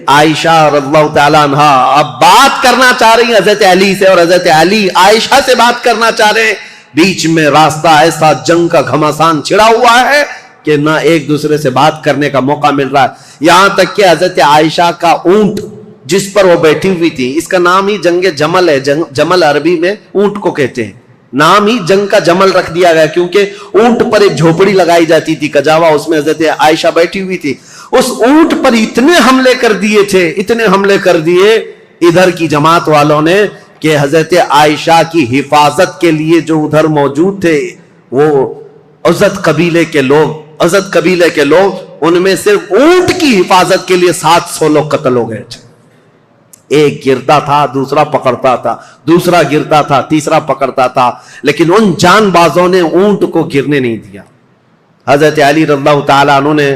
عائشہ رضی اللہ تعالیٰ عنہا اب بات کرنا چاہ رہی ہیں حضرت علی سے، اور حضرت علی عائشہ سے بات کرنا چاہ رہے ہیں۔ بیچ میں راستہ ایسا جنگ کا گھمسان چھڑا ہوا ہے کہ نہ ایک دوسرے سے بات کرنے کا موقع مل رہا ہے، یہاں تک کہ حضرت عائشہ کا اونٹ جس پر وہ بیٹھی ہوئی تھی، اس کا نام ہی جنگ جمل ہے، جمل عربی میں اونٹ کو کہتے ہیں، نام ہی جنگ کا جمل رکھ دیا گیا کیونکہ اونٹ پر ایک جھوپڑی لگائی جاتی تھی کجاوا، اس میں حضرت عائشہ بیٹھی ہوئی تھی۔ اس اونٹ پر اتنے حملے کر دیے تھے، اتنے حملے کر دیے ادھر کی جماعت والوں نے کہ حضرت عائشہ کی حفاظت کے لیے جو ادھر موجود تھے وہ عزت قبیلے کے لوگ ان میں صرف اونٹ کی حفاظت کے لیے 700 لوگ قتل ہو گئے تھے۔ ایک گرتا تھا دوسرا پکڑتا تھا, دوسرا گرتا تھا تیسرا پکڑتا تھا, لیکن ان جان بازوں نے اونٹ کو گرنے نہیں دیا. حضرت علی رضی اللہ تعالیٰ عنہ نے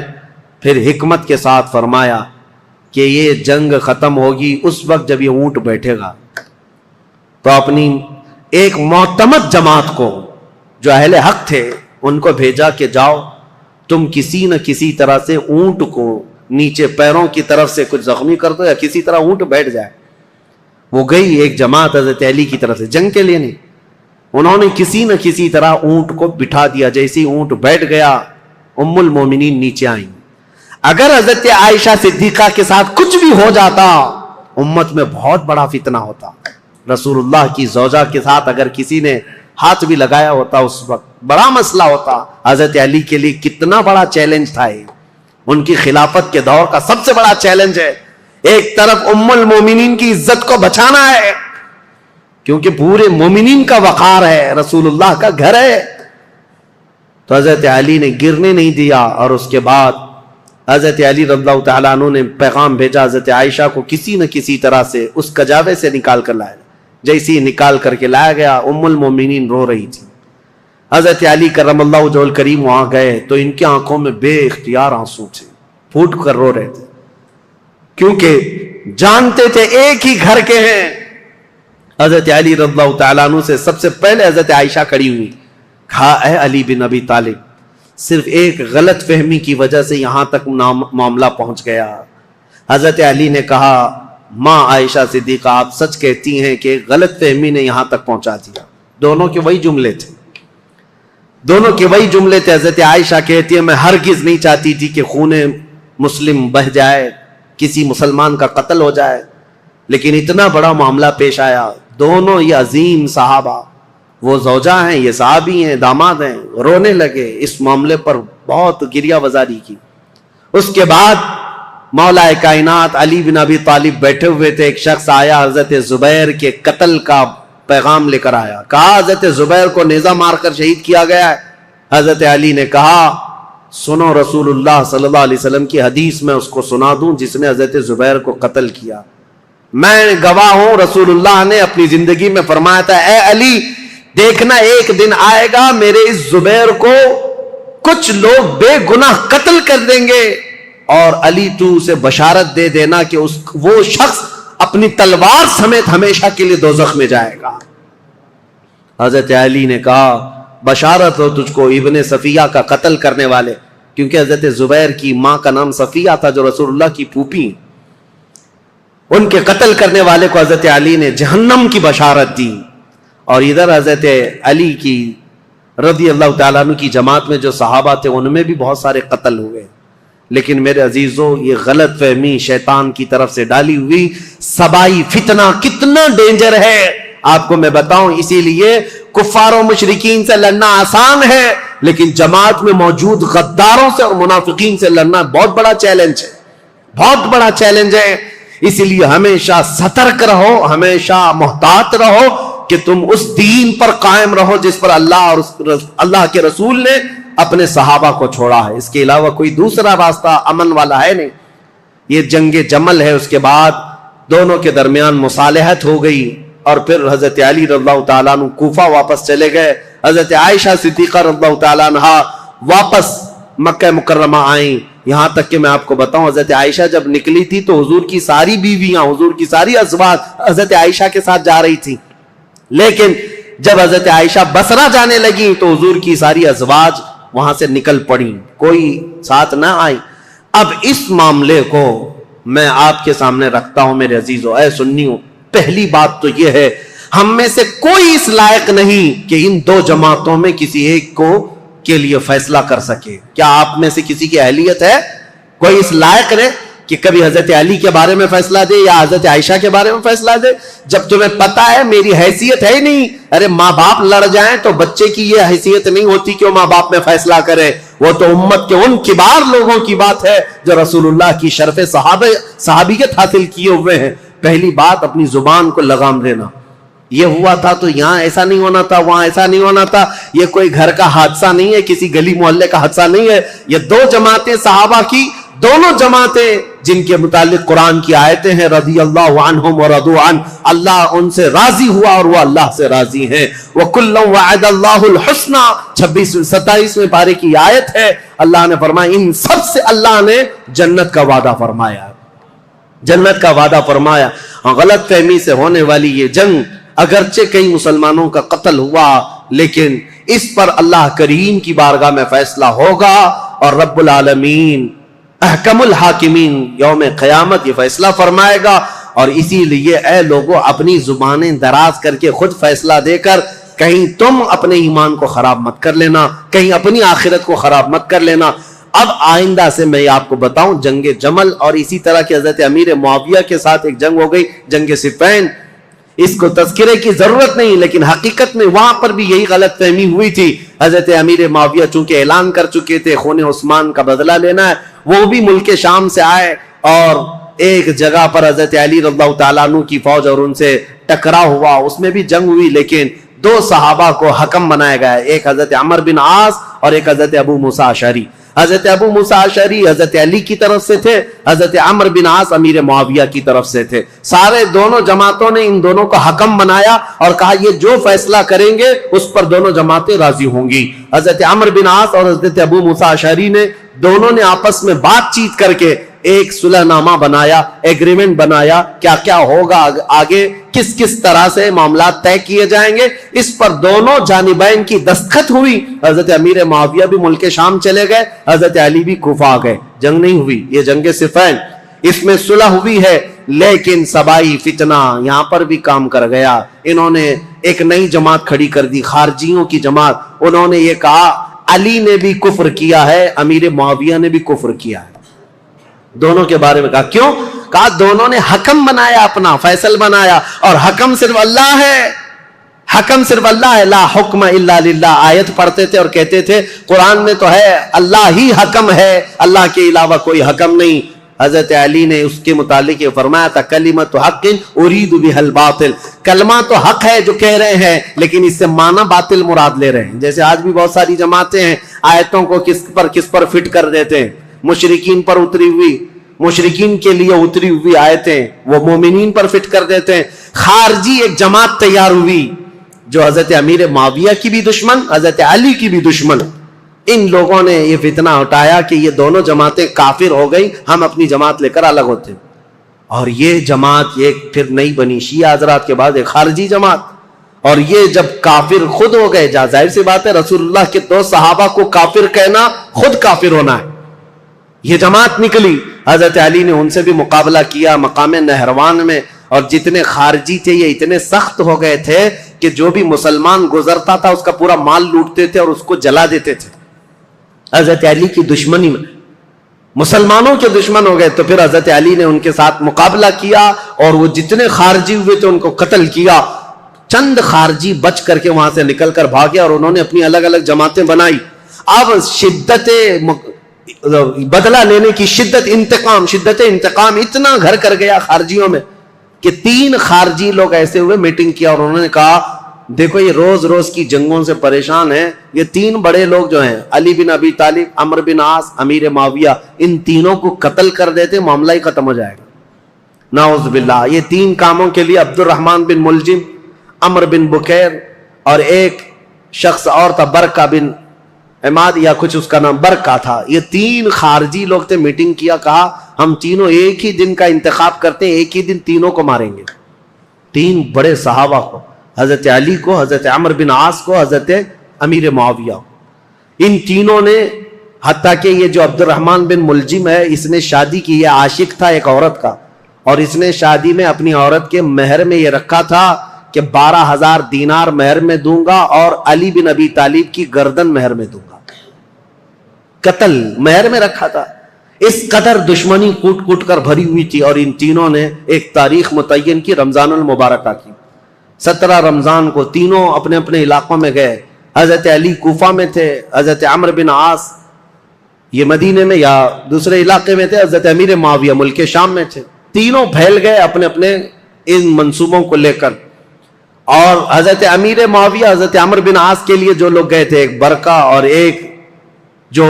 پھر حکمت کے ساتھ فرمایا کہ یہ جنگ ختم ہوگی اس وقت جب یہ اونٹ بیٹھے گا. تو اپنی ایک معتمد جماعت کو جو اہل حق تھے ان کو بھیجا کہ جاؤ تم کسی نہ کسی طرح سے اونٹ کو نیچے پیروں کی طرف سے کچھ زخمی کر دو یا کسی طرح اونٹ بیٹھ جائے. وہ گئی ایک جماعت حضرت علی کی طرف سے, جنگ کے لیے نہیں, انہوں نے کسی نہ کسی طرح اونٹ کو بٹھا دیا. جیسے اونٹ بیٹھ گیا ام المومنین نیچے آئیں. اگر حضرت عائشہ صدیقہ کے ساتھ کچھ بھی ہو جاتا امت میں بہت بڑا فتنہ ہوتا. رسول اللہ کی زوجہ کے ساتھ اگر کسی نے ہاتھ بھی لگایا ہوتا اس وقت بڑا مسئلہ ہوتا. حضرت علی کے لیے کتنا بڑا چیلنج تھا یہ, ان کی خلافت کے دور کا سب سے بڑا چیلنج ہے. ایک طرف ام المومنین کی عزت کو بچانا ہے کیونکہ پورے مومنین کا وقار ہے, رسول اللہ کا گھر ہے. تو حضرت علی نے گرنے نہیں دیا. اور اس کے بعد حضرت علی رضی اللہ تعالیٰ عنہ نے پیغام بھیجا حضرت عائشہ کو کسی نہ کسی طرح سے اس کجاوے سے نکال کر لایا. جیسے ہی نکال کر کے لایا گیا ام المومنین رو رہی تھی. حضرت علی کرم اللہ وجہہ الکریم وہاں گئے تو ان کی آنکھوں میں بے اختیار آنسو تھے, پھوٹ کر رو رہے تھے کیونکہ جانتے تھے ایک ہی گھر کے ہیں. حضرت علی رضی اللہ تعالیٰ عنہ سے سب سے پہلے حضرت عائشہ کھڑی ہوئی, کہا اے علی بن ابی طالب, صرف ایک غلط فہمی کی وجہ سے یہاں تک معاملہ پہنچ گیا. حضرت علی نے کہا ماں عائشہ صدیقہ آپ سچ کہتی ہیں کہ غلط فہمی نے یہاں تک پہنچا دیا. دونوں کے وہی جملے تھے, دونوں کے وہی جملے تھے. حضرت عائشہ کہتی ہے میں ہرگز نہیں چاہتی تھی کہ خون مسلم بہہ جائے, کسی مسلمان کا قتل ہو جائے, لیکن اتنا بڑا معاملہ پیش آیا. دونوں یہ عظیم صحابہ, وہ زوجہ ہیں یہ صحابی ہیں داماد ہیں, رونے لگے. اس معاملے پر بہت گریہ وزاری کی. اس کے بعد مولا کائنات علی بن ابی طالب بیٹھے ہوئے تھے. ایک شخص آیا حضرت زبیر کے قتل کا پیغام لے کر آیا. کہا حضرت زبیر کو نیزہ مار کر شہید کیا گیا ہے. حضرت علی نے کہا سنو رسول اللہ صلی اللہ علیہ وسلم کی حدیث میں اس کو سنا دوں جس نے حضرت زبیر کو قتل کیا. میں گواہ ہوں رسول اللہ نے اپنی زندگی میں فرمایا تھا اے علی دیکھنا ایک دن آئے گا میرے اس زبیر کو کچھ لوگ بے گناہ قتل کر دیں گے, اور علی تو اسے بشارت دے دینا کہ وہ شخص اپنی تلوار سمیت ہمیشہ کے لیے دوزخ میں جائے گا. حضرت علی نے کہا بشارت ہو تجھ کو ابن صفیہ کا قتل کرنے والے, کیونکہ حضرت زبیر کی ماں کا نام صفیہ تھا جو رسول اللہ کی پھوپھی, ان کے قتل کرنے والے کو حضرت علی نے جہنم کی بشارت دی. اور ادھر حضرت علی کی رضی اللہ تعالیٰ عنہ کی جماعت میں جو صحابہ تھے ان میں بھی بہت سارے قتل ہوئے. لیکن میرے عزیزوں یہ غلط فہمی شیطان کی طرف سے ڈالی ہوئی سبائی فتنہ کتنا ڈینجر ہے آپ کو میں بتاؤں. اسی لیے کفار و مشرکین سے لڑنا آسان ہے, لیکن جماعت میں موجود غداروں سے اور منافقین سے لڑنا بہت بڑا چیلنج ہے, بہت بڑا چیلنج ہے. اسی لیے ہمیشہ سترک رہو, ہمیشہ محتاط رہو کہ تم اس دین پر قائم رہو جس پر اللہ اور اللہ کے رسول نے اپنے صحابہ کو چھوڑا ہے. اس کے علاوہ کوئی دوسرا راستہ امن والا ہے نہیں. یہ جنگ جمل ہے. اس کے بعد دونوں کے درمیان مصالحت ہو گئی اور پھر حضرت علی رضی اللہ تعالیٰ عنہ کوفہ واپس چلے گئے. حضرت عائشہ صدیقہ رضی اللہ تعالیٰ عنہ واپس مکہ مکرمہ آئیں. یہاں تک کہ میں آپ کو بتاؤں حضرت عائشہ جب نکلی تھی تو حضور کی ساری بیویاں, حضور کی ساری ازواج حضرت عائشہ کے ساتھ جا رہی تھی, لیکن جب حضرت عائشہ بصرہ جانے لگی تو حضور کی ساری ازواج وہاں سے نکل پڑی, کوئی ساتھ نہ آئی. اب اس معاملے کو میں آپ کے سامنے رکھتا ہوں میرے عزیزو, اے سنیو. پہلی بات تو یہ ہے ہم میں سے کوئی اس لائق نہیں کہ ان دو جماعتوں میں کسی ایک کو کے لیے فیصلہ کر سکے. کیا آپ میں سے کسی کی اہلیت ہے؟ کوئی اس لائق ہے کہ کبھی حضرت علی کے بارے میں فیصلہ دے یا حضرت عائشہ کے بارے میں فیصلہ دے جب تمہیں پتا ہے میری حیثیت ہے ہی نہیں. ارے ماں باپ لڑ جائیں تو بچے کی یہ حیثیت نہیں ہوتی کہ وہ ماں باپ میں فیصلہ کرے. وہ تو امت کے ان کبار لوگوں کی بات ہے جو رسول اللہ کی شرف صحابیت حاصل کیے ہوئے ہیں. پہلی بات اپنی زبان کو لگام دینا. یہ ہوا تھا تو یہاں ایسا نہیں ہونا تھا, وہاں ایسا نہیں ہونا تھا. یہ کوئی گھر کا حادثہ نہیں ہے, کسی گلی محلے کا حادثہ نہیں ہے. یہ دو جماعتیں صحابہ کی, دونوں جماعتیں جن کے متعلق قرآن کی آیتیں ہیں رضی اللہ عنہم ورضوا عنہ، اللہ ان سے راضی ہوا اور وہ اللہ سے راضی ہیں۔ وَكُلًّا وَعَدَ اللَّهُ الْحُسْنَى 27ویں پارے کی آیت ہے، اللہ نے فرمایا ان سب سے اللہ نے جنت کا وعدہ فرمایا، جنت کا وعدہ فرمایا۔ غلط فہمی سے ہونے والی یہ جنگ، اگرچہ کئی مسلمانوں کا قتل ہوا لیکن اس پر اللہ کریم کی بارگاہ میں فیصلہ ہوگا، اور رب العالمین احکم الحاکمین یوم قیامت یہ فیصلہ فرمائے گا۔ اور اسی لیے اے لوگوں اپنی زبانیں دراز کر کے خود فیصلہ دے کر کہیں تم اپنے ایمان کو خراب مت کر لینا، کہیں اپنی آخرت کو خراب مت کر لینا۔ اب آئندہ سے میں آپ کو بتاؤں جنگ جمل، اور اسی طرح کی حضرت امیر معاویہ کے ساتھ ایک جنگ ہو گئی، جنگ صفین۔ اس کو تذکرے کی ضرورت نہیں، لیکن حقیقت میں وہاں پر بھی یہی غلط فہمی ہوئی تھی۔ حضرت امیر معاویہ چونکہ اعلان کر چکے تھے خون عثمان کا بدلہ لینا ہے، وہ بھی ملک شام سے آئے اور ایک جگہ پر حضرت علی رضی اللہ تعالیٰ عنہ کی فوج اور ان سے ٹکراؤ ہوا، اس میں بھی جنگ ہوئی، لیکن دو صحابہ کو حکم بنایا گیا، ایک حضرت عمر بن عاص اور ایک حضرت ابو موسیٰ اشعری۔ حضرت ابو موسیٰ اشعری حضرت علی کی طرف سے تھے، حضرت عمر بن عاص امیر معاویہ کی طرف سے تھے۔ سارے دونوں جماعتوں نے ان دونوں کو حکم بنایا اور کہا یہ جو فیصلہ کریں گے اس پر دونوں جماعتیں راضی ہوں گی۔ حضرت عمر بن عاص اور حضرت ابو موسیٰ اشعری نے دونوں نے آپس میں بات چیت کر کے ایک صلح نامہ بنایا، ایگریمنٹ بنایا، کیا کیا ہوگا آگے، کس کس طرح سے معاملات طے کیے جائیں گے۔ اس پر دونوں جانبین کی دستخط ہوئی۔ حضرت امیر معاویہ بھی ملک شام چلے گئے، حضرت علی بھی کوفہ آ گئے۔ جنگ نہیں ہوئی، یہ جنگ صفین، اس میں صلح ہوئی ہے، لیکن سبائی فتنہ یہاں پر بھی کام کر گیا۔ انہوں نے ایک نئی جماعت کھڑی کر دی، خارجیوں کی جماعت۔ انہوں نے یہ کہا علی نے بھی کفر کیا ہے، امیر معاویہ نے بھی کفر کیا ہے۔ دونوں کے بارے میں کہا، کیوں؟ کہا دونوں نے حکم بنایا، اپنا فیصل بنایا، اور حکم صرف اللہ ہے، حکم صرف اللہ ہے۔ لا حکم الا للہ آیت پڑھتے تھے اور کہتے تھے قرآن میں تو ہے اللہ ہی حکم ہے، اللہ کے علاوہ کوئی حکم نہیں۔ حضرت علی نے اس کے متعلق یہ فرمایا تھا کلمۃ حق ارید بها الباطل، کلمہ تو حق ہے جو کہہ رہے ہیں لیکن اس سے معنی باطل مراد لے رہے ہیں۔ جیسے آج بھی بہت ساری جماعتیں ہیں آیتوں کو کس پر فٹ کر دیتے ہیں، مشرکین پر اتری ہوئی، مشرکین کے لیے اتری ہوئی آیتیں وہ مومنین پر فٹ کر دیتے ہیں۔ خارجی ایک جماعت تیار ہوئی جو حضرت امیر معاویہ کی بھی دشمن، حضرت علی کی بھی دشمن۔ ان لوگوں نے یہ فتنہ اٹھایا کہ یہ دونوں جماعتیں کافر ہو گئی، ہم اپنی جماعت لے کر الگ ہوتے ہیں۔ اور یہ جماعت ایک پھر نئی بنی شیعہ حضرات کے بعد ایک خارجی جماعت، اور یہ جب کافر خود ہو گئے، ظاہر سی بات ہے رسول اللہ کے دو صحابہ کو کافر کہنا خود کافر ہونا ہے۔ یہ جماعت نکلی، حضرت علی نے ان سے بھی مقابلہ کیا مقام نہروان میں، اور جتنے خارجی تھے یہ اتنے سخت ہو گئے تھے کہ جو بھی مسلمان گزرتا تھا اس کا پورا مال لوٹتے تھے اور اس کو جلا دیتے تھے۔ حضرت علی کی دشمنی میں مسلمانوں کے دشمن ہو گئے، تو پھر حضرت علی نے ان کے ساتھ مقابلہ کیا اور وہ جتنے خارجی ہوئے تھے ان کو قتل کیا۔ چند خارجی بچ کر کے وہاں سے نکل کر بھاگے اور انہوں نے اپنی الگ الگ جماعتیں بنائی۔ اب شدت بدلہ لینے کی شدت انتقام اتنا گھر کر گیا خارجیوں میں کہ 3 خارجی لوگ ایسے ہوئے میٹنگ کیا اور انہوں نے کہا دیکھو یہ روز روز کی جنگوں سے پریشان ہیں، یہ 3 بڑے لوگ جو ہیں علی بن ابی طالب، عمرو بن عاص، امیر معاویہ، ان تینوں کو قتل کر دیتے معاملہ ہی ختم ہو جائے گا۔ نعوذ باللہ، یہ 3 کاموں کے لیے عبد الرحمن بن ملجم، عمرو بن بکیر اور ایک شخص اور تھا برکہ بن عماد یا کچھ اس کا نام برکہ تھا، یہ 3 خارجی لوگ تھے۔ میٹنگ کیا، کہا ہم تینوں ایک ہی دن کا انتخاب کرتے ہیں، ایک ہی دن تینوں کو ماریں گے، 3 بڑے صحابہ کو، حضرت علی کو، حضرت عمرو بن عاص کو، حضرت امیر معاویہ۔ ان تینوں نے، حتیٰ کہ یہ جو عبد الرحمن بن ملجم ہے اس نے شادی کی، یہ عاشق تھا ایک عورت کا، اور اس نے شادی میں اپنی عورت کے مہر میں یہ رکھا تھا کہ 12,000 دینار مہر میں دوں گا اور علی بن ابی طالب کی گردن مہر میں دوں گا۔ قتل مہر میں رکھا تھا۔ اس قدر دشمنی کوٹ کوٹ کر بھری ہوئی تھی، اور ان تینوں نے ایک تاریخ متعین کی، رمضان المبارکہ کی۔ 17 رمضان کو تینوں اپنے اپنے علاقوں میں گئے۔ حضرت علی کوفہ میں تھے، حضرت عمرو بن عاص یہ مدینے میں یا دوسرے علاقے میں تھے، حضرت امیر معاویہ ملک شام میں تھے۔ تینوں پھیل گئے اپنے اپنے ان منصوبوں کو لے کر، اور حضرت امیر معاویہ حضرت عمرو بن عاص کے لیے جو لوگ گئے تھے، ایک برکہ اور ایک جو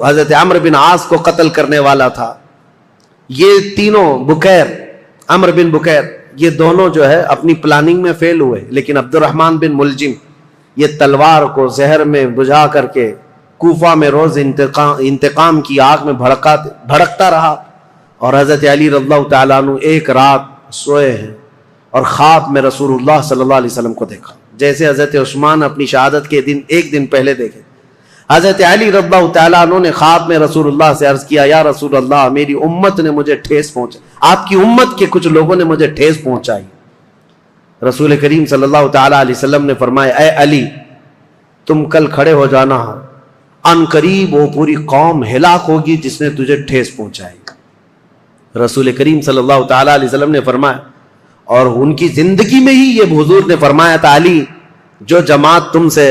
حضرت عمرو بن عاص کو قتل کرنے والا تھا، یہ تینوں بکیر، عمر بن بکیر، یہ دونوں جو ہے اپنی پلاننگ میں فیل ہوئے، لیکن عبد الرحمن بن ملجم یہ تلوار کو زہر میں بجھا کر کے کوفہ میں روز انتقام کی آگ میں بھڑکتا رہا. اور حضرت علی رضی اللہ تعالیٰ عنہ ایک رات سوئے ہیں اور خواب میں رسول اللہ صلی اللہ علیہ وسلم کو دیکھا، جیسے حضرت عثمان اپنی شہادت کے دن ایک دن پہلے دیکھے. حضرت علی رضی اللہ تعالیٰ عنہ نے خواب میں رسول اللہ سے عرض کیا، یا رسول اللہ، میری امت نے مجھے ٹھیس پہنچائی، آپ کی امت کے کچھ لوگوں نے مجھے ٹھیس پہنچائی. رسول کریم صلی اللہ تعالیٰ علیہ وسلم نے فرمایا، اے علی، تم کل کھڑے ہو جانا، ان قریب وہ پوری قوم ہلاک ہوگی جس نے تجھے ٹھیس پہنچائی. رسول کریم صلی اللہ تعالیٰ علیہ وسلم نے فرمایا، اور ان کی زندگی میں ہی یہ حضور نے فرمایا تھا، علی، جو جماعت تم سے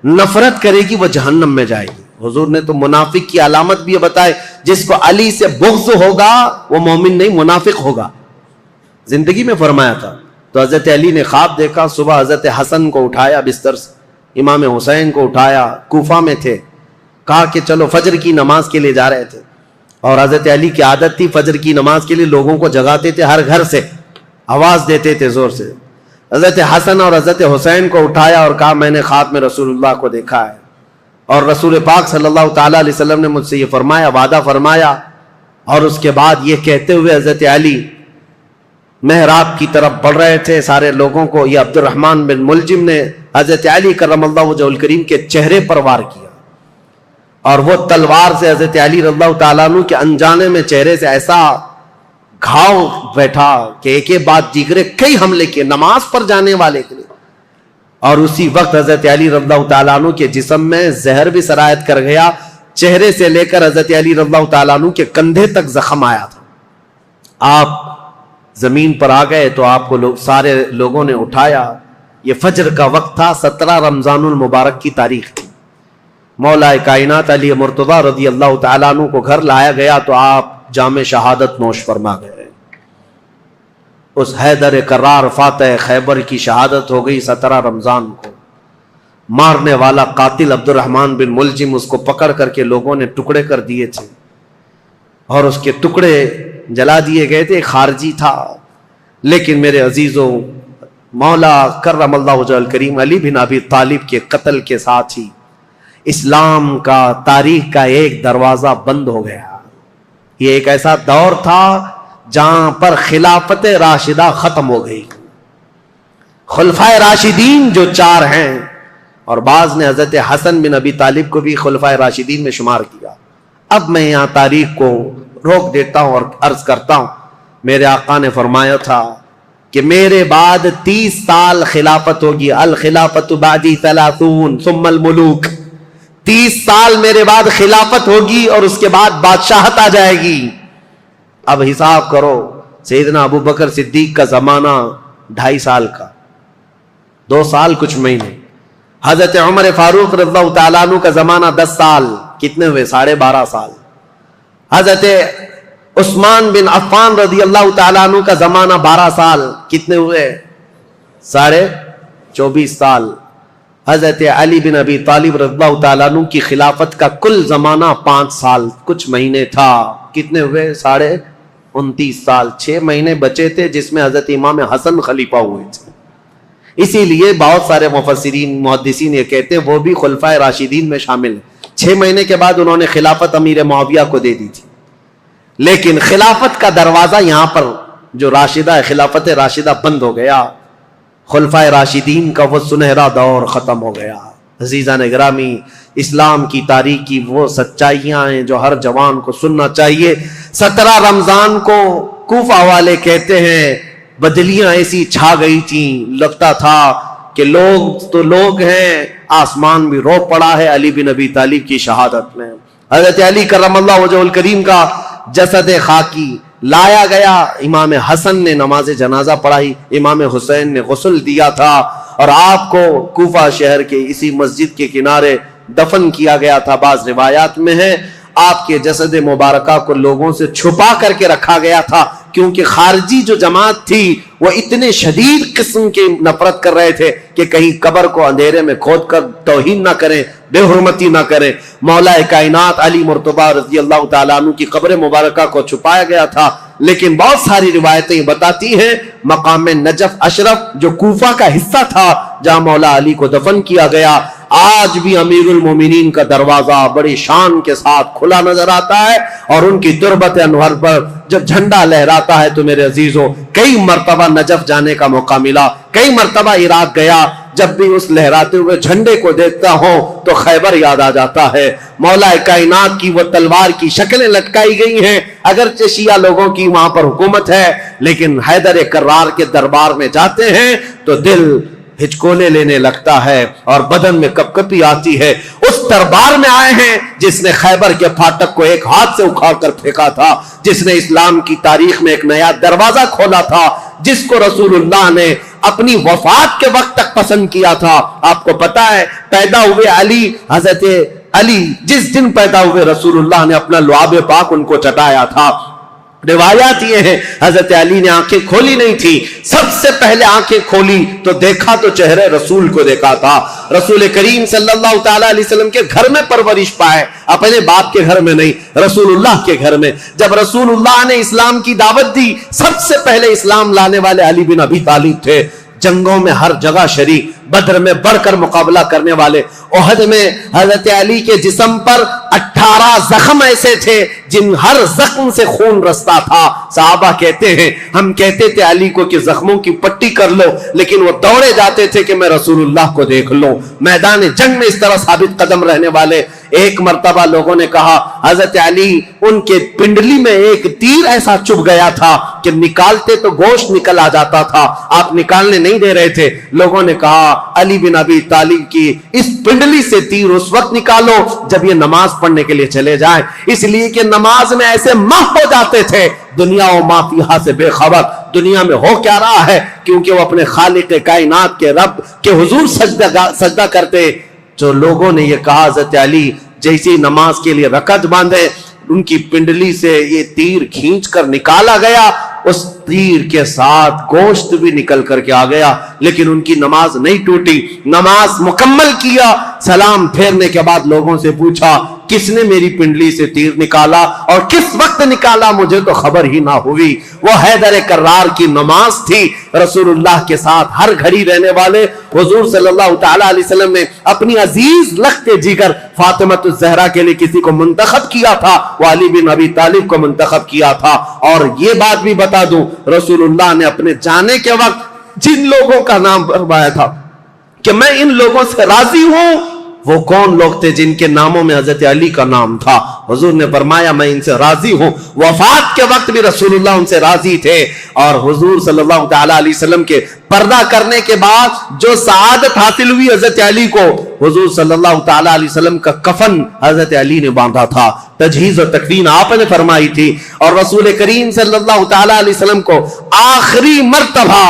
نفرت کرے گی وہ جہنم میں جائے گی. حضور نے تو منافق کی علامت بھی بتائے، جس کو علی سے بغض ہوگا وہ مومن نہیں، منافق ہوگا، زندگی میں فرمایا تھا. تو حضرت علی نے خواب دیکھا، صبح حضرت حسن کو اٹھایا بستر سے، امام حسین کو اٹھایا، کوفہ میں تھے، کہا کہ چلو فجر کی نماز کے لیے جا رہے تھے. اور حضرت علی کی عادت تھی فجر کی نماز کے لیے لوگوں کو جگاتے تھے، ہر گھر سے آواز دیتے تھے زور سے. حضرت حسن اور حضرت حسین کو اٹھایا اور کہا، میں نے خواب میں رسول اللہ کو دیکھا ہے، اور رسول پاک صلی اللہ تعالیٰ علیہ وسلم نے مجھ سے یہ فرمایا، وعدہ فرمایا. اور اس کے بعد یہ کہتے ہوئے حضرت علی محراب کی طرف بڑھ رہے تھے سارے لوگوں کو. یہ عبد الرحمن بن ملجم نے حضرت علی کرم اللہ وجہہ الکریم کے چہرے پر وار کیا، اور وہ تلوار سے حضرت علی رضی اللہ تعالیٰ عنہ کے انجانے میں چہرے سے ایسا گھاؤ بیٹھا کہ ایک ایک بات دیگرے کئی حملے کیے نماز پر جانے والے کے لیے. اور اسی وقت حضرت علی رضی اللہ تعالیٰ عنہ کے جسم میں زہر بھی سرایت کر گیا، چہرے سے لے کر حضرت علی رضی اللہ تعالیٰ عنہ کے کندھے تک زخم آیا تھا. آپ زمین پر آ گئے تو آپ کو سارے لوگوں نے اٹھایا. یہ فجر کا وقت تھا، 17 رمضان المبارک کی تاریخ تھی. مولا کائنات علی مرتضیٰ رضی اللہ تعالیٰ عنہ کو گھر لایا گیا تو آپ جام شہادت نوش فرما گئے. اس حیدر کرار فاتح خیبر کی شہادت ہو گئی 17 رمضان کو. مارنے والا قاتل عبد الرحمن بن ملجم، اس کو پکڑ کر کے لوگوں نے ٹکڑے کر دیے تھے، اور اس کے ٹکڑے جلا دیے گئے تھے. خارجی تھا، لیکن میرے عزیزوں، مولا کرم اللہ وجہہ الکریم علی بن ابی طالب کے قتل کے ساتھ ہی اسلام کا، تاریخ کا ایک دروازہ بند ہو گیا. یہ ایک ایسا دور تھا جہاں پر خلافت راشدہ ختم ہو گئی. خلفائے راشدین جو 4 ہیں، اور بعض نے حضرت حسن بن ابی طالب کو بھی خلفائے راشدین میں شمار کیا. اب میں یہاں تاریخ کو روک دیتا ہوں اور عرض کرتا ہوں، میرے آقا نے فرمایا تھا کہ میرے بعد 30 سال خلافت ہوگی. الخلافت بعدی 30 ثم الملوک. 30 سال میرے بعد خلافت ہوگی اور اس کے بعد بادشاہت آ جائے گی. اب حساب کرو، سیدنا ابو بکر صدیق کا زمانہ 2.5 سال کا، 2 سال کچھ مہینے. حضرت عمر فاروق رضی اللہ تعالیٰ عنہ کا زمانہ 10 سال، کتنے ہوئے؟ 12.5 سال. حضرت عثمان بن عفان رضی اللہ تعالیٰ عنہ کا زمانہ 12 سال، کتنے ہوئے؟ 24.5 سال. حضرت علی بن ابی طالب رضی اللہ تعالیٰ عنہ کی خلافت کا کل زمانہ 5 سال کچھ مہینے تھا. کتنے ہوئے؟ 29 سال. 6 مہینے بچے تھے جس میں حضرت امام حسن خلیفہ ہوئے تھے. اسی لیے بہت سارے مفسرین محدثین یہ کہتے ہیں وہ بھی خلفائے راشدین میں شامل ہیں. 6 مہینے کے بعد انہوں نے خلافت امیر معاویہ کو دے دی تھی. لیکن خلافت کا دروازہ یہاں پر جو راشدہ ہے، خلافت راشدہ بند ہو گیا. خلفائے راشدین کا وہ سنہرا دور ختم ہو گیا. عزیزان گرامی، اسلام کی تاریخ کی وہ سچائیاں ہیں جو ہر جوان کو سننا چاہیے. 17 رمضان کو کوفہ والے کہتے ہیں بدلیاں ایسی چھا گئی تھیں، لگتا تھا کہ لوگ تو لوگ ہیں، آسمان بھی رو پڑا ہے علی بن ابی طالب کی شہادت میں. حضرت علی کرم اللہ وجہہ الکریم کا جسد خاکی لایا گیا. امام حسن نے نماز جنازہ پڑھائی، امام حسین نے غسل دیا تھا، اور آپ کو کوفہ شہر کے اسی مسجد کے کنارے دفن کیا گیا تھا. بعض روایات میں ہے آپ کے جسد مبارکہ کو لوگوں سے چھپا کر کے رکھا گیا تھا کیونکہ خارجی جو جماعت تھی وہ اتنے شدید قسم کی نفرت کر رہے تھے کہ کہیں قبر کو اندھیرے میں کھود کر توہین نہ کریں، بے حرمتی نہ کریں۔ مولا کائنات علی مرتضیٰ رضی اللہ تعالیٰ عنہ کی قبر مبارکہ کو چھپایا گیا تھا، لیکن بہت ساری روایتیں بتاتی ہیں مقام نجف اشرف جو کوفہ کا حصہ تھا جہاں مولا علی کو دفن کیا گیا، آج بھی امیر المومنین کا دروازہ بڑی شان کے ساتھ کھلا نظر آتا ہے، اور ان کی تربت انور پر جب جھنڈا لہراتا ہے تو میرے عزیزوں کئی مرتبہ نجف جانے کا موقع ملا، کئی مرتبہ عراق گیا، جب بھی اس لہراتے ہوئے جھنڈے کو دیکھتا ہوں تو خیبر یاد آ جاتا ہے۔ مولا کائنات کی وہ تلوار کی شکلیں لٹکائی گئی ہیں، اگرچہ شیعہ لوگوں کی وہاں پر حکومت ہے، لیکن حیدر کرار کے دربار میں جاتے ہیں تو دل ہچکولے لینے لگتا ہے اور بدن میں کپکپی آتی ہے۔ اس دربار میں آئے ہیں جس نے خیبر کے پھاٹک کو ایک ہاتھ سے اکھاڑ کر پھینکا تھا، جس نے اسلام کی تاریخ میں ایک نیا دروازہ کھولا تھا، جس کو رسول اللہ نے اپنی وفات کے وقت تک پسند کیا تھا۔ آپ کو پتا ہے پیدا ہوئے علی، حضرت علی جس دن پیدا ہوئے رسول اللہ نے اپنا لعاب پاک ان کو چٹایا تھا۔ روایات یہ ہیں حضرت علی نے آنکھیں کھولی نہیں تھی، سب سے پہلے آنکھیں کھولی تو دیکھا تو چہرے رسول کو دیکھا تھا۔ رسول کریم صلی اللہ تعالی علیہ وسلم کے گھر میں پرورش پائے، اپنے باپ کے گھر میں نہیں، رسول اللہ کے گھر میں۔ جب رسول اللہ نے اسلام کی دعوت دی، سب سے پہلے اسلام لانے والے علی بن ابی طالب تھے۔ جنگوں میں ہر جگہ شریک، بدر میں بڑھ کر مقابلہ کرنے والے، احد میں حضرت علی کے جسم پر 18 زخم ایسے تھے جن ہر زخم سے خون رستا تھا۔ صحابہ کہتے ہیں ہم کہتے تھے علی کو کہ زخموں کی پٹی کر لو، لیکن وہ دوڑے جاتے تھے کہ میں رسول اللہ کو دیکھ لوں۔ میدان جنگ میں اس طرح ثابت قدم رہنے والے۔ ایک مرتبہ لوگوں نے کہا حضرت علی ان کے پنڈلی میں ایک تیر ایسا چبھ گیا تھا کہ نکالتے تو گوشت نکل آ جاتا تھا، آپ نکالنے نہیں دے رہے تھے۔ لوگوں نے کہا علی بن ابی طالب کی اس پنڈلی سے تیر اس وقت نکالو جب یہ نماز پڑھنے کے لیے چلے جائیں، اس لیے کہ نماز میں ایسے محو ہو جاتے تھے، دنیا و ما فیہا سے بے خبر، دنیا میں ہو کیا رہا ہے، کیونکہ وہ اپنے خالق کائنات کے رب کے حضور سجدہ کرتے۔ جو لوگوں نے یہ کہا حضرت علی جیسی نماز کے لیے رکعت باندھے، ان کی پنڈلی سے یہ تیر کھینچ کر نکالا گیا، اس تیر کے ساتھ گوشت بھی نکل کر کے آ گیا، لیکن ان کی نماز نہیں ٹوٹی، نماز مکمل کیا۔ سلام پھیرنے کے بعد لوگوں سے پوچھا کس نے میری پنڈلی سے تیر نکالا اور کس وقت نکالا، مجھے تو خبر ہی نہ ہوئی۔ وہ حیدر کرار کی نماز تھی۔ رسول اللہ کے ساتھ ہر گھڑی رہنے والے حضور صلی اللہ تعالی علیہ وسلم نے اپنی عزیز لخت جگر فاطمۃ الزہرا کے لیے کسی کو منتخب کیا تھا، وہ علی بن ابی طالب کو منتخب کیا تھا۔ اور یہ بات بھی بتا دوں رسول اللہ نے اپنے جانے کے وقت جن لوگوں کا نام فرمایا تھا کہ میں ان لوگوں سے راضی ہوں، وہ کون لوگ تھے جن کے ناموں میں حضرت علی کا نام تھا؟ حضور نے فرمایا میں ان سے راضی ہوں۔ وفات کے وقت بھی رسول اللہ ان سے راضی تھے، اور حضور صلی اللہ تعالی علیہ وسلم کے پردہ کرنے کے بعد جو سعادت حاصل ہوئی حضرت علی کو، حضور صلی اللہ تعالی علیہ وسلم کا کفن حضرت علی نے باندھا تھا، تجہیز و تکفین آپ نے فرمائی تھی، اور رسول کریم صلی اللہ تعالی علیہ وسلم کو آخری مرتبہ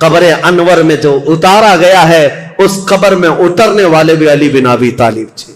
قبر انور میں جو اتارا گیا ہے، اس قبر میں اترنے والے بھی علی بن ابی طالب تھے۔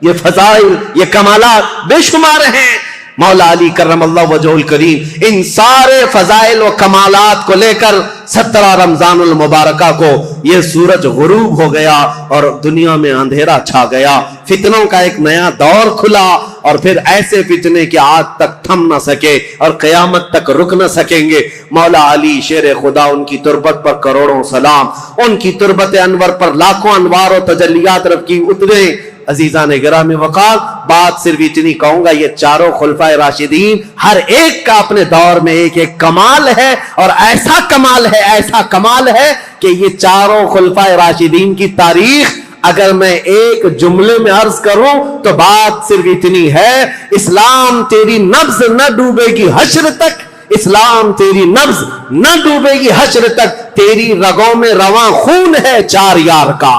یہ فضائل، یہ کمالات بے شمار ہیں۔ مولا علی کرم اللہ وجہہ الکریم ان سارے فضائل و کمالات کو لے کر 17 رمضان المبارکہ کو یہ سورج غروب ہو گیا اور دنیا میں اندھیرا چھا گیا، فتنوں کا ایک نیا دور کھلا، اور پھر ایسے فتنے کہ آج تک تھم نہ سکے اور قیامت تک رک نہ سکیں گے۔ مولا علی شیر خدا، ان کی تربت پر کروڑوں سلام، ان کی تربت انور پر لاکھوں انوار و تجلیات رب کی اترے۔ عزیزان گرامی وقار، بات صرف اتنی کہوں گا، یہ چاروں خلفائے راشدین ہر ایک کا اپنے دور میں ایک ایک کمال ہے، اور ایسا کمال ہے کہ یہ چاروں خلفائے راشدین کی تاریخ اگر میں ایک جملے میں عرض کروں تو بات صرف اتنی ہے، اسلام تیری نبض نہ ڈوبے گی حشر تک، اسلام تیری نبض نہ ڈوبے گی حشر تک، تیری رگوں میں رواں خون ہے 4 یار کا،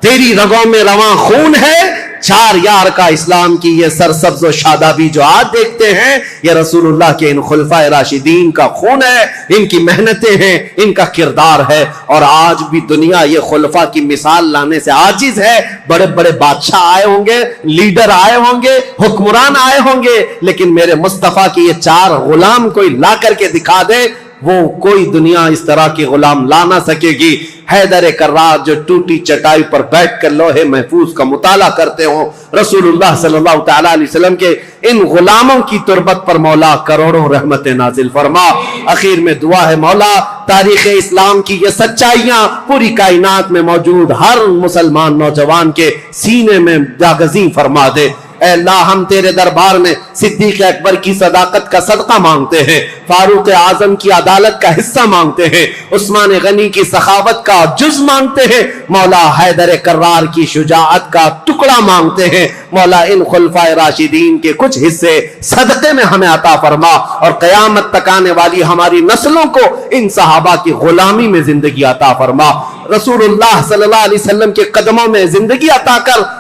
تیری رگوں میں رواں خون ہے چار یار کا اسلام کی یہ سرسبز و شادابی جو آج دیکھتے ہیں، یہ رسول اللہ کے ان خلفائے راشدین کا خون ہے، ان کی محنتیں ہیں، ان کا کردار ہے۔ اور آج بھی دنیا یہ خلفاء کی مثال لانے سے عاجز ہے۔ بڑے بڑے بادشاہ آئے ہوں گے، لیڈر آئے ہوں گے، حکمران آئے ہوں گے، لیکن میرے مصطفیٰ کی یہ چار غلام کوئی لا کر کے دکھا دے، وہ کوئی دنیا اس طرح کی غلام لا نہ سکے گی۔ حیدر کرار جو ٹوٹی چٹائی پر بیٹھ کر لوح محفوظ کا مطالعہ کرتے ہوں، رسول اللہ صلی اللہ تعالی علیہ وسلم کے ان غلاموں کی تربت پر مولا کروڑوں رحمت نازل فرما۔ اخیر میں دعا ہے مولا تاریخ اسلام کی یہ سچائیاں پوری کائنات میں موجود ہر مسلمان نوجوان کے سینے میں جاگزیں فرما دے۔ اے اللہ ہم تیرے دربار میں صدیق اکبر کی صداقت کا صدقہ مانگتے ہیں، فاروق اعظم کی عدالت کا حصہ مانگتے ہیں، عثمان غنی کی سخاوت کا جز مانگتے ہیں، مولا حیدر کرار کی شجاعت کا ٹکڑا مانگتے ہیں۔ مولا ان خلفائے راشدین کے کچھ حصے صدقے میں ہمیں عطا فرما، اور قیامت تک آنے والی ہماری نسلوں کو ان صحابہ کی غلامی میں زندگی عطا فرما۔ رسول اللہ صلی اللہ علیہ وسلم کے قدموں میں زندگی عطا کر